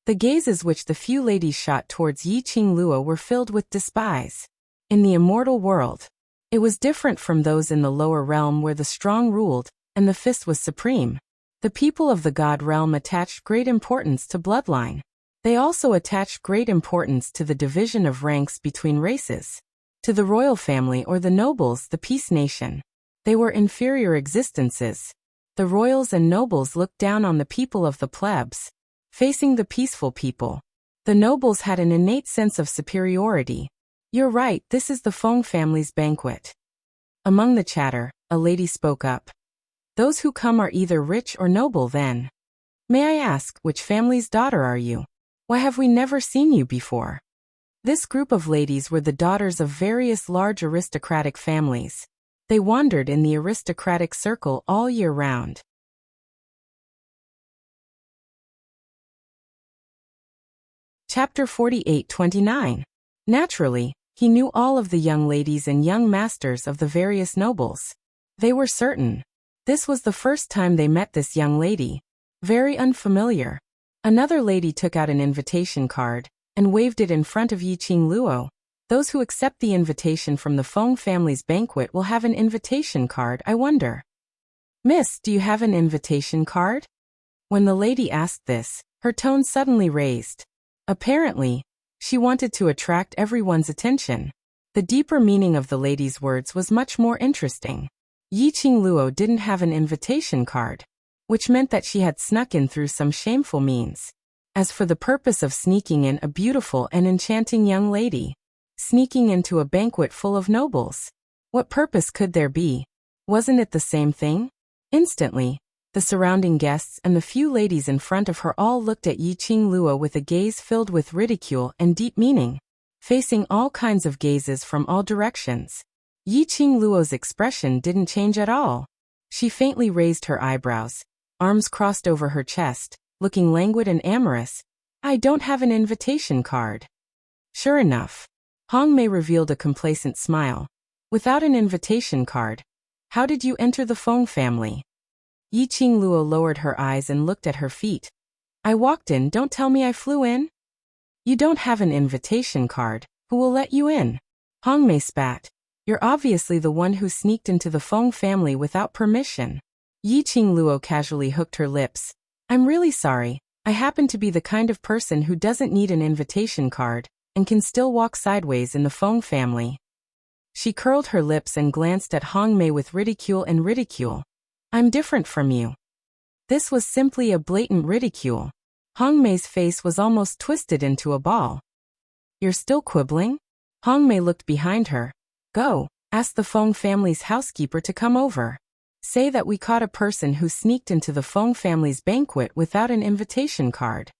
the gazes which the few ladies shot towards Yiqing Luo were filled with despise. In the immortal world, it was different from those in the lower realm where the strong ruled and the fist was supreme. The people of the God realm attached great importance to bloodline. They also attached great importance to the division of ranks between races. To the royal family or the nobles, the peace nation, they were inferior existences. The royals and nobles looked down on the people of the plebs, facing the peaceful people. The nobles had an innate sense of superiority. "You're right, this is the Feng family's banquet." Among the chatter, a lady spoke up. "Those who come are either rich or noble then. May I ask, which family's daughter are you? Why have we never seen you before?" This group of ladies were the daughters of various large aristocratic families. They wandered in the aristocratic circle all year round. Chapter 48:29. Naturally, he knew all of the young ladies and young masters of the various nobles. They were certain. This was the first time they met this young lady. Very unfamiliar. Another lady took out an invitation card and waved it in front of Yiqing Luo. Those who accept the invitation from the Feng family's banquet will have an invitation card, I wonder. Miss, do you have an invitation card? When the lady asked this, her tone suddenly raised. Apparently, she wanted to attract everyone's attention. The deeper meaning of the lady's words was much more interesting. Yiqing Luo didn't have an invitation card, which meant that she had snuck in through some shameful means. As for the purpose of sneaking in a beautiful and enchanting young lady, sneaking into a banquet full of nobles, what purpose could there be? Wasn't it the same thing? Instantly, the surrounding guests and the few ladies in front of her all looked at Yiqing Luo with a gaze filled with ridicule and deep meaning, facing all kinds of gazes from all directions. Yiqing Luo's expression didn't change at all. She faintly raised her eyebrows, arms crossed over her chest, looking languid and amorous. I don't have an invitation card. Sure enough, Hong Mei revealed a complacent smile. Without an invitation card, how did you enter the Feng family? Yiqing Luo lowered her eyes and looked at her feet. I walked in, don't tell me I flew in. You don't have an invitation card, who will let you in? Hong Mei spat. You're obviously the one who sneaked into the Feng family without permission. Yiqing Luo casually hooked her lips. I'm really sorry, I happen to be the kind of person who doesn't need an invitation card, and can still walk sideways in the Feng family. She curled her lips and glanced at Hong Mei with ridicule and ridicule. I'm different from you. This was simply a blatant ridicule. Hong Mei's face was almost twisted into a ball. You're still quibbling? Hong Mei looked behind her. Go, ask the Feng family's housekeeper to come over. Say that we caught a person who sneaked into the Feng family's banquet without an invitation card.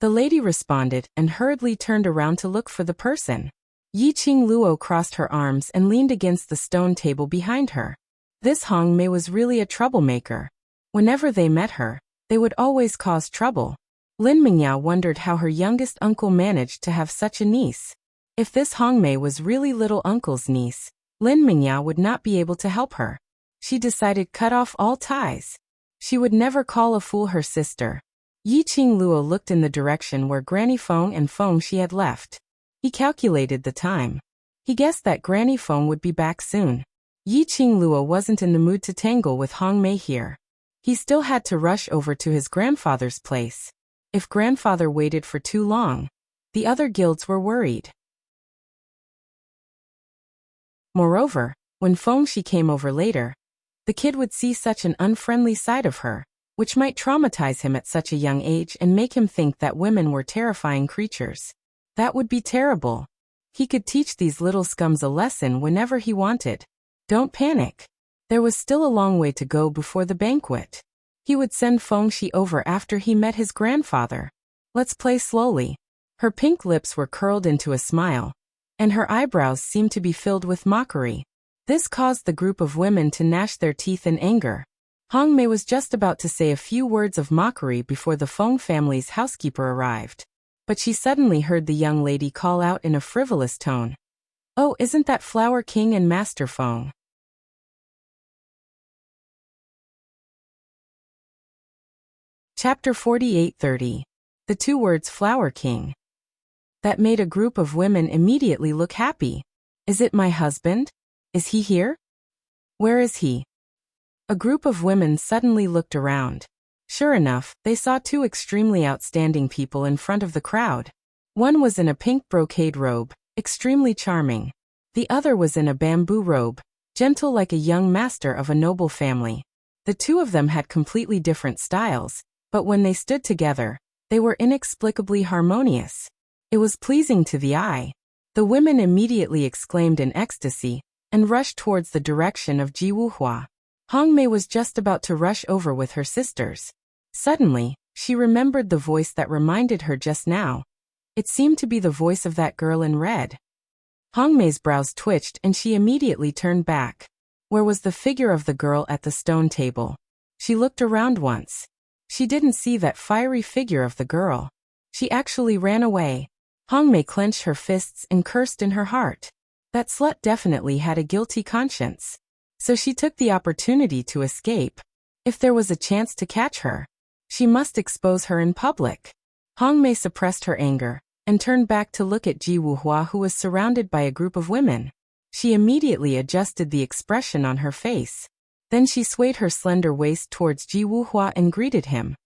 The lady responded and hurriedly turned around to look for the person. Yiqing Luo crossed her arms and leaned against the stone table behind her. This Hong Mei was really a troublemaker. Whenever they met her, they would always cause trouble. Lin Mingyao wondered how her youngest uncle managed to have such a niece. If this Hong Mei was really little uncle's niece, Lin Mingyao would not be able to help her. She decided cut off all ties. She would never call a fool her sister. Yiqing Luo looked in the direction where Granny Feng and Feng Shi had left. He calculated the time. He guessed that Granny Feng would be back soon. Yiqing Luo wasn't in the mood to tangle with Hong Mei here. He still had to rush over to his grandfather's place. If grandfather waited for too long, the other guilds were worried. Moreover, when Feng Shi came over later, the kid would see such an unfriendly side of her, which might traumatize him at such a young age and make him think that women were terrifying creatures. That would be terrible. He could teach these little scums a lesson whenever he wanted. Don't panic. There was still a long way to go before the banquet. He would send Feng Shi over after he met his grandfather. Let's play slowly. Her pink lips were curled into a smile, and her eyebrows seemed to be filled with mockery. This caused the group of women to gnash their teeth in anger. Hong Mei was just about to say a few words of mockery before the Feng family's housekeeper arrived. But she suddenly heard the young lady call out in a frivolous tone. Oh, isn't that Flower King and Master Feng? Chapter 48:30. The two words Flower King. That made a group of women immediately look happy. Is it my husband? Is he here? Where is he? A group of women suddenly looked around. Sure enough, they saw two extremely outstanding people in front of the crowd. One was in a pink brocade robe, extremely charming. The other was in a bamboo robe, gentle like a young master of a noble family. The two of them had completely different styles, but when they stood together, they were inexplicably harmonious. It was pleasing to the eye. The women immediately exclaimed in ecstasy and rushed towards the direction of Ji Wuhua. Hong Mei was just about to rush over with her sisters. Suddenly, she remembered the voice that reminded her just now. It seemed to be the voice of that girl in red. Hong Mei's brows twitched and she immediately turned back. Where was the figure of the girl at the stone table? She looked around once. She didn't see that fiery figure of the girl. She actually ran away. Hong Mei clenched her fists and cursed in her heart. That slut definitely had a guilty conscience. So she took the opportunity to escape. If there was a chance to catch her, she must expose her in public. Hong Mei suppressed her anger and turned back to look at Ji Wuhua, who was surrounded by a group of women. She immediately adjusted the expression on her face. Then she swayed her slender waist towards Ji Wuhua and greeted him.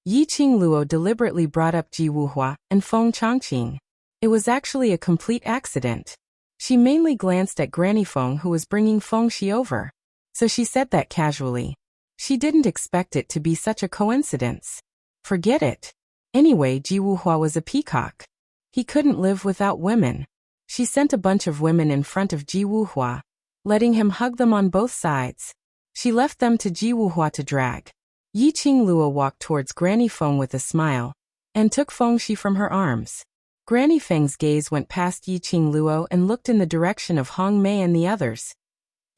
Yiqing Luo deliberately brought up Ji Wuhua and Feng Changqing. It was actually a complete accident. She mainly glanced at Granny Feng, who was bringing Feng Shi over. So she said that casually. She didn't expect it to be such a coincidence. Forget it. Anyway, Ji Wuhua was a peacock. He couldn't live without women. She sent a bunch of women in front of Ji Wuhua, letting him hug them on both sides. She left them to Ji Wuhua to drag. Yiqing Luo walked towards Granny Feng with a smile and took Feng Shi from her arms. Granny Feng's gaze went past Yiqing Luo and looked in the direction of Hong Mei and the others.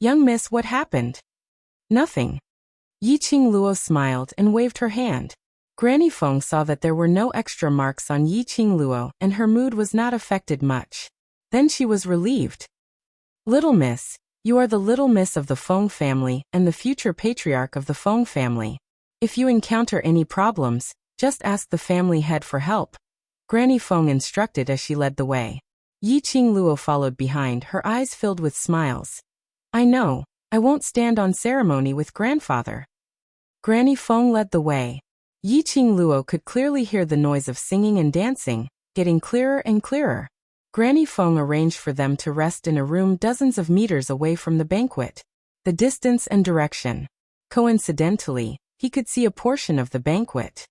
"Young miss, what happened?" "Nothing." Yiqing Luo smiled and waved her hand. Granny Feng saw that there were no extra marks on Yiqing Luo and her mood was not affected much. Then she was relieved. "Little miss, you are the little miss of the Feng family and the future patriarch of the Feng family. If you encounter any problems, just ask the family head for help," Granny Feng instructed as she led the way. Yiqing Luo followed behind, her eyes filled with smiles. "I know, I won't stand on ceremony with grandfather." Granny Feng led the way. Yiqing Luo could clearly hear the noise of singing and dancing, getting clearer and clearer. Granny Feng arranged for them to rest in a room dozens of meters away from the banquet. The distance and direction. Coincidentally, he could see a portion of the banquet.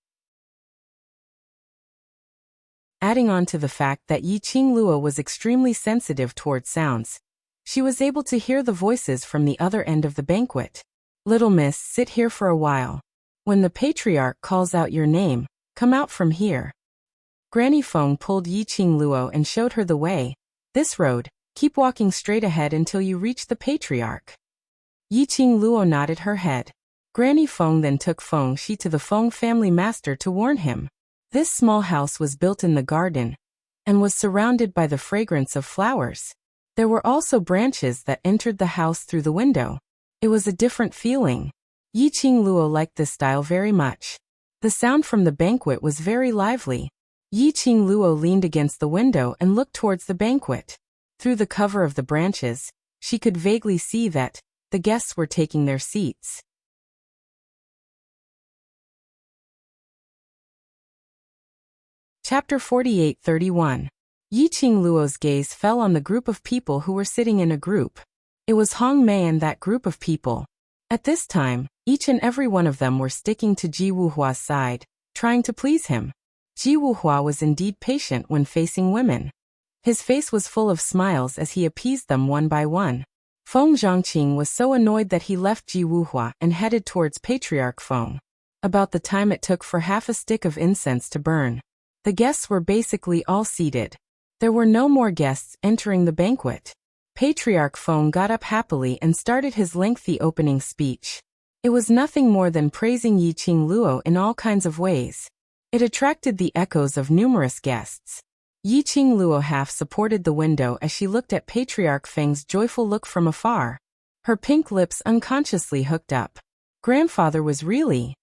Adding on to the fact that Yiqing Luo was extremely sensitive towards sounds, she was able to hear the voices from the other end of the banquet. "Little miss, sit here for a while. When the patriarch calls out your name, come out from here." Granny Feng pulled Yiqing Luo and showed her the way. "This road, keep walking straight ahead until you reach the patriarch." Yiqing Luo nodded her head. Granny Feng then took Feng Shi to the Feng family master to warn him. This small house was built in the garden and was surrounded by the fragrance of flowers. There were also branches that entered the house through the window. It was a different feeling. Yiqing Luo liked this style very much. The sound from the banquet was very lively. Yiqing Luo leaned against the window and looked towards the banquet. Through the cover of the branches, she could vaguely see that the guests were taking their seats. Chapter 48-31. Yiqing Luo's gaze fell on the group of people who were sitting in a group. It was Hong Mei and that group of people. At this time, each and every one of them were sticking to Ji Wuhua's side, trying to please him. Ji Wuhua was indeed patient when facing women. His face was full of smiles as he appeased them one by one. Feng Zhangqing was so annoyed that he left Ji Wuhua and headed towards Patriarch Feng. About the time it took for half a stick of incense to burn. The guests were basically all seated. There were no more guests entering the banquet. Patriarch Feng got up happily and started his lengthy opening speech. It was nothing more than praising Yiqing Luo in all kinds of ways. It attracted the echoes of numerous guests. Yiqing Luo half supported the window as she looked at Patriarch Feng's joyful look from afar. Her pink lips unconsciously hooked up. Grandfather was really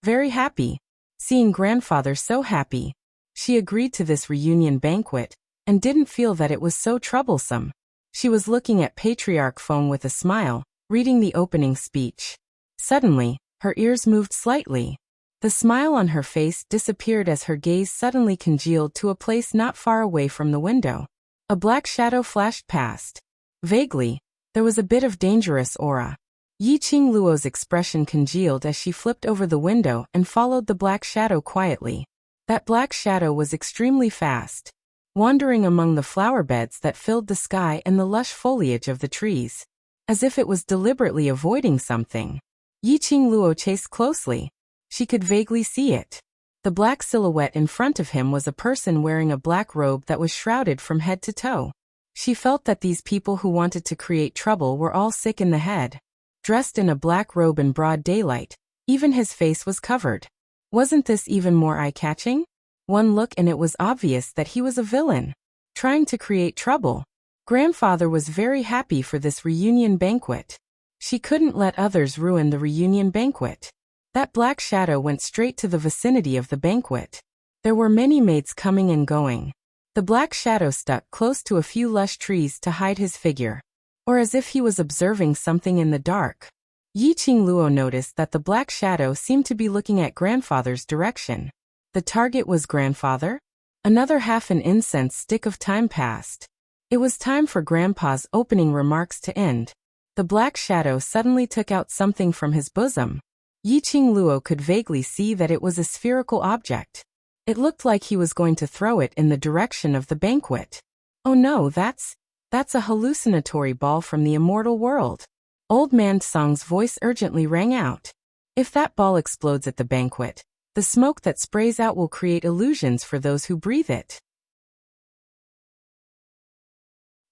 very happy. Seeing grandfather so happy, she agreed to this reunion banquet and didn't feel that it was so troublesome. She was looking at Patriarch Feng with a smile, reading the opening speech. Suddenly, her ears moved slightly. The smile on her face disappeared as her gaze suddenly congealed to a place not far away from the window. A black shadow flashed past. Vaguely, there was a bit of dangerous aura. Yiqing Luo's expression congealed as she flipped over the window and followed the black shadow quietly. That black shadow was extremely fast, wandering among the flower beds that filled the sky and the lush foliage of the trees, as if it was deliberately avoiding something. Yiqing Luo chased closely. She could vaguely see it. The black silhouette in front of him was a person wearing a black robe that was shrouded from head to toe. She felt that these people who wanted to create trouble were all sick in the head. Dressed in a black robe in broad daylight, even his face was covered. Wasn't this even more eye-catching? One look and it was obvious that he was a villain, trying to create trouble. Grandfather was very happy for this reunion banquet. She couldn't let others ruin the reunion banquet. That black shadow went straight to the vicinity of the banquet. There were many maids coming and going. The black shadow stuck close to a few lush trees to hide his figure, or as if he was observing something in the dark. Yi Qingluo noticed that the black shadow seemed to be looking at grandfather's direction. The target was grandfather? Another half an incense stick of time passed. It was time for Grandpa's opening remarks to end. The black shadow suddenly took out something from his bosom. Yi Qingluo could vaguely see that it was a spherical object. It looked like he was going to throw it in the direction of the banquet. Oh no, that's a hallucinatory ball from the immortal world. Old Man Song's voice urgently rang out. If that ball explodes at the banquet, the smoke that sprays out will create illusions for those who breathe it.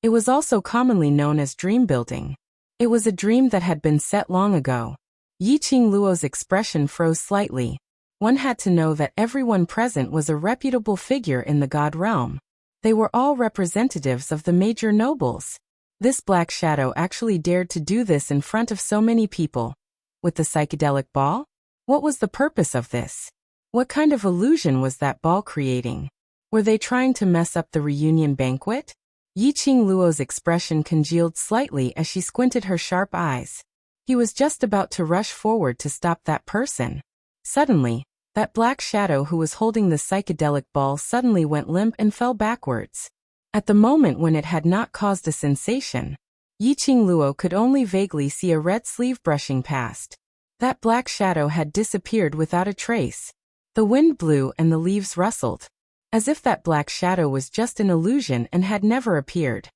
It was also commonly known as dream building. It was a dream that had been set long ago. Yi Qingluo's expression froze slightly. One had to know that everyone present was a reputable figure in the god realm. They were all representatives of the major nobles. This black shadow actually dared to do this in front of so many people. With the psychedelic ball? What was the purpose of this? What kind of illusion was that ball creating? Were they trying to mess up the reunion banquet? Yi Qingluo's expression congealed slightly as she squinted her sharp eyes. He was just about to rush forward to stop that person. Suddenly, that black shadow who was holding the psychedelic ball suddenly went limp and fell backwards. At the moment when it had not caused a sensation, Yi Qingluo could only vaguely see a red sleeve brushing past. That black shadow had disappeared without a trace. The wind blew and the leaves rustled, as if that black shadow was just an illusion and had never appeared.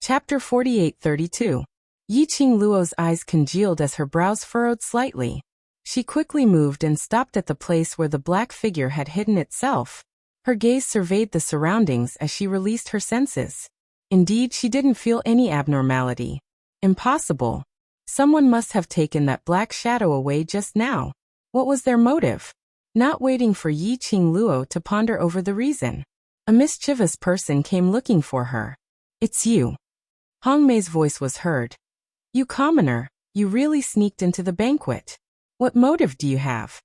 Chapter 48-32. Yi Qingluo's eyes congealed as her brows furrowed slightly. She quickly moved and stopped at the place where the black figure had hidden itself. Her gaze surveyed the surroundings as she released her senses. Indeed, she didn't feel any abnormality. Impossible. Someone must have taken that black shadow away just now. What was their motive? Not waiting for Yi Qingluo to ponder over the reason, a mischievous person came looking for her. It's you. Hong Mei's voice was heard. You commoner, you really sneaked into the banquet. What motive do you have?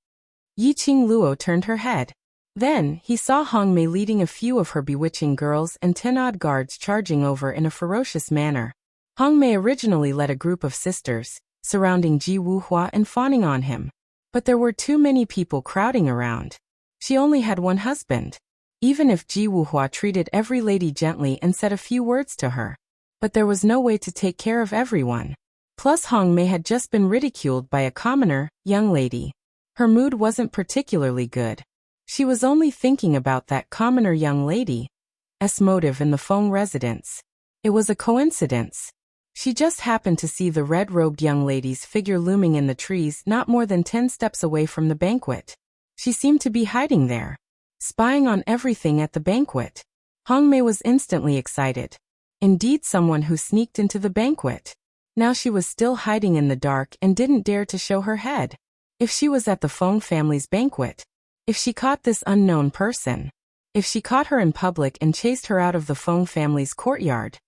Yi Qingluo turned her head. Then, he saw Hong Mei leading a few of her bewitching girls and 10 odd guards charging over in a ferocious manner. Hong Mei originally led a group of sisters, surrounding Ji Wuhua and fawning on him. But there were too many people crowding around. She only had one husband. Even if Ji Wuhua treated every lady gently and said a few words to her. But there was no way to take care of everyone. Plus Hong Mei had just been ridiculed by a commoner, young lady. Her mood wasn't particularly good. She was only thinking about that commoner young lady's motive in the Feng residence. It was a coincidence. She just happened to see the red-robed young lady's figure looming in the trees not more than 10 steps away from the banquet. She seemed to be hiding there, spying on everything at the banquet. Hong Mei was instantly excited. Indeed, someone who sneaked into the banquet. Now she was still hiding in the dark and didn't dare to show her head. If she was at the Feng family's banquet, if she caught this unknown person, if she caught her in public and chased her out of the Feng family's courtyard,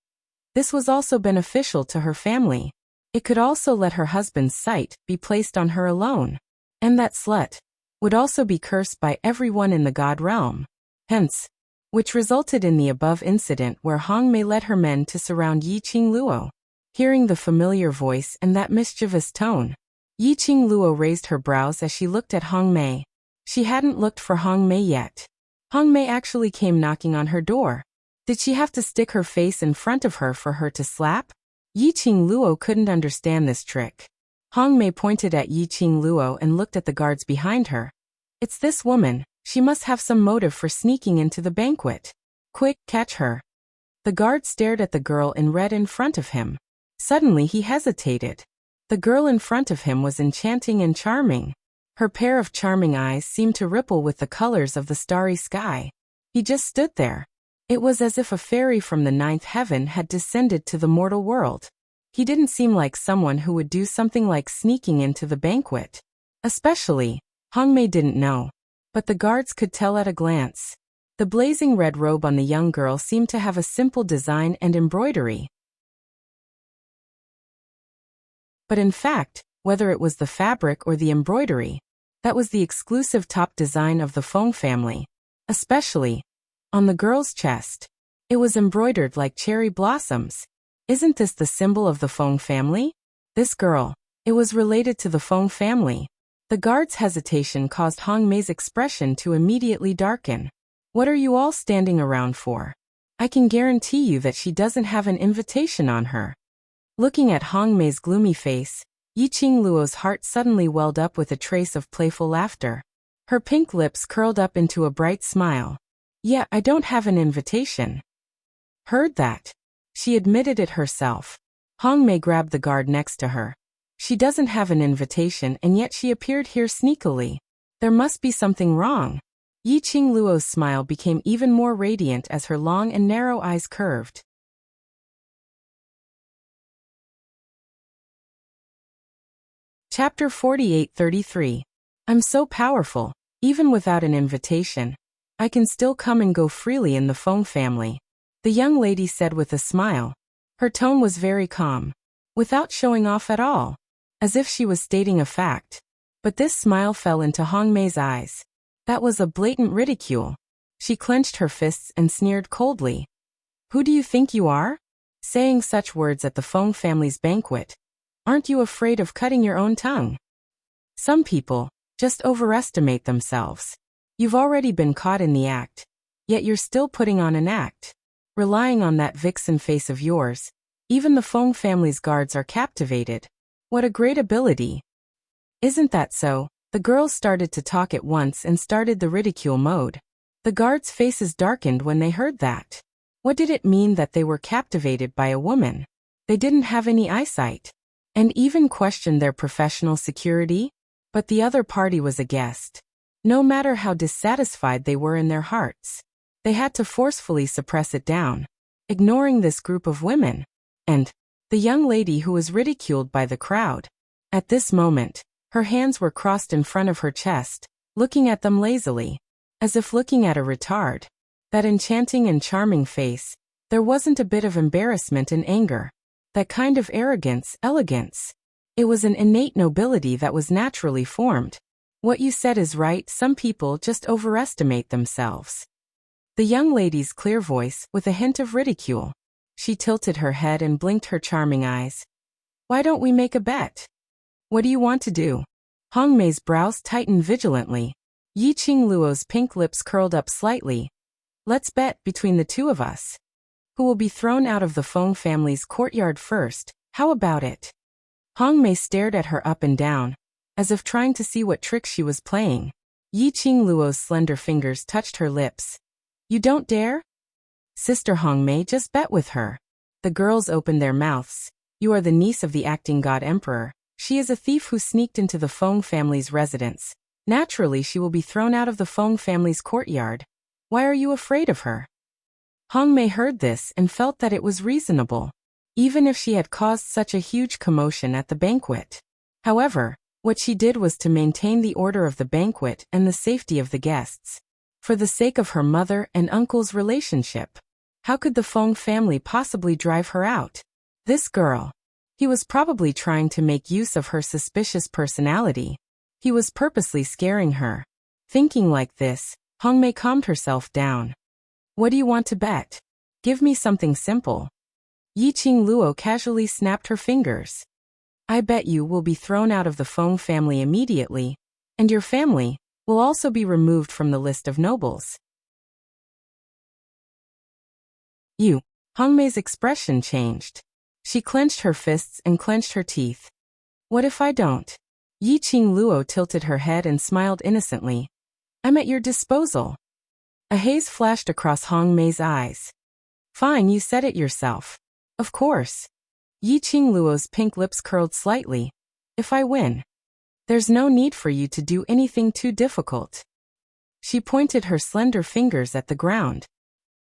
this was also beneficial to her family. It could also let her husband's sight be placed on her alone. And that slut would also be cursed by everyone in the god realm. Hence, which resulted in the above incident where Hong Mei led her men to surround Yi Qingluo. Hearing the familiar voice and that mischievous tone, Yi Qingluo raised her brows as she looked at Hong Mei. She hadn't looked for Hong Mei yet. Hong Mei actually came knocking on her door. Did she have to stick her face in front of her for her to slap? Yi Qingluo couldn't understand this trick. Hong Mei pointed at Yi Qingluo and looked at the guards behind her. It's this woman. She must have some motive for sneaking into the banquet. Quick, catch her. The guard stared at the girl in red in front of him. Suddenly he hesitated. The girl in front of him was enchanting and charming. Her pair of charming eyes seemed to ripple with the colors of the starry sky. He just stood there. It was as if a fairy from the 9th heaven had descended to the mortal world. He didn't seem like someone who would do something like sneaking into the banquet. Especially, Hong Mei didn't know. But the guards could tell at a glance. The blazing red robe on the young girl seemed to have a simple design and embroidery. But in fact, whether it was the fabric or the embroidery, that was the exclusive top design of the Feng family. Especially on the girl's chest. It was embroidered like cherry blossoms. Isn't this the symbol of the Feng family? This girl. It was related to the Feng family. The guard's hesitation caused Hong Mei's expression to immediately darken. What are you all standing around for? I can guarantee you that she doesn't have an invitation on her. Looking at Hong Mei's gloomy face, Yiqing Luo's heart suddenly welled up with a trace of playful laughter. Her pink lips curled up into a bright smile. Yeah, I don't have an invitation. Heard that? She admitted it herself. Hong Mei grabbed the guard next to her. She doesn't have an invitation and yet she appeared here sneakily. There must be something wrong. Yiqing Luo's smile became even more radiant as her long and narrow eyes curved. Chapter 48-33. I'm so powerful. Even without an invitation, I can still come and go freely in the Feng family. The young lady said with a smile. Her tone was very calm, without showing off at all, as if she was stating a fact. But this smile fell into Hong Mei's eyes. That was a blatant ridicule. She clenched her fists and sneered coldly. Who do you think you are? Saying such words at the Feng family's banquet. Aren't you afraid of cutting your own tongue? Some people just overestimate themselves. You've already been caught in the act, yet you're still putting on an act. Relying on that vixen face of yours, even the Feng family's guards are captivated. What a great ability. Isn't that so? The girls started to talk at once and started the ridicule mode. The guards' faces darkened when they heard that. What did it mean that they were captivated by a woman? They didn't have any eyesight, and even questioned their professional security? But the other party was a guest. No matter how dissatisfied they were in their hearts, they had to forcefully suppress it down, ignoring this group of women, and the young lady who was ridiculed by the crowd. At this moment, her hands were crossed in front of her chest, looking at them lazily, as if looking at a retard. That enchanting and charming face, there wasn't a bit of embarrassment and anger. That kind of arrogance, elegance. It was an innate nobility that was naturally formed. What you said is right, some people just overestimate themselves. The young lady's clear voice, with a hint of ridicule. She tilted her head and blinked her charming eyes. Why don't we make a bet? What do you want to do? Hong Mei's brows tightened vigilantly. Yiqing Luo's pink lips curled up slightly. Let's bet between the two of us. Who will be thrown out of the Feng family's courtyard first? How about it? Hong Mei stared at her up and down, as if trying to see what trick she was playing. Yiqing Luo's slender fingers touched her lips. You don't dare? Sister Hong Mei, just bet with her. The girls opened their mouths. You are the niece of the acting god emperor. She is a thief who sneaked into the Feng family's residence. Naturally, she will be thrown out of the Feng family's courtyard. Why are you afraid of her? Hong Mei heard this and felt that it was reasonable, even if she had caused such a huge commotion at the banquet. However, what she did was to maintain the order of the banquet and the safety of the guests. For the sake of her mother and uncle's relationship. How could the Feng family possibly drive her out? This girl. He was probably trying to make use of her suspicious personality. He was purposely scaring her. Thinking like this, Hong Mei calmed herself down. What do you want to bet? Give me something simple. Yiqing Luo casually snapped her fingers. I bet you will be thrown out of the Feng family immediately, and your family will also be removed from the list of nobles. You. Hong Mei's expression changed. She clenched her fists and clenched her teeth. What if I don't? Yiqing Luo tilted her head and smiled innocently. I'm at your disposal. A haze flashed across Hong Mei's eyes. Fine, you said it yourself. Of course. Yiqing Luo's pink lips curled slightly. If I win, there's no need for you to do anything too difficult. She pointed her slender fingers at the ground.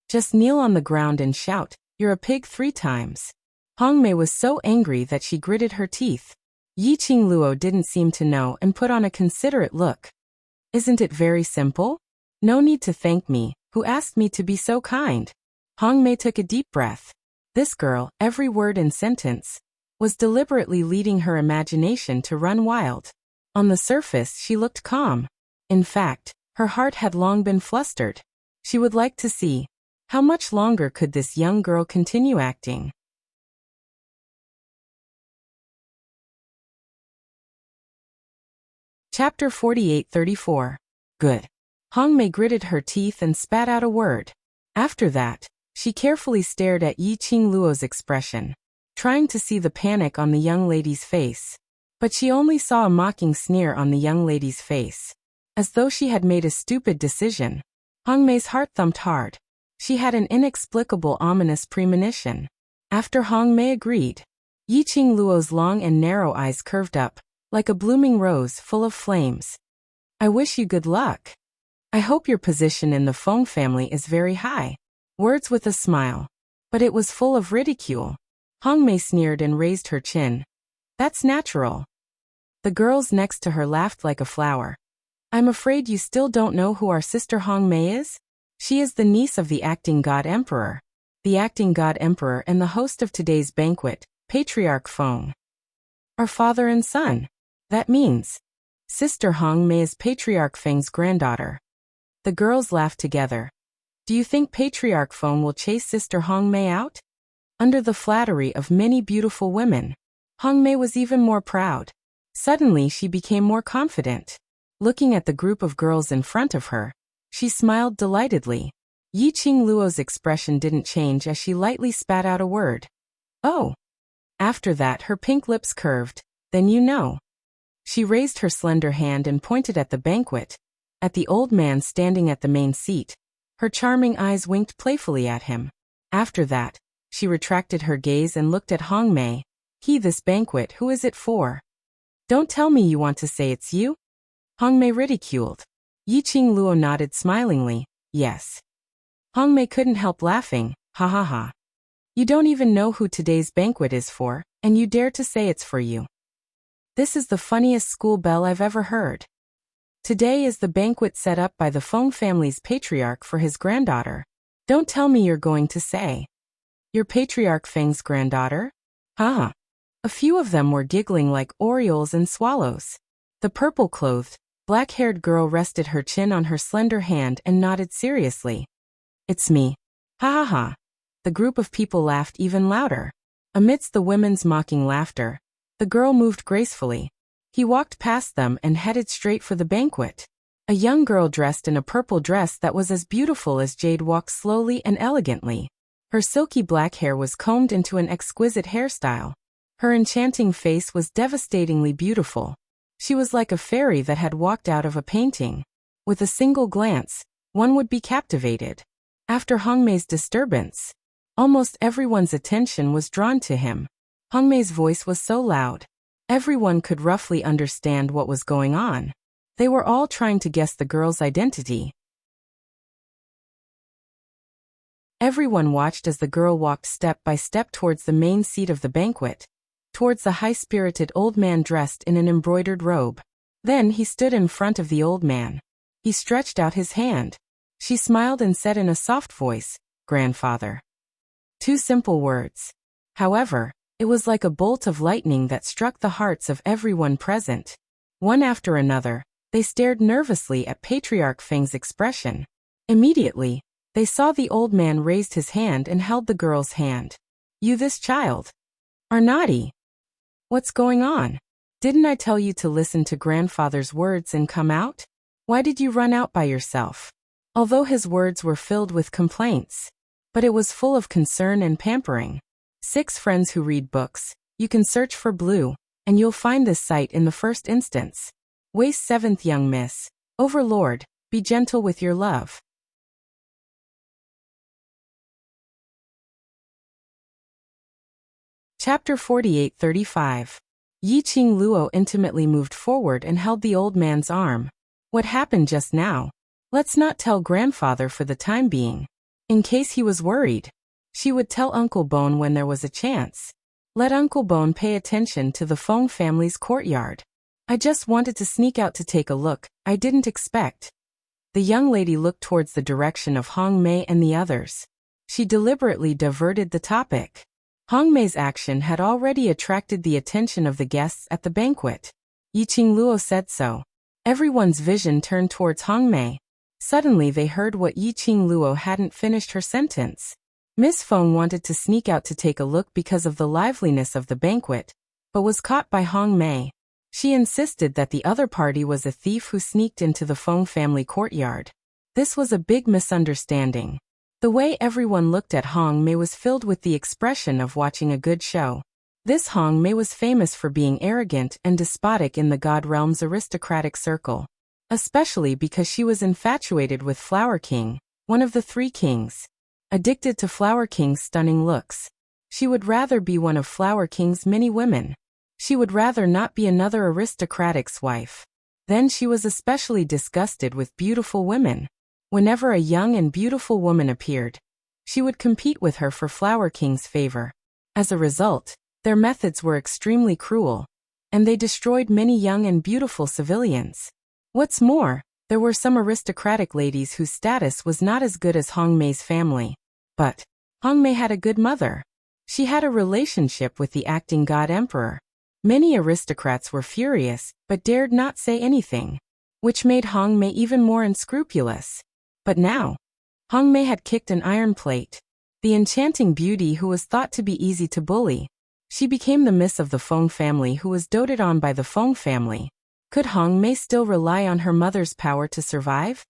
Just kneel on the ground and shout, you're a pig 3 times. Hong Mei was so angry that she gritted her teeth. Yiqing Luo didn't seem to know and put on a considerate look. Isn't it very simple? No need to thank me, who asked me to be so kind. Hong Mei took a deep breath. This girl, every word and sentence, was deliberately leading her imagination to run wild. On the surface she looked calm. In fact, her heart had long been flustered. She would like to see, how much longer could this young girl continue acting? Chapter 48-34. Good. Hong Mei gritted her teeth and spat out a word. After that, she carefully stared at Yi Qingluo's expression, trying to see the panic on the young lady's face. But she only saw a mocking sneer on the young lady's face. As though she had made a stupid decision. Hong Mei's heart thumped hard. She had an inexplicable ominous premonition. After Hong Mei agreed, Yi Qingluo's long and narrow eyes curved up, like a blooming rose full of flames. I wish you good luck. I hope your position in the Feng family is very high. Words with a smile. But it was full of ridicule. Hong Mei sneered and raised her chin. That's natural. The girls next to her laughed like a flower. I'm afraid you still don't know who our sister Hong Mei is? She is the niece of the acting god emperor. The acting god emperor and the host of today's banquet, Patriarch Feng. Our father and son. That means, Sister Hong Mei is Patriarch Feng's granddaughter. The girls laughed together. Do you think Patriarch Feng will chase Sister Hong Mei out? Under the flattery of many beautiful women, Hong Mei was even more proud. Suddenly she became more confident. Looking at the group of girls in front of her, she smiled delightedly. Yi Qingluo's expression didn't change as she lightly spat out a word. Oh. After that her pink lips curved. Then you know. She raised her slender hand and pointed at the banquet, at the old man standing at the main seat. Her charming eyes winked playfully at him. After that, she retracted her gaze and looked at Hong Mei. This banquet, who is it for? Don't tell me you want to say it's you? Hong Mei ridiculed. Yi Qingluo nodded smilingly. Yes. Hong Mei couldn't help laughing. Ha ha ha. You don't even know who today's banquet is for, and you dare to say it's for you. This is the funniest school bell I've ever heard. Today is the banquet set up by the Feng family's patriarch for his granddaughter. Don't tell me you're going to say. Your Patriarch Feng's granddaughter? Huh. A few of them were giggling like orioles and swallows. The purple-clothed, black-haired girl rested her chin on her slender hand and nodded seriously. It's me. Ha ha ha. The group of people laughed even louder. Amidst the women's mocking laughter, the girl moved gracefully. He walked past them and headed straight for the banquet. A young girl dressed in a purple dress that was as beautiful as jade walked slowly and elegantly. Her silky black hair was combed into an exquisite hairstyle. Her enchanting face was devastatingly beautiful. She was like a fairy that had walked out of a painting. With a single glance, one would be captivated. After Hong Mei's disturbance, almost everyone's attention was drawn to him. Hong Mei's voice was so loud, everyone could roughly understand what was going on. They were all trying to guess the girl's identity. Everyone watched as the girl walked step by step towards the main seat of the banquet, towards the high-spirited old man dressed in an embroidered robe. Then he stood in front of the old man. He stretched out his hand. She smiled and said in a soft voice, "Grandfather." 2 simple words. However, it was like a bolt of lightning that struck the hearts of everyone present. One after another, they stared nervously at Patriarch Feng's expression. Immediately, they saw the old man raised his hand and held the girl's hand. You this child are naughty. What's going on? Didn't I tell you to listen to grandfather's words and come out? Why did you run out by yourself? Although his words were filled with complaints, but it was full of concern and pampering. 6 friends who read books, you can search for Blue, and you'll find this site in the first instance. Waste 7th young miss. Overlord, be gentle with your love. Chapter 48-35. Yi Qingluo intimately moved forward and held the old man's arm. What happened just now? Let's not tell grandfather for the time being. In case he was worried, she would tell Uncle Bone when there was a chance. Let Uncle Bone pay attention to the Feng family's courtyard. I just wanted to sneak out to take a look, I didn't expect. The young lady looked towards the direction of Hong Mei and the others. She deliberately diverted the topic. Hong Mei's action had already attracted the attention of the guests at the banquet. Yiqing Luo said so. Everyone's vision turned towards Hong Mei. Suddenly they heard what Yiqing Luo hadn't finished her sentence. Miss Feng wanted to sneak out to take a look because of the liveliness of the banquet, but was caught by Hong Mei. She insisted that the other party was a thief who sneaked into the Feng family courtyard. This was a big misunderstanding. The way everyone looked at Hong Mei was filled with the expression of watching a good show. This Hong Mei was famous for being arrogant and despotic in the God Realm's aristocratic circle, especially because she was infatuated with Flower King, one of the three kings. Addicted to Flower King's stunning looks. She would rather be one of Flower King's many women. She would rather not be another aristocratic's wife. Then she was especially disgusted with beautiful women. Whenever a young and beautiful woman appeared, she would compete with her for Flower King's favor. As a result, their methods were extremely cruel, and they destroyed many young and beautiful civilians. What's more, there were some aristocratic ladies whose status was not as good as Hong Mei's family. But Hong Mei had a good mother. She had a relationship with the acting god emperor. Many aristocrats were furious, but dared not say anything, which made Hong Mei even more unscrupulous. But now, Hong Mei had kicked an iron plate. The enchanting beauty who was thought to be easy to bully. She became the miss of the Feng family who was doted on by the Feng family. Could Hong Mei still rely on her mother's power to survive?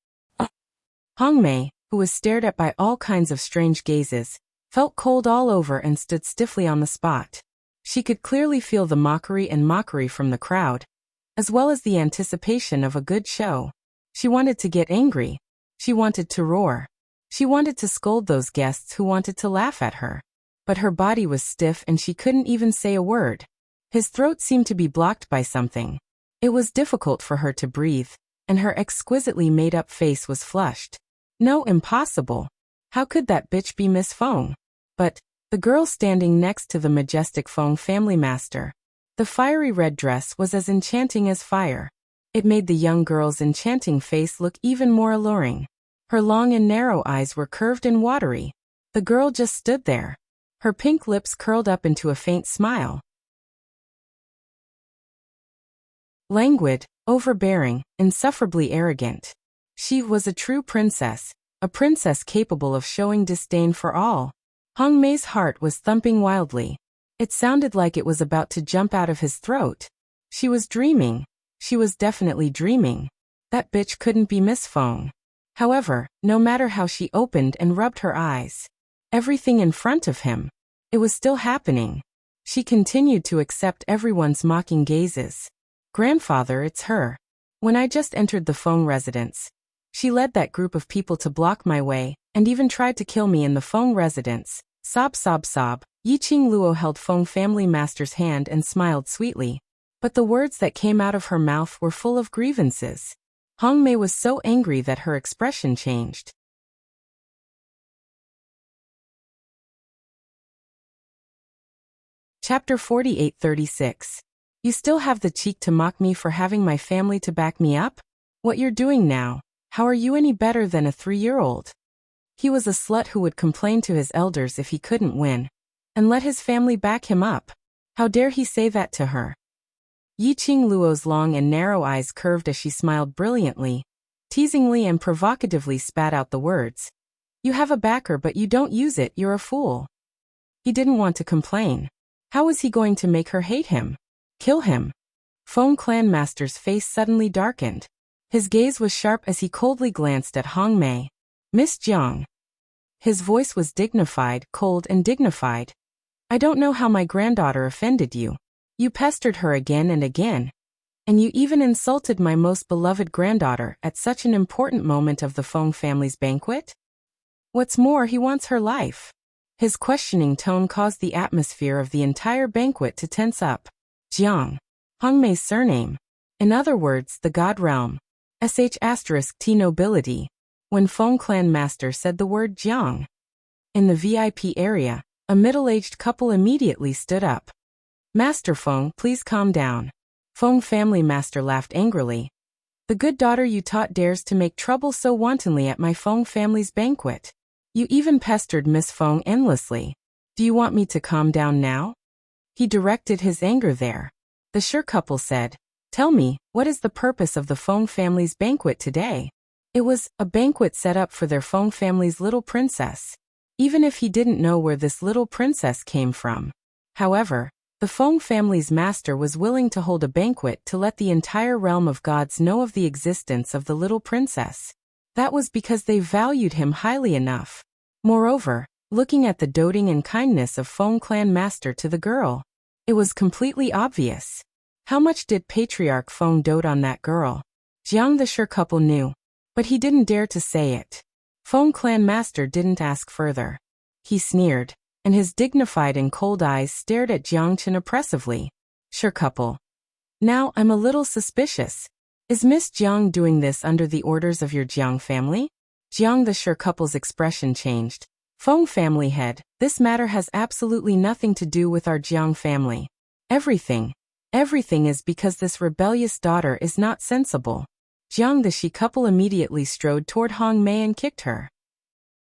Hong Mei, who was stared at by all kinds of strange gazes, felt cold all over and stood stiffly on the spot. She could clearly feel the mockery from the crowd, as well as the anticipation of a good show. She wanted to get angry. She wanted to roar. She wanted to scold those guests who wanted to laugh at her. But her body was stiff and she couldn't even say a word. His throat seemed to be blocked by something. It was difficult for her to breathe, and her exquisitely made-up face was flushed. No, impossible. How could that bitch be Miss Feng? But the girl standing next to the majestic Feng family master. The fiery red dress was as enchanting as fire. It made the young girl's enchanting face look even more alluring. Her long and narrow eyes were curved and watery. The girl just stood there. Her pink lips curled up into a faint smile. Languid, overbearing, insufferably arrogant. She was a true princess, a princess capable of showing disdain for all. Hong Mei's heart was thumping wildly. It sounded like it was about to jump out of his throat. She was dreaming. She was definitely dreaming. That bitch couldn't be Miss Feng. However, no matter how she opened and rubbed her eyes, everything in front of him, it was still happening. She continued to accept everyone's mocking gazes. Grandfather, it's her. When I just entered the Feng residence, she led that group of people to block my way, and even tried to kill me in the Feng residence. Sob, sob, sob. Yiqing Luo held Feng family master's hand and smiled sweetly. But the words that came out of her mouth were full of grievances. Hong Mei was so angry that her expression changed. Chapter 48-36. You still have the cheek to mock me for having my family to back me up? What you're doing now, how are you any better than a 3-year-old? He was a slut who would complain to his elders if he couldn't win, and let his family back him up. How dare he say that to her? Yiqing Luo's long and narrow eyes curved as she smiled brilliantly, teasingly and provocatively spat out the words. You have a backer but you don't use it, you're a fool. He didn't want to complain. How was he going to make her hate him? Kill him? Feng clan master's face suddenly darkened. His gaze was sharp as he coldly glanced at Hong Mei. Miss Jiang. His voice was dignified, cold and dignified. I don't know how my granddaughter offended you. You pestered her again and again. And you even insulted my most beloved granddaughter at such an important moment of the Feng family's banquet? What's more, he wants her life. His questioning tone caused the atmosphere of the entire banquet to tense up. Jiang. Hong Mei's surname. In other words, the God Realm. *T nobility. When Feng clan master said the word Jiang. In the VIP area, a middle-aged couple immediately stood up. Master Feng, please calm down. Feng family master laughed angrily. The good daughter you taught dares to make trouble so wantonly at my Feng family's banquet. You even pestered Miss Feng endlessly. Do you want me to calm down now? He directed his anger there. The Shi couple said, Tell me, what is the purpose of the Feng family's banquet today? It was a banquet set up for their Feng family's little princess. Even if he didn't know where this little princess came from. However, the Feng family's master was willing to hold a banquet to let the entire realm of gods know of the existence of the little princess. That was because they valued him highly enough. Moreover, looking at the doting and kindness of Feng clan master to the girl, it was completely obvious. How much did Patriarch Feng dote on that girl? Jiang the Shi couple knew, but he didn't dare to say it. Feng clan master didn't ask further. He sneered, and his dignified and cold eyes stared at Jiang Chen oppressively. Shi couple. Now I'm a little suspicious. Is Miss Jiang doing this under the orders of your Jiang family? Jiang the Shi couple's expression changed. Feng family head, this matter has absolutely nothing to do with our Jiang family. Everything is because this rebellious daughter is not sensible. Jiang the Shi couple immediately strode toward Hong Mei and kicked her.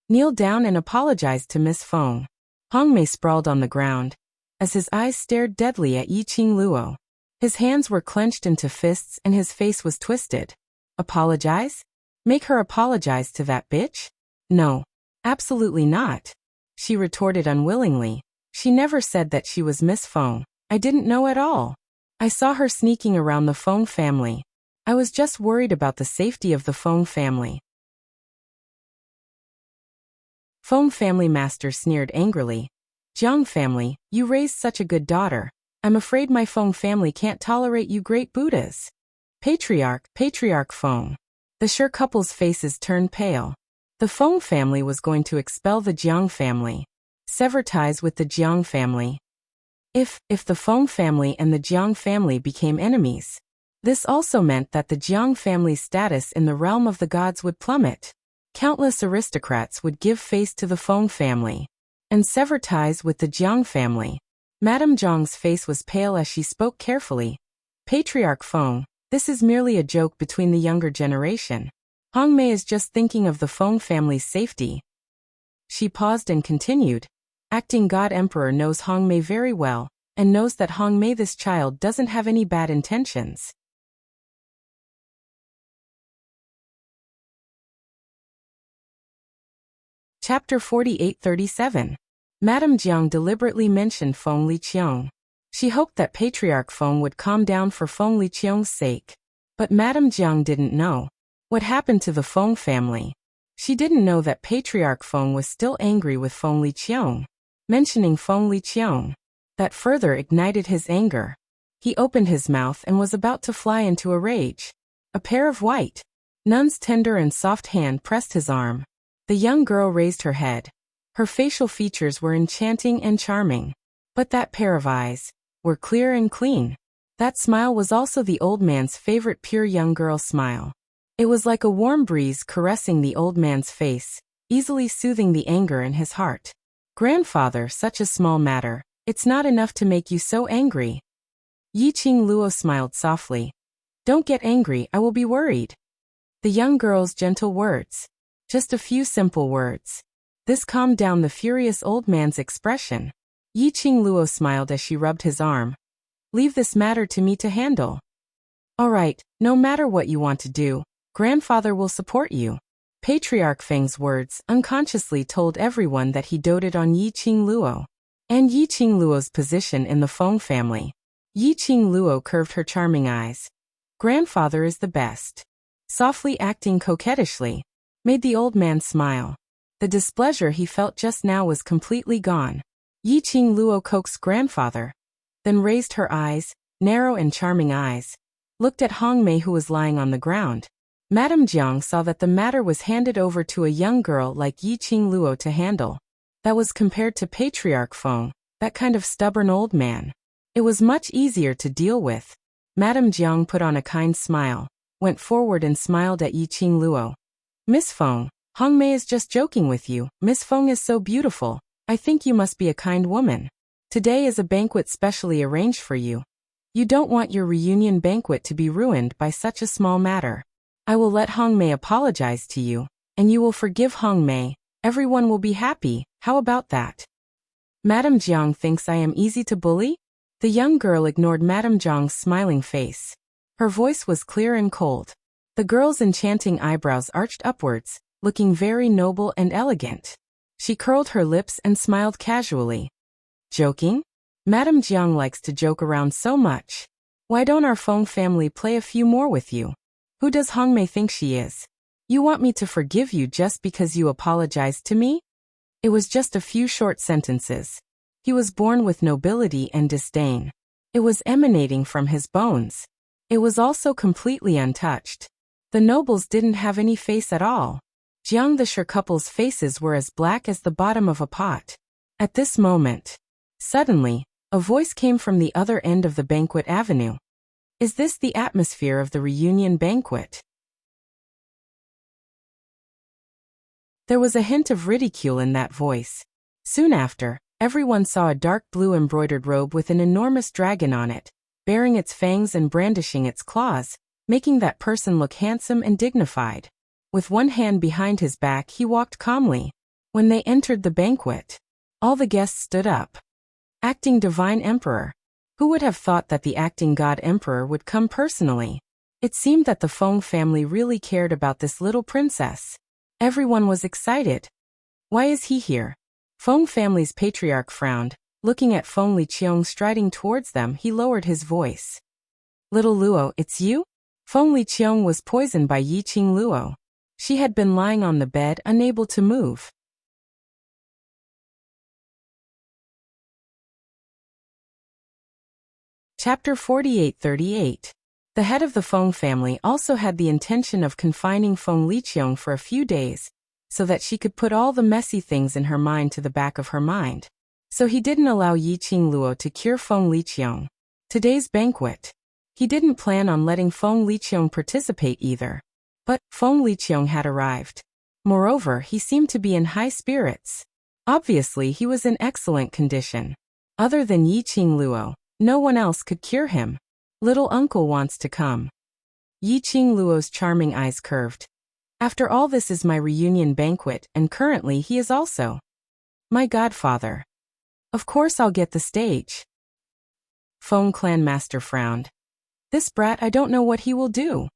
Kneel down and apologized to Miss Feng. Hong Mei sprawled on the ground, as his eyes stared deadly at Yiqing Luo. His hands were clenched into fists and his face was twisted. Apologize? Make her apologize to that bitch? No. Absolutely not. She retorted unwillingly. She never said that she was Miss Feng. I didn't know at all. I saw her sneaking around the Feng family. I was just worried about the safety of the Feng family. Feng family master sneered angrily. Jiang family, you raised such a good daughter. I'm afraid my Feng family can't tolerate you great Buddhas. Patriarch Feng. The Shi couple's faces turned pale. The Feng family was going to expel the Jiang family. Sever ties with the Jiang family. If the Feng family and the Jiang family became enemies, this also meant that the Jiang family's status in the realm of the gods would plummet. Countless aristocrats would give face to the Feng family and sever ties with the Jiang family. Madame Jiang's face was pale as she spoke carefully. Patriarch Feng, this is merely a joke between the younger generation. Hong Mei is just thinking of the Feng family's safety. She paused and continued. Acting God Emperor knows Hong Mei very well, and knows that Hong Mei this child doesn't have any bad intentions. Chapter 48-37. Madame Jiang deliberately mentioned Feng Liqiang. She hoped that Patriarch Feng would calm down for Feng Liqiang's sake. But Madame Jiang didn't know what happened to the Feng family. She didn't know that Patriarch Feng was still angry with Feng Liqiang. Mentioning Feng Liqiang, that further ignited his anger. He opened his mouth and was about to fly into a rage. A pair of white nuns' tender and soft hand pressed his arm. The young girl raised her head. Her facial features were enchanting and charming. But that pair of eyes were clear and clean. That smile was also the old man's favorite pure young girl smile. It was like a warm breeze caressing the old man's face, easily soothing the anger in his heart. Grandfather, such a small matter. It's not enough to make you so angry. Yiqing Luo smiled softly. Don't get angry, I will be worried. The young girl's gentle words. Just a few simple words. This calmed down the furious old man's expression. Yiqing Luo smiled as she rubbed his arm. Leave this matter to me to handle. All right, no matter what you want to do, grandfather will support you. Patriarch Feng's words unconsciously told everyone that he doted on Yiqing Luo and Yiqing Luo's position in the Feng family. Yiqing Luo curved her charming eyes. Grandfather is the best. Softly acting coquettishly, made the old man smile. The displeasure he felt just now was completely gone. Yiqing Luo coaxed grandfather, then raised her eyes, narrow and charming eyes, looked at Hong Mei who was lying on the ground. Madame Jiang saw that the matter was handed over to a young girl like Yiqing Luo to handle. That was compared to Patriarch Feng, that kind of stubborn old man. It was much easier to deal with. Madame Jiang put on a kind smile, went forward and smiled at Yiqing Luo. Miss Feng, Hong Mei is just joking with you. Miss Feng is so beautiful. I think you must be a kind woman. Today is a banquet specially arranged for you. You don't want your reunion banquet to be ruined by such a small matter. I will let Hong Mei apologize to you, and you will forgive Hong Mei. Everyone will be happy. How about that? Madame Jiang thinks I am easy to bully? The young girl ignored Madame Jiang's smiling face. Her voice was clear and cold. The girl's enchanting eyebrows arched upwards, looking very noble and elegant. She curled her lips and smiled casually. Joking? Madame Jiang likes to joke around so much. Why don't our Feng family play a few more with you? Who does Hong Mei think she is? You want me to forgive you just because you apologized to me? It was just a few short sentences. He was born with nobility and disdain. It was emanating from his bones. It was also completely untouched. The nobles didn't have any face at all. Jiang the Shi couple's faces were as black as the bottom of a pot. At this moment, suddenly, a voice came from the other end of the banquet avenue. Is this the atmosphere of the reunion banquet? There was a hint of ridicule in that voice. Soon after, everyone saw a dark blue embroidered robe with an enormous dragon on it, baring its fangs and brandishing its claws, making that person look handsome and dignified. With one hand behind his back, he walked calmly. When they entered the banquet, all the guests stood up. Acting Divine Emperor. Who would have thought that the acting God Emperor would come personally? It seemed that the Feng family really cared about this little princess. Everyone was excited. Why is he here? Feng family's patriarch frowned. Looking at Feng Liqiong striding towards them, he lowered his voice. Little Luo, it's you? Feng Liqiong was poisoned by Yiqing Luo. She had been lying on the bed, unable to move. Chapter 48:38. The head of the Feng family also had the intention of confining Feng Liqiong for a few days, so that she could put all the messy things in her mind to the back of her mind. So he didn't allow Yiqing Luo to cure Feng Liqiong. Today's banquet. He didn't plan on letting Feng Liqiong participate either. But Feng Liqiong had arrived. Moreover, he seemed to be in high spirits. Obviously, he was in excellent condition. Other than Yiqing Luo, no one else could cure him. Little uncle wants to come. Yiqing Luo's charming eyes curved. After all, this is my reunion banquet, and currently he is also my godfather. Of course I'll get the stage. Feng clan master frowned. This brat, I don't know what he will do.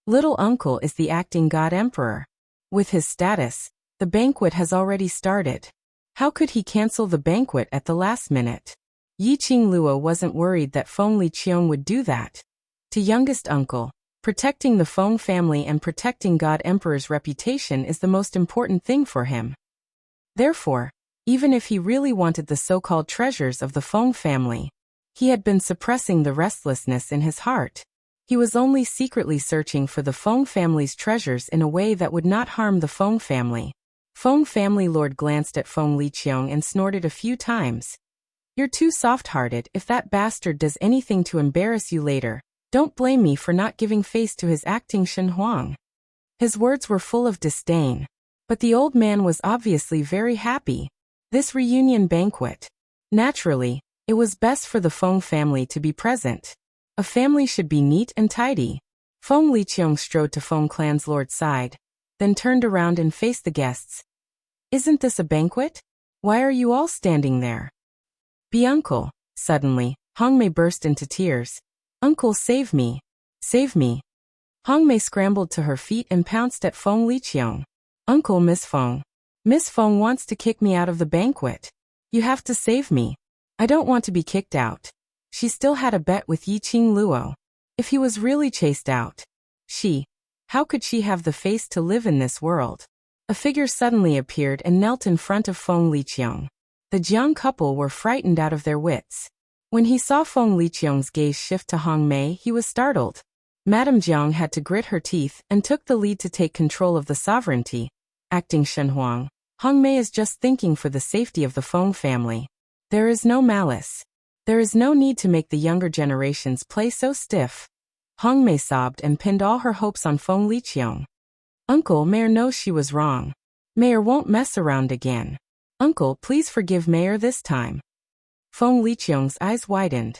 Little uncle is the acting God Emperor. With his status, the banquet has already started. How could he cancel the banquet at the last minute? Yiqing Luo wasn't worried that Feng Liqiong would do that. To youngest uncle, protecting the Feng family and protecting God Emperor's reputation is the most important thing for him. Therefore, even if he really wanted the so-called treasures of the Feng family, he had been suppressing the restlessness in his heart. He was only secretly searching for the Feng family's treasures in a way that would not harm the Feng family. Feng family lord glanced at Feng Liqiong and snorted a few times. You're too soft-hearted. If that bastard does anything to embarrass you later, don't blame me for not giving face to his acting Shen Huang. His words were full of disdain. But the old man was obviously very happy. This reunion banquet. Naturally, it was best for the Feng family to be present. A family should be neat and tidy. Feng Liqiong strode to Feng clan's lord's side, then turned around and faced the guests. Isn't this a banquet? Why are you all standing there? Be uncle. Suddenly, Hong Mei burst into tears. Uncle, save me. Save me. Hong Mei scrambled to her feet and pounced at Feng Liqiong. Uncle, Miss Feng. Miss Feng wants to kick me out of the banquet. You have to save me. I don't want to be kicked out. She still had a bet with Yiqing Luo. If he was really chased out, how could she have the face to live in this world? A figure suddenly appeared and knelt in front of Feng Liqiong. The Jiang couple were frightened out of their wits. When he saw Feng Liqiong's gaze shift to Hong Mei, he was startled. Madame Jiang had to grit her teeth and took the lead to take control of the sovereignty. Acting Shen Huang, Hong Mei is just thinking for the safety of the Feng family. There is no malice. There is no need to make the younger generations play so stiff. Hong Mei sobbed and pinned all her hopes on Feng Liqiong. Uncle, Mayor knows she was wrong. Mayor won't mess around again. Uncle, please forgive Mayor this time. Feng Liqiong's eyes widened.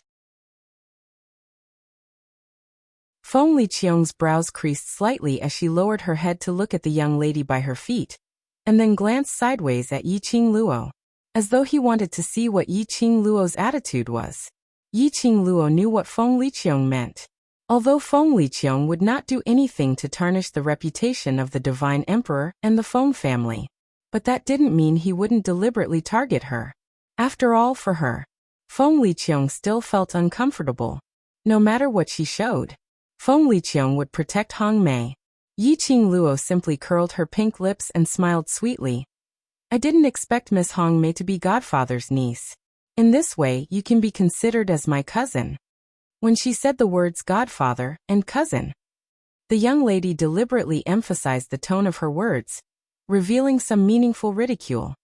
Feng Liqiang's brows creased slightly as she lowered her head to look at the young lady by her feet, and then glanced sideways at Yiqing Luo, as though he wanted to see what Yiqing Luo's attitude was. Yiqing Luo knew what Feng Liqiang meant. Although Feng Liqiang would not do anything to tarnish the reputation of the Divine Emperor and the Feng family, but that didn't mean he wouldn't deliberately target her. After all, for her, Feng Liqiang still felt uncomfortable. No matter what she showed, Feng Liqiang would protect Hong Mei. Yiqing Luo simply curled her pink lips and smiled sweetly. I didn't expect Miss Hong Mei to be Godfather's niece. In this way, you can be considered as my cousin. When she said the words godfather and cousin, the young lady deliberately emphasized the tone of her words, revealing some meaningful ridicule.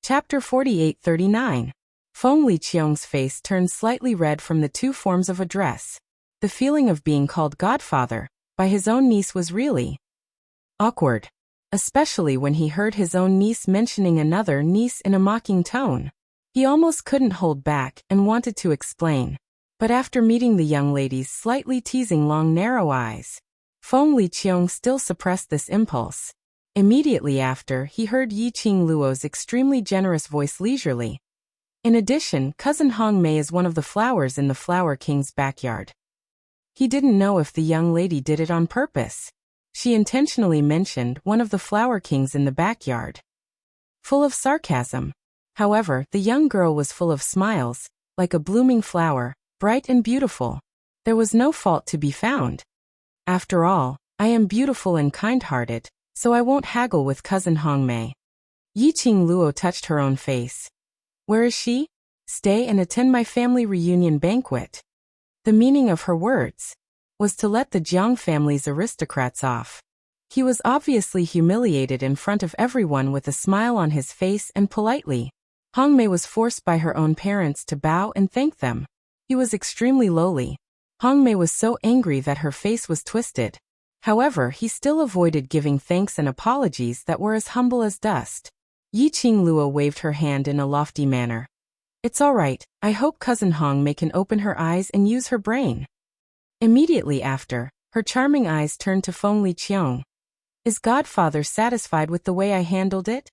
Chapter 48-39. Feng Liqiang's face turned slightly red from the two forms of address. The feeling of being called godfather by his own niece was really awkward, especially when he heard his own niece mentioning another niece in a mocking tone. He almost couldn't hold back and wanted to explain, but after meeting the young lady's slightly teasing long narrow eyes, Feng Liqiang still suppressed this impulse. Immediately after, he heard Yiqing Luo's extremely generous voice leisurely. In addition, cousin Hong Mei is one of the flowers in the Flower King's backyard. He didn't know if the young lady did it on purpose. She intentionally mentioned one of the Flower Kings in the backyard. Full of sarcasm. However, the young girl was full of smiles, like a blooming flower, bright and beautiful. There was no fault to be found. After all, I am beautiful and kind-hearted, so I won't haggle with cousin Hong Mei. Yiqing Luo touched her own face. Where is she? Stay and attend my family reunion banquet. The meaning of her words was to let the Jiang family's aristocrats off. He was obviously humiliated in front of everyone with a smile on his face and politely. Hong Mei was forced by her own parents to bow and thank them. He was extremely lowly. Hong Mei was so angry that her face was twisted. However, he still avoided giving thanks and apologies that were as humble as dust. Yiqing Luo waved her hand in a lofty manner. It's all right, I hope cousin Hong Mei can open her eyes and use her brain. Immediately after, her charming eyes turned to Feng Liqiang. Is Godfather satisfied with the way I handled it?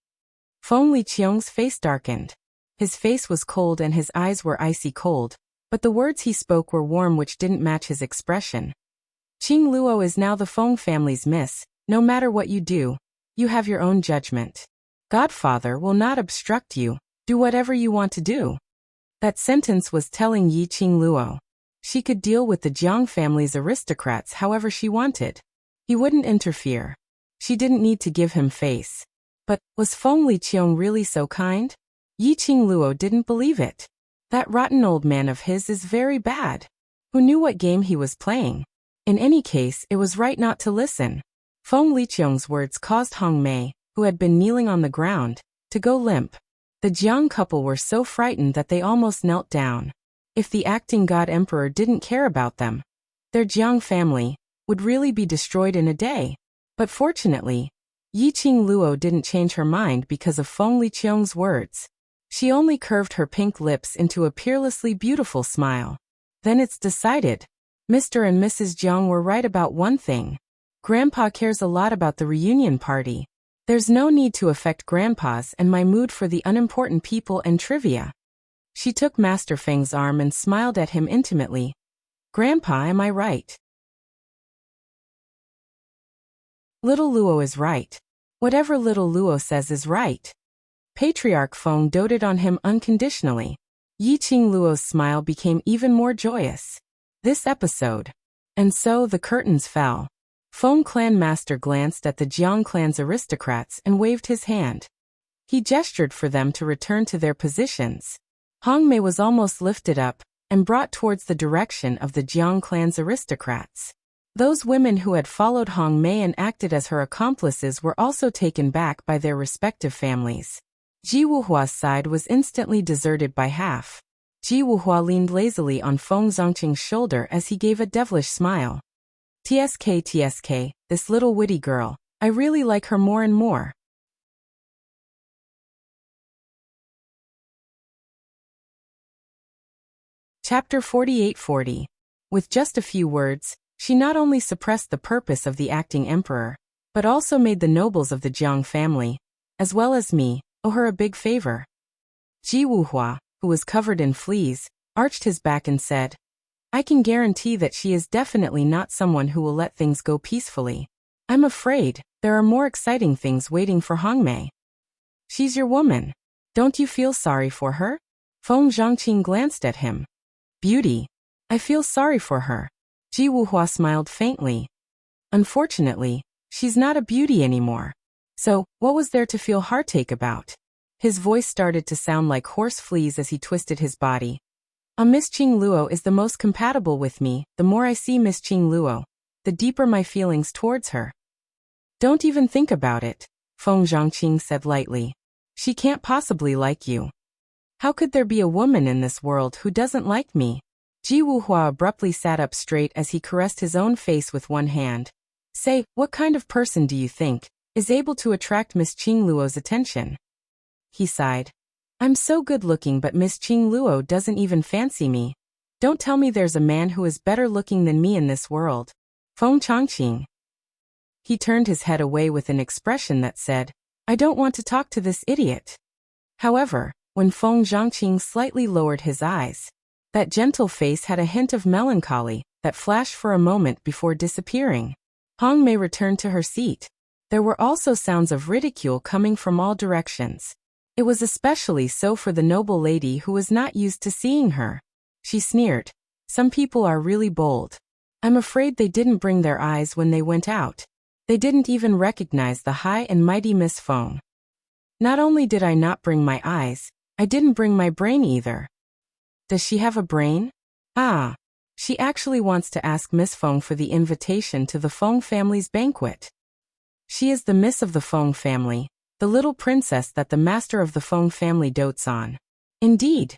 Feng Liqiang's face darkened. His face was cold and his eyes were icy cold, but the words he spoke were warm, which didn't match his expression. Qing Luo is now the Feng family's miss. No matter what you do, you have your own judgment. Godfather will not obstruct you. Do whatever you want to do. That sentence was telling Yiqing Luo. She could deal with the Jiang family's aristocrats however she wanted. He wouldn't interfere. She didn't need to give him face. But, was Feng Liqiang really so kind? Yiqing Luo didn't believe it. That rotten old man of his is very bad. Who knew what game he was playing? In any case, it was right not to listen. Feng Liqiang's words caused Hong Mei, who had been kneeling on the ground, to go limp. The Jiang couple were so frightened that they almost knelt down. If the acting god emperor didn't care about them, their Jiang family would really be destroyed in a day. But fortunately, Yiqing Luo didn't change her mind because of Feng Liqiang's words. She only curved her pink lips into a peerlessly beautiful smile. Then it's decided. Mr. and Mrs. Jiang were right about one thing. Grandpa cares a lot about the reunion party. There's no need to affect Grandpa's and my mood for the unimportant people and trivia. She took Master Feng's arm and smiled at him intimately. Grandpa, am I right? Little Luo is right. Whatever little Luo says is right. Patriarch Feng doted on him unconditionally. Yiqing Luo's smile became even more joyous. This episode. And so the curtains fell. Feng clan master glanced at the Jiang clan's aristocrats and waved his hand. He gestured for them to return to their positions. Hong Mei was almost lifted up and brought towards the direction of the Jiang clan's aristocrats. Those women who had followed Hong Mei and acted as her accomplices were also taken back by their respective families. Ji Wuhua's side was instantly deserted by half. Ji Wuhua leaned lazily on Feng Zongqing's shoulder as he gave a devilish smile. TSK, this little witty girl, I really like her more and more. Chapter 4840. With just a few words, she not only suppressed the purpose of the acting emperor, but also made the nobles of the Jiang family, as well as me, owe her a big favor. Ji Wuhua, who was covered in fleas, arched his back and said, I can guarantee that she is definitely not someone who will let things go peacefully. I'm afraid there are more exciting things waiting for Hongmei. She's your woman. Don't you feel sorry for her? Feng Zhangqing glanced at him. Beauty. I feel sorry for her. Ji Wuhua smiled faintly. Unfortunately, she's not a beauty anymore. So, what was there to feel heartache about? His voice started to sound like horse fleas as he twisted his body. Miss Qing Luo is the most compatible with me. The more I see Miss Qing Luo, the deeper my feelings towards her. Don't even think about it, Feng Zhangqing said lightly. She can't possibly like you. How could there be a woman in this world who doesn't like me? Ji Wuhua abruptly sat up straight as he caressed his own face with one hand. Say, what kind of person do you think is able to attract Miss Qing Luo's attention? He sighed. I'm so good-looking, but Miss Qing Luo doesn't even fancy me. Don't tell me there's a man who is better looking than me in this world. Feng Changqing. He turned his head away with an expression that said, I don't want to talk to this idiot. However, when Feng Zhangqing slightly lowered his eyes, that gentle face had a hint of melancholy that flashed for a moment before disappearing. Hongmei returned to her seat. There were also sounds of ridicule coming from all directions. It was especially so for the noble lady who was not used to seeing her. She sneered. Some people are really bold. I'm afraid they didn't bring their eyes when they went out. They didn't even recognize the high and mighty Miss Feng. Not only did I not bring my eyes, I didn't bring my brain either. Does she have a brain? Ah. She actually wants to ask Miss Feng for the invitation to the Feng family's banquet. She is the miss of the Feng family, the little princess that the master of the Feng family dotes on. Indeed.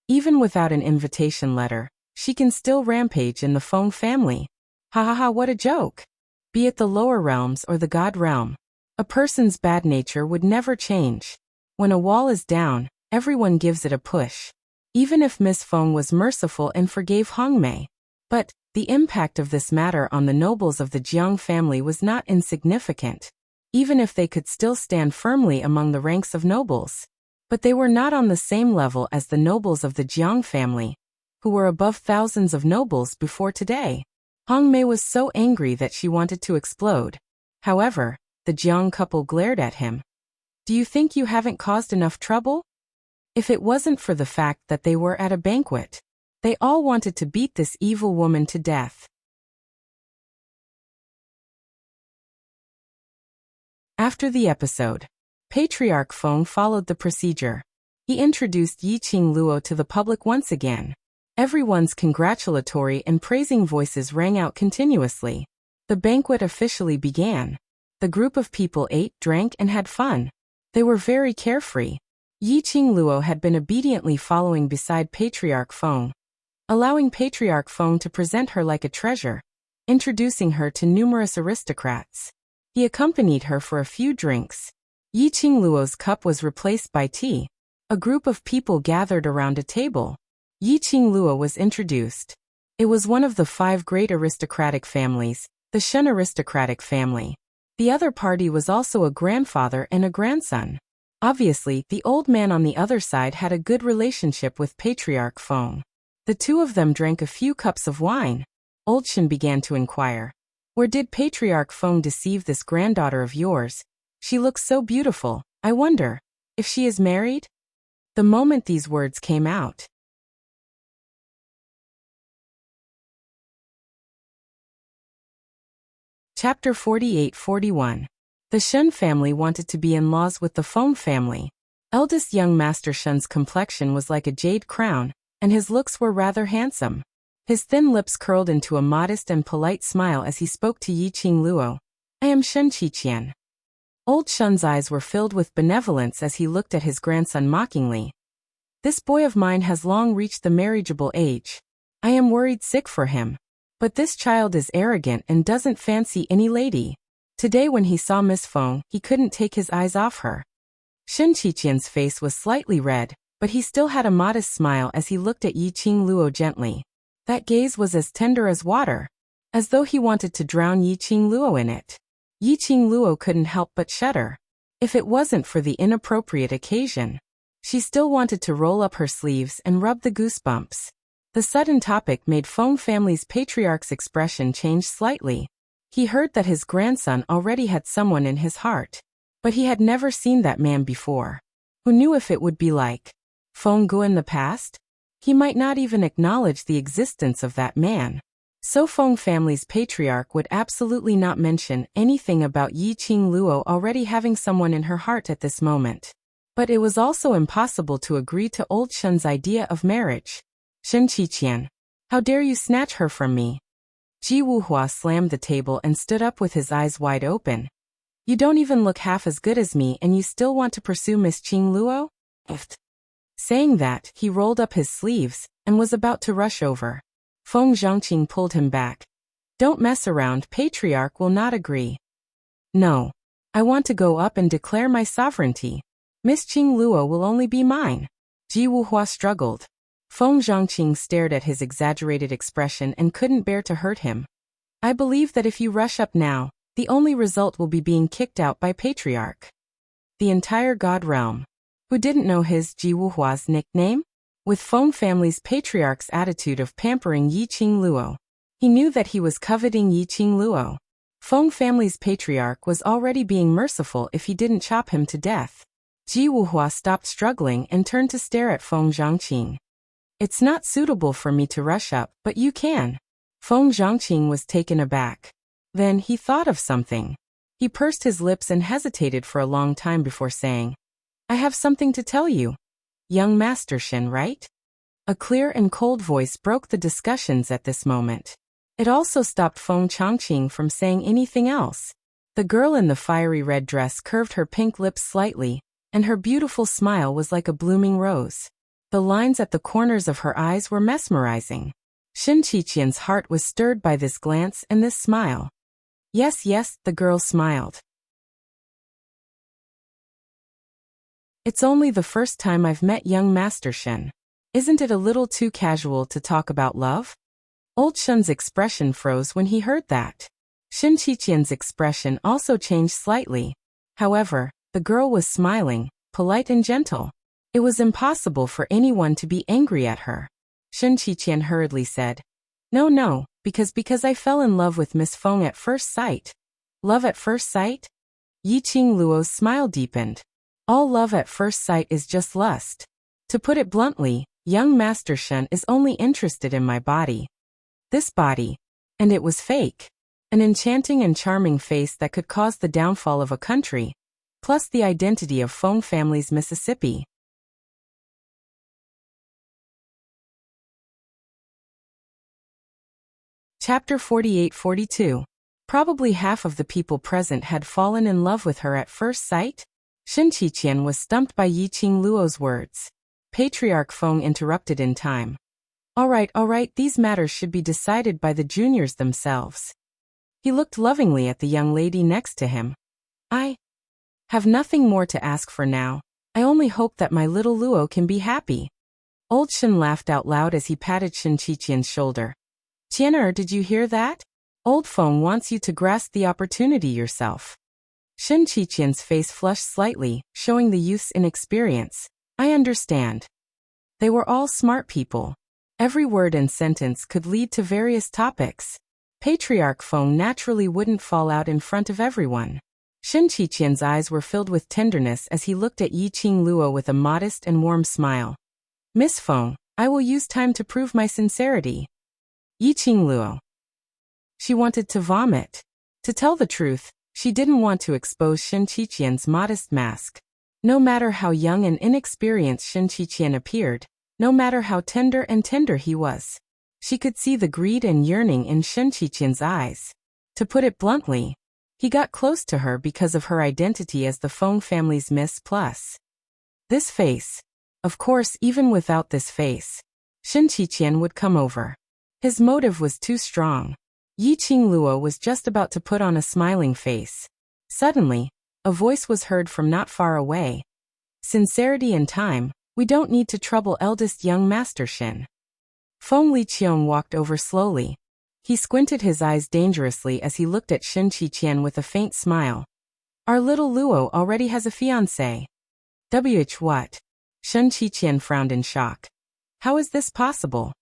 Even without an invitation letter, she can still rampage in the Feng family. Ha ha ha, what a joke. Be it the lower realms or the god realm, a person's bad nature would never change. When a wall is down, everyone gives it a push. Even if Miss Feng was merciful and forgave Hongmei. But the impact of this matter on the nobles of the Jiang family was not insignificant, even if they could still stand firmly among the ranks of nobles. But they were not on the same level as the nobles of the Jiang family, who were above thousands of nobles before today. Hongmei was so angry that she wanted to explode. However, the Jiang couple glared at him. Do you think you haven't caused enough trouble? If it wasn't for the fact that they were at a banquet, they all wanted to beat this evil woman to death. After the episode, Patriarch Feng followed the procedure. He introduced Yi Qing Luo to the public once again. Everyone's congratulatory and praising voices rang out continuously. The banquet officially began. The group of people ate, drank, and had fun. They were very carefree. Yi Qing Luo had been obediently following beside Patriarch Feng, allowing Patriarch Feng to present her like a treasure, introducing her to numerous aristocrats. He accompanied her for a few drinks. Yi Qing Luo's cup was replaced by tea. A group of people gathered around a table. Yi Qing Luo was introduced. It was one of the 5 great aristocratic families, the Shen aristocratic family. The other party was also a grandfather and a grandson. Obviously, the old man on the other side had a good relationship with Patriarch Feng. The two of them drank a few cups of wine. Old Shen began to inquire. Where did Patriarch Feng deceive this granddaughter of yours? She looks so beautiful. I wonder if she is married? The moment these words came out, Chapter 4841. The Shen family wanted to be in-laws with the Feng family. Eldest young Master Shen's complexion was like a jade crown, and his looks were rather handsome. His thin lips curled into a modest and polite smile as he spoke to Yi Qing Luo. I am Shen Qiqian. Old Shen's eyes were filled with benevolence as he looked at his grandson mockingly. This boy of mine has long reached the marriageable age. I am worried sick for him. But this child is arrogant and doesn't fancy any lady. Today when he saw Miss Feng, he couldn't take his eyes off her. Shen Qiqian's face was slightly red, but he still had a modest smile as he looked at Yi Qingluo gently. That gaze was as tender as water, as though he wanted to drown Yi Qingluo in it. Yi Qingluo couldn't help but shudder. If it wasn't for the inappropriate occasion, she still wanted to roll up her sleeves and rub the goosebumps. The sudden topic made Feng family's patriarch's expression change slightly. He heard that his grandson already had someone in his heart, but he had never seen that man before. Who knew if it would be like Feng Gu in the past? He might not even acknowledge the existence of that man. So Feng family's patriarch would absolutely not mention anything about Yi Qingluo already having someone in her heart at this moment. But it was also impossible to agree to old Shen's idea of marriage. Shen Qiqian, how dare you snatch her from me? Ji Wuhua slammed the table and stood up with his eyes wide open. You don't even look half as good as me and you still want to pursue Miss Qingluo? Saying that, he rolled up his sleeves and was about to rush over. Feng Zhangqing pulled him back. Don't mess around, patriarch will not agree. No. I want to go up and declare my sovereignty. Miss Qingluo will only be mine. Ji Wuhua struggled. Feng Zhangqing stared at his exaggerated expression and couldn't bear to hurt him. I believe that if you rush up now, the only result will be being kicked out by patriarch. The entire God realm. Who didn't know his Ji Wuhua's nickname? With Feng family's patriarch's attitude of pampering Yi Qingluo, he knew that he was coveting Yi Qingluo. Feng family's patriarch was already being merciful if he didn't chop him to death. Ji Wuhua stopped struggling and turned to stare at Feng Zhangqing. It's not suitable for me to rush up, but you can. Feng Zhangqing was taken aback. Then he thought of something. He pursed his lips and hesitated for a long time before saying, I have something to tell you. Young Master Shen, right? A clear and cold voice broke the discussions at this moment. It also stopped Feng Changqing from saying anything else. The girl in the fiery red dress curved her pink lips slightly, and her beautiful smile was like a blooming rose. The lines at the corners of her eyes were mesmerizing. Shen Qiqian's heart was stirred by this glance and this smile. Yes, the girl smiled. It's only the first time I've met young Master Shen. Isn't it a little too casual to talk about love? Old Shen's expression froze when he heard that. Shen Qiqian's expression also changed slightly. However, the girl was smiling, polite and gentle. It was impossible for anyone to be angry at her. Shen Qiqian hurriedly said, No, because I fell in love with Miss Feng at first sight. Love at first sight? Yi Qingluo's smile deepened. All love at first sight is just lust. To put it bluntly, young Master Shen is only interested in my body. This body. And it was fake. An enchanting and charming face that could cause the downfall of a country. Plus the identity of Feng family's Mississippi. Chapter 48-42. Probably half of the people present had fallen in love with her at first sight. Shen Qiqian was stumped by Yi Qingluo's words. Patriarch Feng interrupted in time. All right, these matters should be decided by the juniors themselves. He looked lovingly at the young lady next to him. I have nothing more to ask for now. I only hope that my little Luo can be happy. Old Shen laughed out loud as he patted Shen Qiqian's shoulder. Qianer, did you hear that? Old Feng wants you to grasp the opportunity yourself. Shen Qiqian's face flushed slightly, showing the youth's inexperience. I understand. They were all smart people. Every word and sentence could lead to various topics. Patriarch Feng naturally wouldn't fall out in front of everyone. Shen Qiqian's eyes were filled with tenderness as he looked at Yi Qingluo with a modest and warm smile. Miss Feng, I will use time to prove my sincerity. Yi Qingluo. She wanted to vomit. To tell the truth, she didn't want to expose Shen Qiqian's modest mask. No matter how young and inexperienced Shen Qiqian appeared, no matter how tender he was, she could see the greed and yearning in Shen Qiqian's eyes. To put it bluntly, he got close to her because of her identity as the Feng family's Miss Plus. This face. Of course, even without this face, Shen Qiqian would come over. His motive was too strong. Yi Qingluo was just about to put on a smiling face. Suddenly, a voice was heard from not far away. Sincerity and time, We don't need to trouble eldest young Master Shin. Feng Liqiang walked over slowly. He squinted his eyes dangerously as he looked at Shin Qiqian with a faint smile. Our little Luo already has a fiancé. What? Shin Qiqian frowned in shock. How is this possible?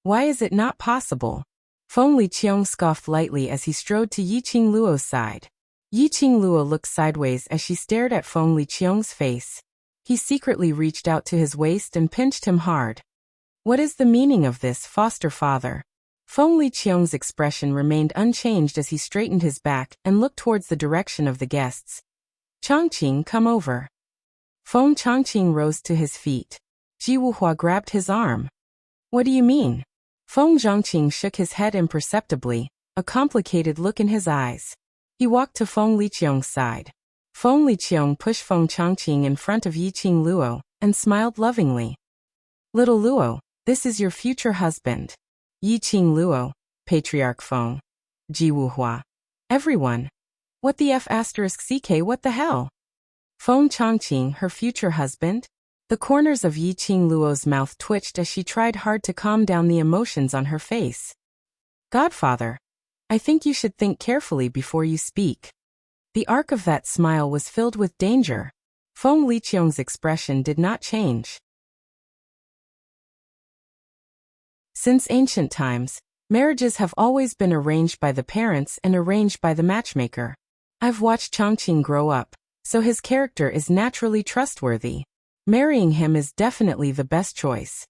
Why is it not possible? Feng Liqiang scoffed lightly as he strode to Yiqing Luo's side. Yiqing Luo looked sideways as she stared at Feng Liqiang's face. He secretly reached out to his waist and pinched him hard. What is the meaning of this, foster father? Feng Liqiang's expression remained unchanged as he straightened his back and looked towards the direction of the guests. Changqing, come over. Feng Changqing rose to his feet. Ji Wuhua grabbed his arm. What do you mean? Feng Zhangqing shook his head imperceptibly, a complicated look in his eyes. He walked to Feng Liqiang's side. Feng Liqiang pushed Feng Changqing in front of Yiqing Luo and smiled lovingly. Little Luo, this is your future husband. Yiqing Luo, Patriarch Feng. Ji Wuhua. Everyone. What the F***ck, what the hell? Feng Changqing, her future husband? The corners of Yiqing Luo's mouth twitched as she tried hard to calm down the emotions on her face. Godfather. I think you should think carefully before you speak. The arc of that smile was filled with danger. Feng Liqiang's expression did not change. Since ancient times, marriages have always been arranged by the parents and arranged by the matchmaker. I've watched Changqing grow up, so his character is naturally trustworthy. Marrying him is definitely the best choice.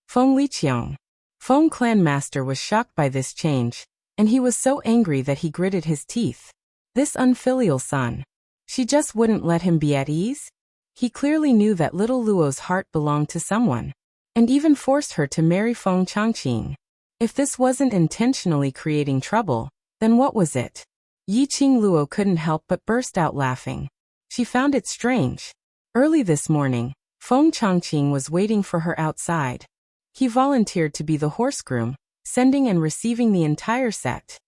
Feng Liqiang. Feng Clan Master was shocked by this change, and he was so angry that he gritted his teeth. This unfilial son. She just wouldn't let him be at ease? He clearly knew that little Luo's heart belonged to someone, and even forced her to marry Feng Changqing. If this wasn't intentionally creating trouble, then what was it? Yiqing Luo couldn't help but burst out laughing. She found it strange. Early this morning, Feng Changqing was waiting for her outside. He volunteered to be the horse groom, sending and receiving the entire set.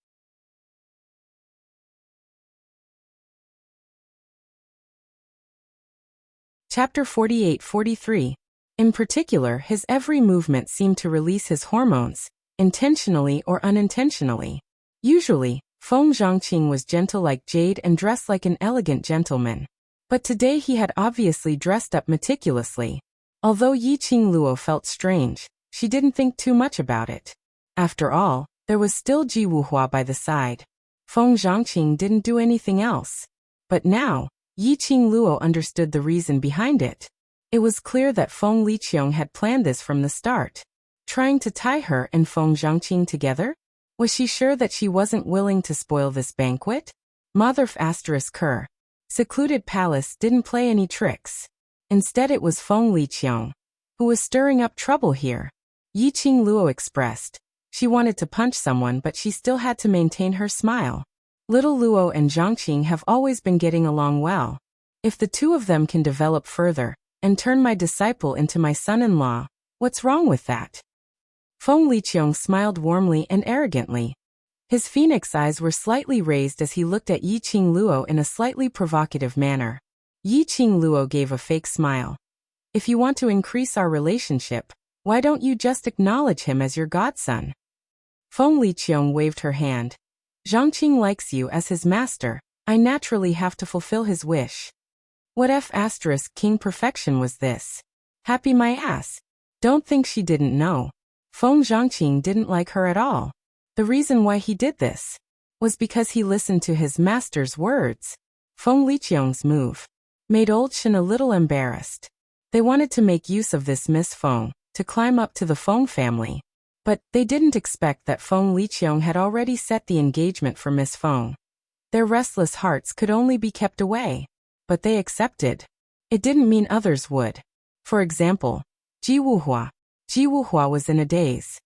Chapter 48-43. In particular, his every movement seemed to release his hormones, intentionally or unintentionally. Usually, Feng Zhangqing was gentle like jade and dressed like an elegant gentleman. But today he had obviously dressed up meticulously. Although Yiqing Luo felt strange, she didn't think too much about it. After all, there was still Ji Wuhua by the side. Feng Zhangqing didn't do anything else. But now, Yiqing Luo understood the reason behind it. It was clear that Feng Liqiang had planned this from the start. Trying to tie her and Feng Zhangqing together? Was she sure that she wasn't willing to spoil this banquet? Mother****. Secluded palace didn't play any tricks. Instead it was Feng Liqiang, who was stirring up trouble here. Yiqing Luo expressed. She wanted to punch someone but she still had to maintain her smile. Little Luo and Zhangqing have always been getting along well. If the two of them can develop further, and turn my disciple into my son-in-law, what's wrong with that? Feng Liqiang smiled warmly and arrogantly. His phoenix eyes were slightly raised as he looked at Yiqing Luo in a slightly provocative manner. Yiqing Luo gave a fake smile. If you want to increase our relationship, why don't you just acknowledge him as your godson? Feng Liqiang waved her hand. Zhangqing likes you as his master. I naturally have to fulfill his wish. What King perfection was this? Happy my ass. Don't think she didn't know. Feng Zhangqing didn't like her at all. The reason why he did this was because he listened to his master's words. Feng Liqiang's move made old Shen a little embarrassed. They wanted to make use of this Miss Feng to climb up to the Feng family. But they didn't expect that Feng Liqiang had already set the engagement for Miss Feng. Their restless hearts could only be kept away. But they accepted. It didn't mean others would. For example, Ji Wuhua. Ji Wuhua was in a daze.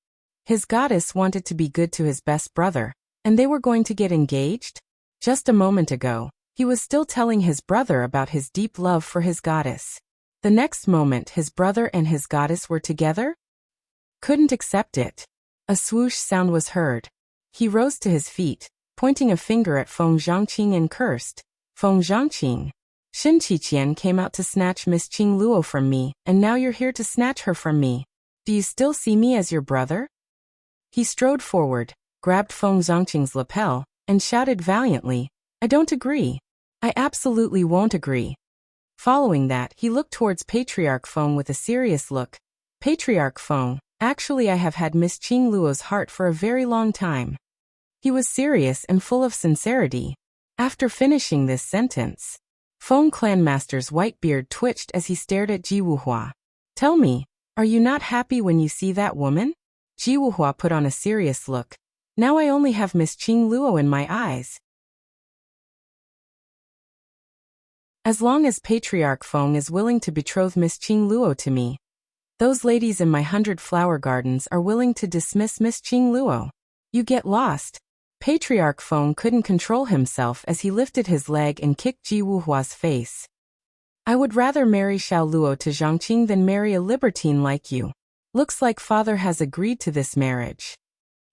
His goddess wanted to be good to his best brother, and they were going to get engaged? Just a moment ago, he was still telling his brother about his deep love for his goddess. The next moment his brother and his goddess were together? Couldn't accept it. A swoosh sound was heard. He rose to his feet, pointing a finger at Feng Zhangqing and cursed. Feng Zhangqing. Shin Qiqian came out to snatch Miss Qing Luo from me, and now you're here to snatch her from me. Do you still see me as your brother? He strode forward, grabbed Feng Zhongqing's lapel, and shouted valiantly, I don't agree. I absolutely won't agree. Following that, he looked towards Patriarch Feng with a serious look. Patriarch Feng, actually I have had Miss Qing Luo's heart for a very long time. He was serious and full of sincerity. After finishing this sentence, Feng Clanmaster's white beard twitched as he stared at Ji Wuhua. Tell me, are you not happy when you see that woman? Ji Wuhua put on a serious look. Now I only have Miss Qing Luo in my eyes. As long as Patriarch Feng is willing to betroth Miss Qing Luo to me, those ladies in my 100 flower gardens are willing to dismiss Miss Qing Luo. You get lost. Patriarch Feng couldn't control himself as he lifted his leg and kicked Ji Wuhua's face. I would rather marry Xiao Luo to Zhongqing than marry a libertine like you. Looks like father has agreed to this marriage.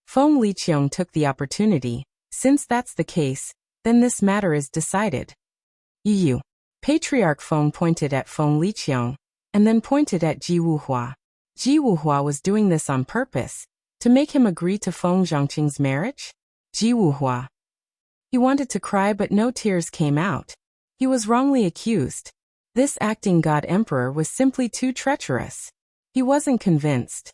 Feng Liqiang took the opportunity. Since that's the case, then this matter is decided. You. Patriarch Feng pointed at Feng Liqiang, and then pointed at Ji Wuhua. Ji Wuhua was doing this on purpose, to make him agree to Feng Zhongqing's marriage? Ji Wuhua. He wanted to cry but no tears came out. He was wrongly accused. This acting god emperor was simply too treacherous. He wasn't convinced.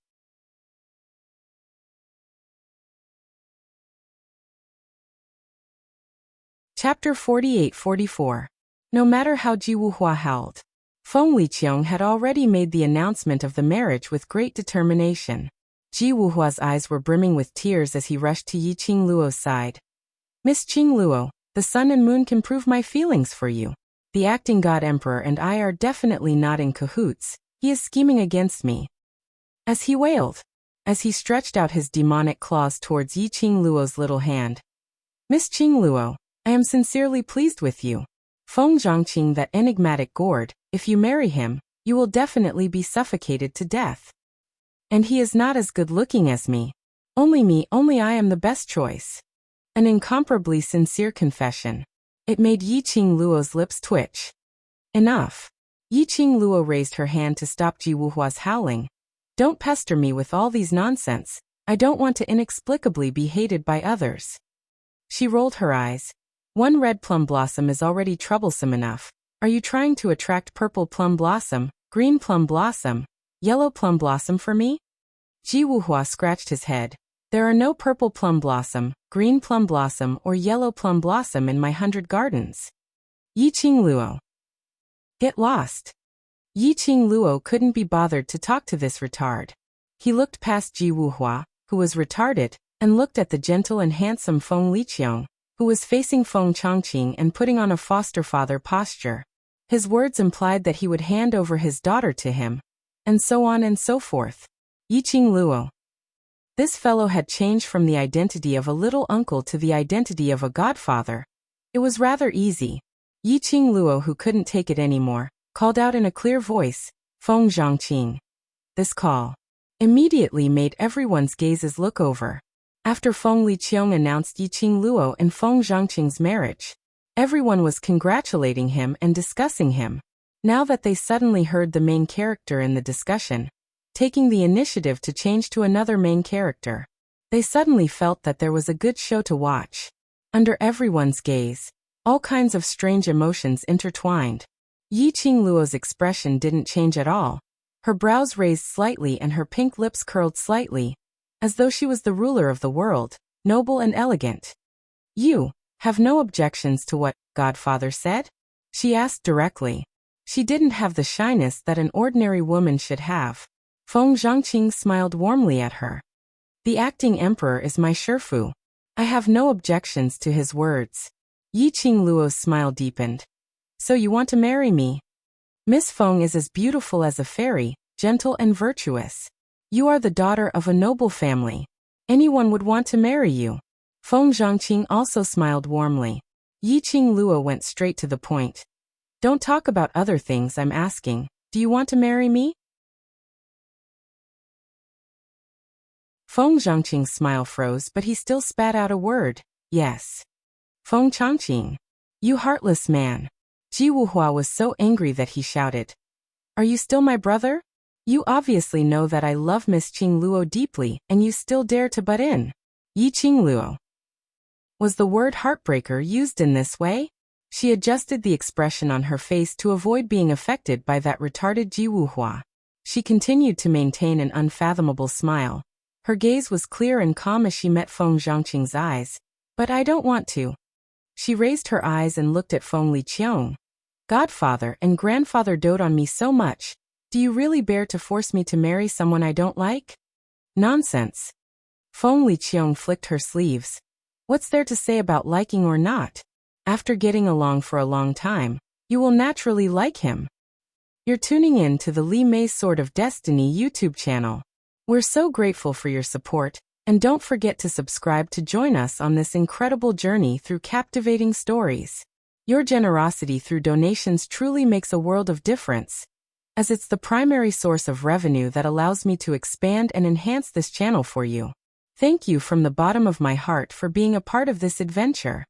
Chapter 48-44. No matter how Ji Wuhua howled, Feng Liqiang had already made the announcement of the marriage with great determination. Ji Wuhua's eyes were brimming with tears as he rushed to Yi Qing Luo's side. Miss Qing Luo, the sun and moon can prove my feelings for you. The acting god emperor and I are definitely not in cahoots. He is scheming against me. As he wailed, as he stretched out his demonic claws towards Yi Qing Luo's little hand. Miss Qing Luo, I am sincerely pleased with you. Feng Zhongqing, that enigmatic gourd, if you marry him, you will definitely be suffocated to death. And he is not as good-looking as me. Only I am the best choice. An incomparably sincere confession. It made Yi Qing Luo's lips twitch. Enough. Yi Qing Luo raised her hand to stop Ji Wuhua's howling. Don't pester me with all these nonsense. I don't want to inexplicably be hated by others. She rolled her eyes. One red plum blossom is already troublesome enough. Are you trying to attract purple plum blossom, green plum blossom, yellow plum blossom for me? Ji Wuhua scratched his head. There are no purple plum blossom, green plum blossom or yellow plum blossom in my 100 gardens. Yi Qing Luo. Get lost. Yi Qing Luo couldn't be bothered to talk to this retard. He looked past Ji Wuhua, who was retarded, and looked at the gentle and handsome Feng Liqiang, who was facing Feng Chongqing and putting on a foster father posture. His words implied that he would hand over his daughter to him, and so on and so forth. Yi Qing Luo. This fellow had changed from the identity of a little uncle to the identity of a godfather. It was rather easy. Yi Qing Luo, who couldn't take it anymore, called out in a clear voice, Feng Zhongqing. This call immediately made everyone's gazes look over. After Feng Liqiang announced Yi Qing Luo and Feng Zhongqing's marriage, everyone was congratulating him and discussing him. Now that they suddenly heard the main character in the discussion, taking the initiative to change to another main character, they suddenly felt that there was a good show to watch. Under everyone's gaze, all kinds of strange emotions intertwined. Yi Qing Luo's expression didn't change at all. Her brows raised slightly and her pink lips curled slightly, as though she was the ruler of the world, noble and elegant. You have no objections to what Godfather said? She asked directly. She didn't have the shyness that an ordinary woman should have. Feng Zhongqing smiled warmly at her. The acting emperor is my Shifu. I have no objections to his words. Yi Qing Luo's smile deepened. So you want to marry me? Miss Feng is as beautiful as a fairy, gentle and virtuous. You are the daughter of a noble family. Anyone would want to marry you. Feng Zhongqing also smiled warmly. Yi Qing Luo went straight to the point. Don't talk about other things, I'm asking. Do you want to marry me? Feng Zhongqing's smile froze, but he still spat out a word. Yes. Feng Chongqing. You heartless man. Ji Wuhua was so angry that he shouted, "Are you still my brother? You obviously know that I love Miss Qing Luo deeply, and you still dare to butt in." Yi Qing Luo. Was the word heartbreaker used in this way? She adjusted the expression on her face to avoid being affected by that retarded Ji Wuhua. She continued to maintain an unfathomable smile. Her gaze was clear and calm as she met Feng Zhangqing's eyes. "But I don't want to." She raised her eyes and looked at Feng Liqiang. "Godfather and grandfather dote on me so much. Do you really bear to force me to marry someone I don't like?" "Nonsense." Feng Liqiang flicked her sleeves. "What's there to say about liking or not? After getting along for a long time, you will naturally like him." You're tuning in to the Li Mei Sword of Destiny YouTube channel. We're so grateful for your support, and don't forget to subscribe to join us on this incredible journey through captivating stories. Your generosity through donations truly makes a world of difference, as it's the primary source of revenue that allows me to expand and enhance this channel for you. Thank you from the bottom of my heart for being a part of this adventure.